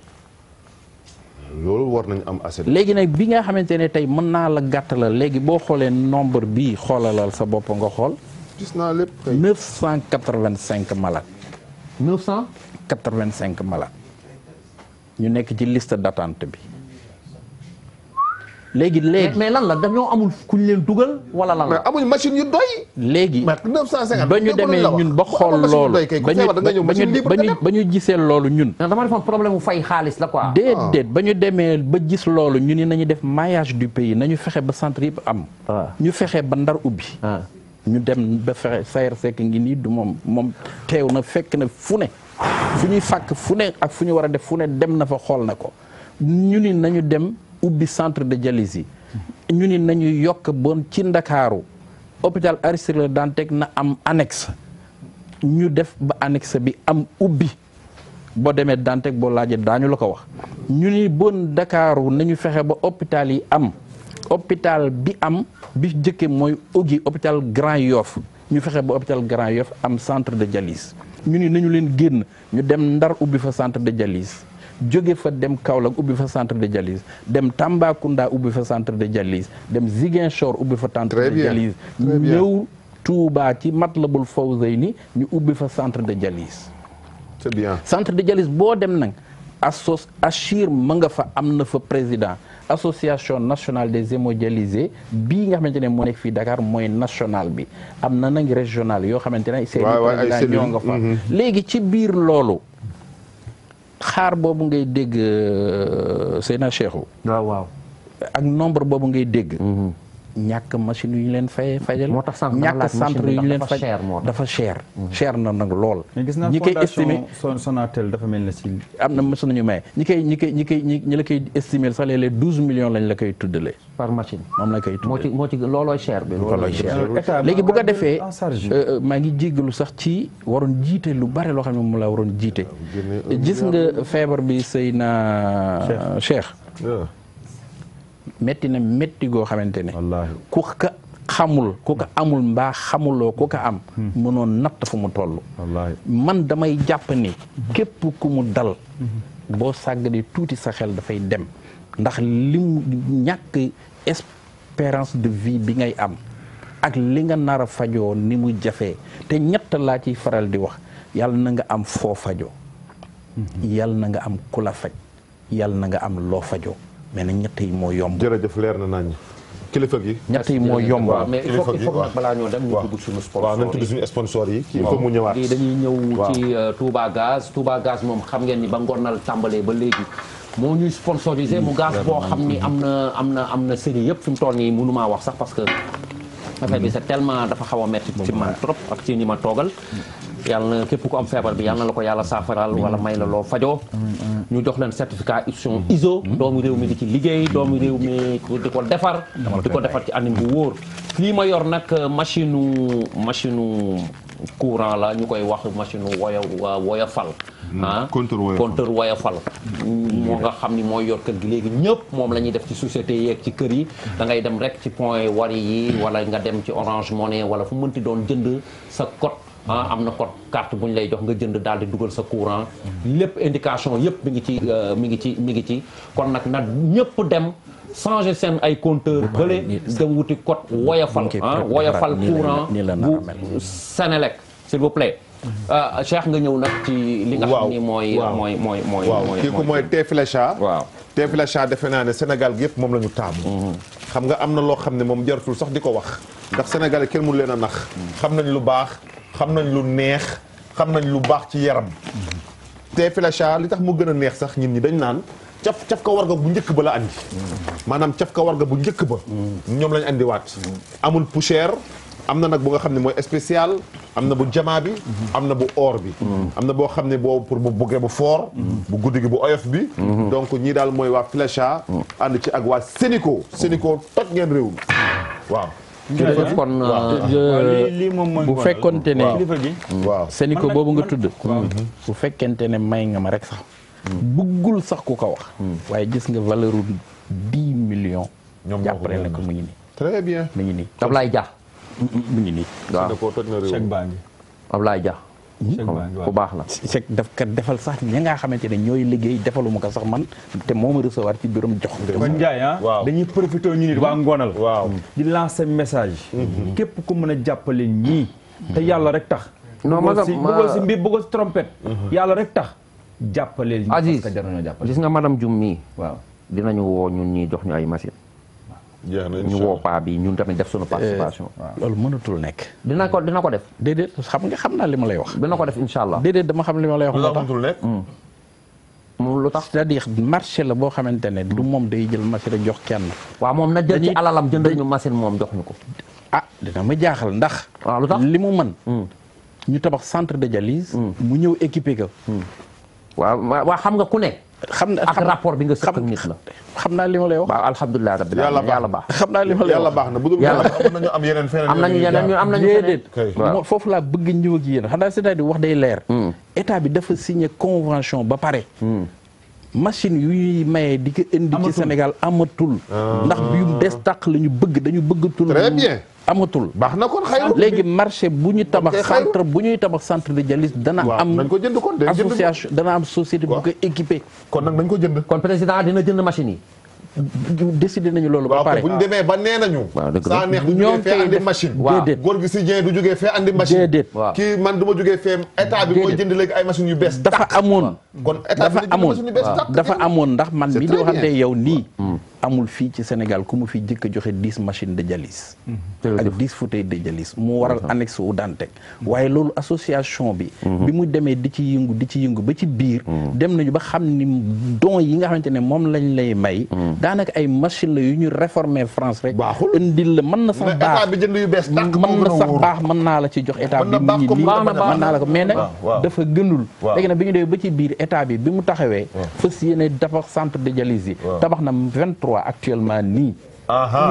loolu war nañu am assez. léegi nag bi nga xamante ne tey mën naa la gàttalal léegi boo xoolee nombre bii xoolalal sa bopp nga xool. gis naa lépp kay. 985 malades. 985 malades. ñu nekk ci liste d'attente bi léegi mais lan la dañoo amul ku ñu leen dugal wala lan mais la. amuñ machine yu doy. léegi mais 950 ba ñu demee ñun ba xool loolu ba ñu gisee loolu ñun. dama defoon problème mu fay xaalis la quoi. déedéet ba ñu demee ba gis loolu ñu ni nañu def maillage du pays nañu fexe ba centre yëpp am. ñu fexe ba Ndar ubbi. ñu dem ba fexe Sayer Seck ngi nii du moom teew na fekk na fu ne fu ñuy fàkk fu ne ak fu ñu war a def fu ne dem na fa xool na ko ñu ni nañu dem ubbi centre de dialyse yi ñu ni nañu yokk bon ci Ndakaaru hôpital Aristide Le Dantec na am annexe ñu def ba annexe bi am ubbi boo demee Dantec boo laajee daañu la ko wax ñu ni bon Ndakaaru nañu fexe ba hôpital yi am hôpital bi am bi jëkke mooy Ogui hôpital Grand Yoff ñu fexe ba hôpital Grand Yoff am centre de dialyse ñu ni nañu leen génn ñu dem Ndar ubbi fa centre de dialyse jóge fa dem Kaolack ubbi fa centre de dialyse dem Tambacounda ubbi fa centre de dialyse dem Ziguinchor ubbi fa centre de dialyse ñëw Touba ci Matlabul Fawzayni ñu ubbi fa centre de dialyse c'est bien centre de dialyse boo dem nag Achir ma nga fa am na fa président association nationale des hémodialysés bii nga xamante ne moo nekk fii Dakar mooy national bi am na nag régional yoo xamante ne seen président ñoo nga fa léegi ci biir loolu xaar boobu ngay dégg Seyna Cheikhou waaw ak nombre boobu ngay dégg ñàkk machine yu ñu leen fajal moo tax sànq ñàkk centre yu ñu leen faj dafa cher cher na nag lool ñi koy estimer Sonatel dafa mel na si am na mos nañu may ñi la koy estimer sax léeg-léeg 12 millions lañ la koy tuddalee par machine moom la koy tuddalee moo ci loolooy cher bi loolooy cher léegi bu ko defee maa ngi jéggalu sax ci waroon jiite lu bare loo xam ne moom la waroon jiite gis nga feebar bi Seyna Cheikh metti na metti goo xamante ne ku ka xamul ku ko amul mbaa xamuloo ku ko am mënoon natt fu mu toll man damay jàpp ni képp ku mu dal boo sàgganee tuuti sa xel dafay dem ndax li mu ñàkk espérance de vie bi ngay am ak li nga nar a fajoo ni mu jafee te ñett laa ciy faral di wax yàlla na nga am foo fajoo yàlla na nga am ku la faj yàlla na nga am loo fajoo mais nag ñett yi moo yomb. jërëjëf leer na nañ kilifa gi. ñett yi moo yomb. mais il faut nag balaa ñoo dem ñu dugg suñu sponsor waaw nañ tudd suñu sponsor yi. il faut mu ñëwaat lii dañuy ñëw ci Touba Gaz. Touba Gaz moom xam ngeen ni ba ngonal tàmbalee ba léegi moo ñuy sponsorisé mu gaz boo xam ni am na série yëpp fi mu toll nii mënumaa wax sax parce que affaire bi c'est tellement dafa xaw a metti ci man trop ak ci ñi ma toogal. yàlla na képp ku am feebar bi yàlla na la ko yàlla saafaral wala may la loo fajoo ñu jox leen certificat ISO doomu réew mi di ci liggéey doomu réew mi di ko defar ci anam bu wóor lii ma yor nag machine courant la ñu koy wax machine woyofal compteur woyofal moo nga xam ni mooy yor kër gi léegi ñëpp moom la ñuy def ci société yeeg ci kër yi da ngay dem rek ci point Wari yi wala nga dem ci Orange Money wala fu mënti doon jënd sa code am na code carte bu ñu lay jox nga jënd daal di dugal sa courant lépp indication yëpp mi ngi ci kon nag ñëpp dem changer seen ay compteur bële dem wuti code woyofal woyofal courant bu Senelec s'il vous plaît Cheikh nga ñëw nag ci li nga xam ni mooy kii ko mooy Teflecha waaw Teflecha defe naa ne Sénégal gi yëpp moom la ñu taamu xam nga am na loo xam ne moom jaratul sax di ko wax ndax Sénégal kenn mënu leen a nax xam nañ lu baax xam nañ lu neex xam nañ lu baax ci yaram Teflecha li tax mu gën a neex sax ñun ñi dañ naan caf ka warga bu njëkk ba la andi maanaam caf ka warga bu njëkk ba ñoom lañ andiwaat amul poussière am na nag bu nga xam ne mooy spécial am na bu jamaa bi am na bu or bi am na boo xam ne boobu pour bu buggee bu fort bu guddi gi bu oyof bi donc ñii daal mooy waa Flecha ànd ci ak waa Sénico toj ngeen réew mi waaw kon bu fekkonte ne waaw Sénico boobu nga tudd bu fekkente ne may nga ma rek sax buggul sax ku ko wax waaye gis nga valeur u 10 millions jàppale na ko mu ngi nii très bien mu ngi nii Ablaye Dia mu ngi nii waaw toj na réew chèque baa ngi Ablaye Dia ku baax la chèque daf ko defal sax ñi nga xamante ne ñooy liggéey defaluma ko sax man te moo ma recevoir ci biiram jox kon Ndiaye dañuy profité ñu nit waa Ngonal waaw di lancer message képp ku mën a jàppale ñii te yàlla rek tax bëggoon si mbir bëggoon si trompette yàlla rek tax jàppale ñu Aziz parce que jar nañoo jàppale. gis nga madame Dioum mii waaw dinañu woo ñun ñii jox ñu ay machine jeex na ñu woo paa bi ñun tamit def suñu participation. loolu mënatul nekk. dina ko def. déedéet xam naa li ma lay wax. dina ko def incha allah. déedéet dama xam li ma lay wax. lu moo tax tax mënatul nekk. moom lu tax. c'est-à-dire marché la boo xamante ne du moom day jël machine jox kenn. waaw moom na jël ci dañuy- alalam jëndal ñu machine moom jox ñu ko. ah dina ma jaaxal ndax. waaw lu tax li mu mën. ñu tabax centre de dialyse. mu ñëw équipé ko. waaw xam nga ku ne. xam na ak rapport bi nga sëq ak nit la. xam naa li ma lay wax. waaw alhamdulilah rabbil Yàlla alamin yàlla baax. xam naa li ma lay yàlla wax. baax na bu dul Yàlla- mën nañu am yeneen feneen. am nañu yeneen ñu am nañu déedéet kay. moo foofu laa bëgg ñëw ak yéen xanaa c'est-à-dire wax day leer. état bi dafa signé convention ba pare. machine yu ñuy maye di ko indi ci Sénégal amatul. ndax yu des tàq la ñu bëgg dañu bëggatul. Très bien. amatul. baax na kon xayma. léegi marché bu ñu tabax Ok, xayma. centre bu ñuy tabax centre de dialyse dana waaw am nañ ko jënd kon day jënd association dana am société bu ko équipé. kon nag nañ ko jënd. kon président dina jënd machine yi. décidé nañu loolu ba waaw pare. bu ñu demee ba nee nañu. waaw dëgg la. saa neex du ñoom jógee fee kay andi def- machine. waaw. Déedéet. góor gi si Dieng du jógee fee andi machine. Déedéet. waaw. kii man du ma jógee fee état bi mooy Déedéet. jënd léegi ay machines yu bees. dafa amoon. kon état bi dafa dina jënd amoon machine yu bees tàq. dafa amoon ndax man C'est mi di très waxante bien. yow nii. amul fii ci Sénégal ku mu fi jëkk a joxe 10 machines de dialyse. ak 10 fauteuils de dialyse mu waral annexe u Dantec. waaye loolu association bi. bi mu demee di ci yëngu ba ci biir. dem nañu ba xam ni don yi nga xamante ne moom lañ lay may. daanaka ay machine la yu ñu réformer France rek. Baaxul. indil la mën na sax mais état baax. bi jënd yu bees tàq moo mën na gën a sax wóor. baax mën naa la ci jox état Mën bi na baax nii comme nii baax na mën naa la ko mais nag waaw. dafa gënul Waaw. léegi nag bi ñu demee ba ci biir état bi mu taxawee fas yéene tabax centre de dialyse yi tabax na 23 actuellement nii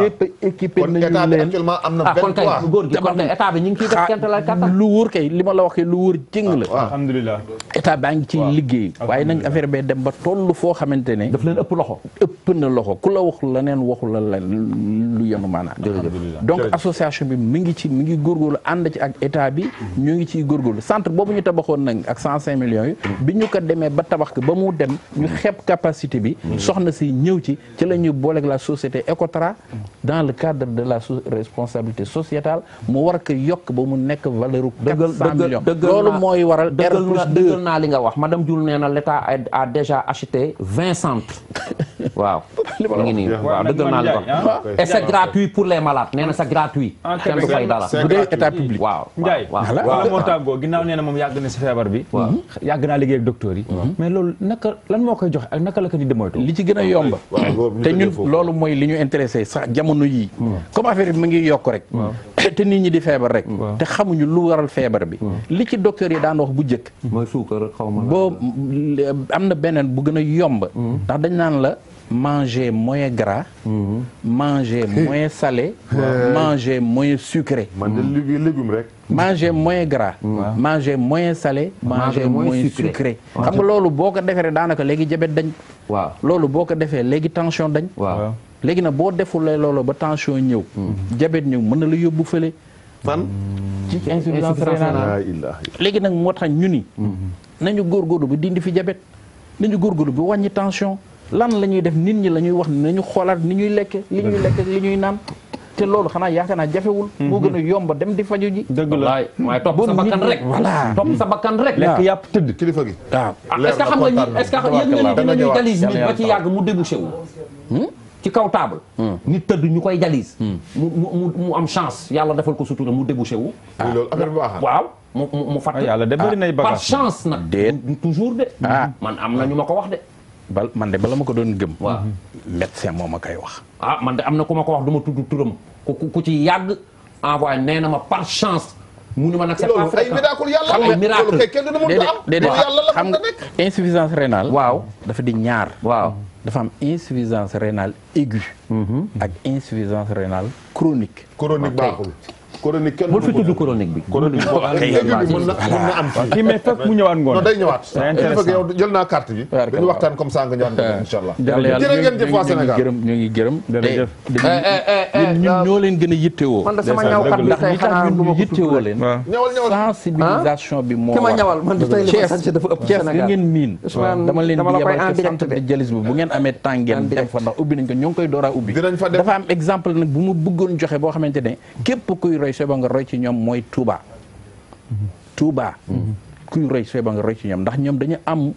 yëpp équipé kon nañu état bi leen actuellement am na ah kon kay 23. góor gi kon kay état bi ñu ngi ciy def kent lay kattan. lu wóor kay li ma la waxee lu wóor jëng la alhamdulilah. état baa ngi ciy liggéey waaye nag affaire bee dem ba toll foo xamante ne daf leen ëpp loxo. ëpp na loxo ku la wax leneen waxu la lu yenu maanaam donc association bi mi ngi góorgóorlu ànd ci ak état bi ñu ngi ciy góorgóorlu centre boobu ñu tabaxoon nag ak 105 millions yi bi ñu ko demee ba tabax ko ba mu dem ñu xeeb capacité bi soxna si ñëw ci la ñuy booleeg la société Ecotra dans le cadre de la responsabilité sociétale mu war ko yokk ba mu nekk valeur u 400 millions loolu mooy waral R+2 dëggal naa li nga wax madame Diouf nee na l'État a déjà acheté 20 centres. waaw. mi ngi nii waaw dëggal naa li nga wax. et c'est gratuit pour les malades nee na c'est gratuit. kenn du fay dara. bu dee état public waaw Ndiaye wala moo tàggoo ginnaaw nee na moom yàgg na si feebar bi. yàgg naa liggéey ak docteur yi. mais loolu naka lan moo koy joxe ak naka la ko nit di moytu. li ci gën a yomb te ñun loolu mooy li ñu intéressé sax jamono yii comme affaire bi mu ngi yokk rek te nit ñi di feebar rek te xamuñu lu waral feebar bi li ci docteur yi daan wax bu njëkk mooy suukar xaw ma. boo am na beneen bu gën a yomb ndax dañ naan la manger moins gras manger moins salé manger moins sucré man de légume rek. manger moins gras manger moins salé manger moins sucré xam nga loolu boo ko defee daanaka léegi diabète dañ waaw loolu boo ko defee léegi tension dañ waaw. léegi nag boo defulee loolu ba tension ñëw diabète ñëw mën na la yóbbu fële fan. ci insuffisance rénale laa ilaaha léegi nag moo tax ñu ni nañu góorgóorlu bi dindi fi diabète nañu góorgóorlu bi wàññi tension lan la ñuy def nit ñi la ñuy wax ne nañu xoolaat ni ñuy lekke li ñuy lekk li ñuy naan te loolu xanaa yaakaar naa jafewul moo gën a yomb dem di faju ji dëgg la waaye topp sa bakkan rek. voilà topp sa bakkan rek. lekk yàpp tëdd. kilifa gi. waaw est-ce que xam nga ni est-ce que yëg nga ni dinañuy dialyse nit ba ci yàgg mu débouché wu. ci kaw table. nit tëdd ñu koy dialyse. mu am chance yàlla defal ko sutura mu débouché wu. muy loolu affaire bi baax na. waaw mu fàtte. yàlla de bëri nay par bagage. chance nag. Déet. toujours de. Ah. man am na ñu ma ko wax de. man de bala ma ko doon gëm waaw. médecin moo ma koy wax ah man de am na ku ma ko wax du ma tudd turam ku ci yàgg envoyé nee na ma par chance. mu ne ma nag c'est pas loolu ay fréquent. miracle yàlla xam nga miracle. loolu kay kenn du mënut a am. déedéet loolu yàlla la xam mën nga na nekk. insuffisance rénale waaw dafa di ñaar waaw. dafa am insuffisance rénale aiguë ak insuffisance rénale chronique chronique baaxul. chronique kenn bul fi tudd chronique bi. chronique boo aiguë bi mën na am fii. kii mais fekk mu ñëwaat ngoon. non day ñëwaat. C'est intéressant. yow jël naa carte bi. Tubaarkalla. dañu waxtaan comme ça nga ñëwaat nga incha allah. jërë ngeen jëf waa Sénégal. ñu ngi gërëm Jërëjëf. ñun ñoo leen gën a yittewoo man de sama ñawkat bi ndax tey li tax xanaa ñun du ma ñu ko yittewoo tudd leen waaw. ñëwal sensibilisation bi moo ki ma war ñawal man de tey li ma sañse dafa ëpp Thiès Sénégal. nga ngeen miin Ousmane, dama leen dama di la koy yebal en ci direct centre de de. dialyse bi bu ngeen amee temps ngeen En dem direct. fa ndax ubbi nañ ko ñoo ngi koy door a ubbi Dinañ fa dem. dafa am exemple nag bu mu bëggoon joxe boo xamante ne képp kuy roy sooy ba nga roy ci ñoom mooy Touba kuy roy sooy ba nga roy ci ñoom ndax ñoom dañu am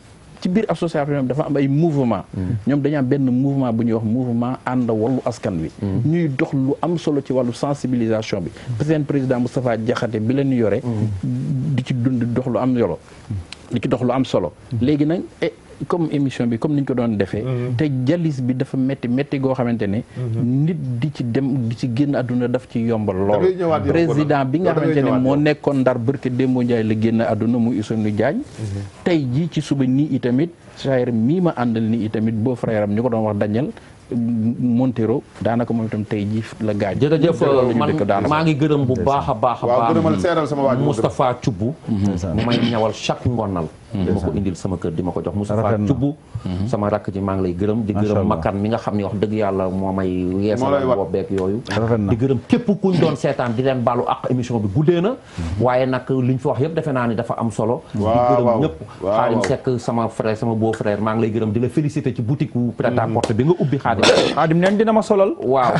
ci biir association bi dafa am ay mouvement ñoom dañu am benn mouvement bu ñuy wax mouvement ànd wallu askan wi ñuy dox lu am solo ci wàllu sensibilisation bi seen président Moustapha Diakhaté bi leen yore di ci dund dox lu am solo di ci dox lu am solo léegi nag comme émission bi comme niñ ko doon defee te jalis bi dafa métti goo xamante ne nit di ci dem di ci génn àdduna daf ci yombal lool président bi nga xamante ne moo nekkoon Ndar barke Dembo Ndiaye la génn àdduna muy Ousseynou Diagne tey jii ci suba nii itamit sayer mii ma àndal nii itamit beau frère am ñu ko doon wax Daniel Montero daanaka moom itam tey jii la gaañ. jërëjëf man maa ngi gërëm bu baax a baax a baax Moustapha Thioub mu may ñawal chaque ngonal di ma ko indil sama kër di ma ko jox Moustapha Thioub sama rakk ji maa ngi lay gërëm di gërëm makkan mi nga xam ne wax dëgg yàlla moo may yeesal boobeek yooyu di gërëm képp kuñ doon seetaan di leen baalu ak émission bi guddee na waaye nag liñ fi wax yëpp defe naa ni dafa am solo di gërëm ñëpp Xaadim Seck sama frère sama beau frère maa ngi lay gërëm di la féliciter ci boutique prêt-à-porter bi nga ubbi Xaadim neen dina ma solal waaw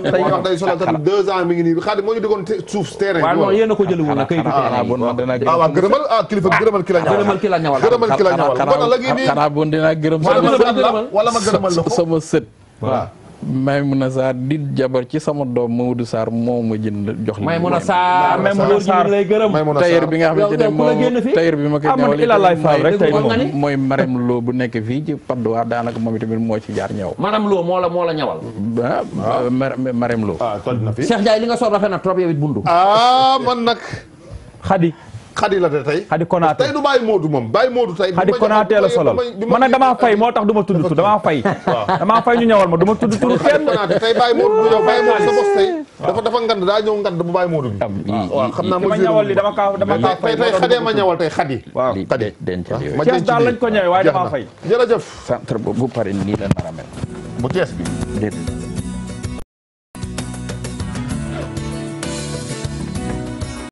tey wax day solal tamit 2 ans mi ngi nii Xaadim moo ñu diggoon suuf terrain waaw non yéen a ko jëlee woon kay waaw gërëmal kilifa gërëmal ki la ñawal gërëmal ki la ñawal xanaa bon dinaa gërëm wala ma gërëmal la ko sama sët waaw Maymuna Sarr di jabar ci sama doom Mamadou Sarr moo ma jënd jox li Maymuna Sarr lay gërëm tailleur bi nga xamante ne moom tailleur bi ma koy ñawal ilalay fall rek tey mooy Marème Lo bu nekk fii ci Patte d'Oie daanaka moom itamit moo ci jaar ñëw Marème Lo moo la ñawal Marème Lo toj na fi Cheikh Ndiaye li nga sol rafet na trop yow it bundu man nag Xadi la de tey Xadi Konaté tey du Baye Modou moom Baye Modou tey Xadi Konaté la solal man nag damaa fay moo tax du ma tudd tur damaa fay ñu ñëwal ma du ma tudd tur kenn tey Baye Modou yow Baye Modou sa boss tey dafa ngand daa ñëw ngand bu Baye Modou bi waaw xam naa ma ñëwal li dama kaa fay tey Xadee ma ñëwal tey Xadi waaw Xadi dencal yooyu Thiès daal lañ ko ñëwee waaye damaa fay jërëjëf centre boobu pare nii la nar a mel bu Thiès bi déedéet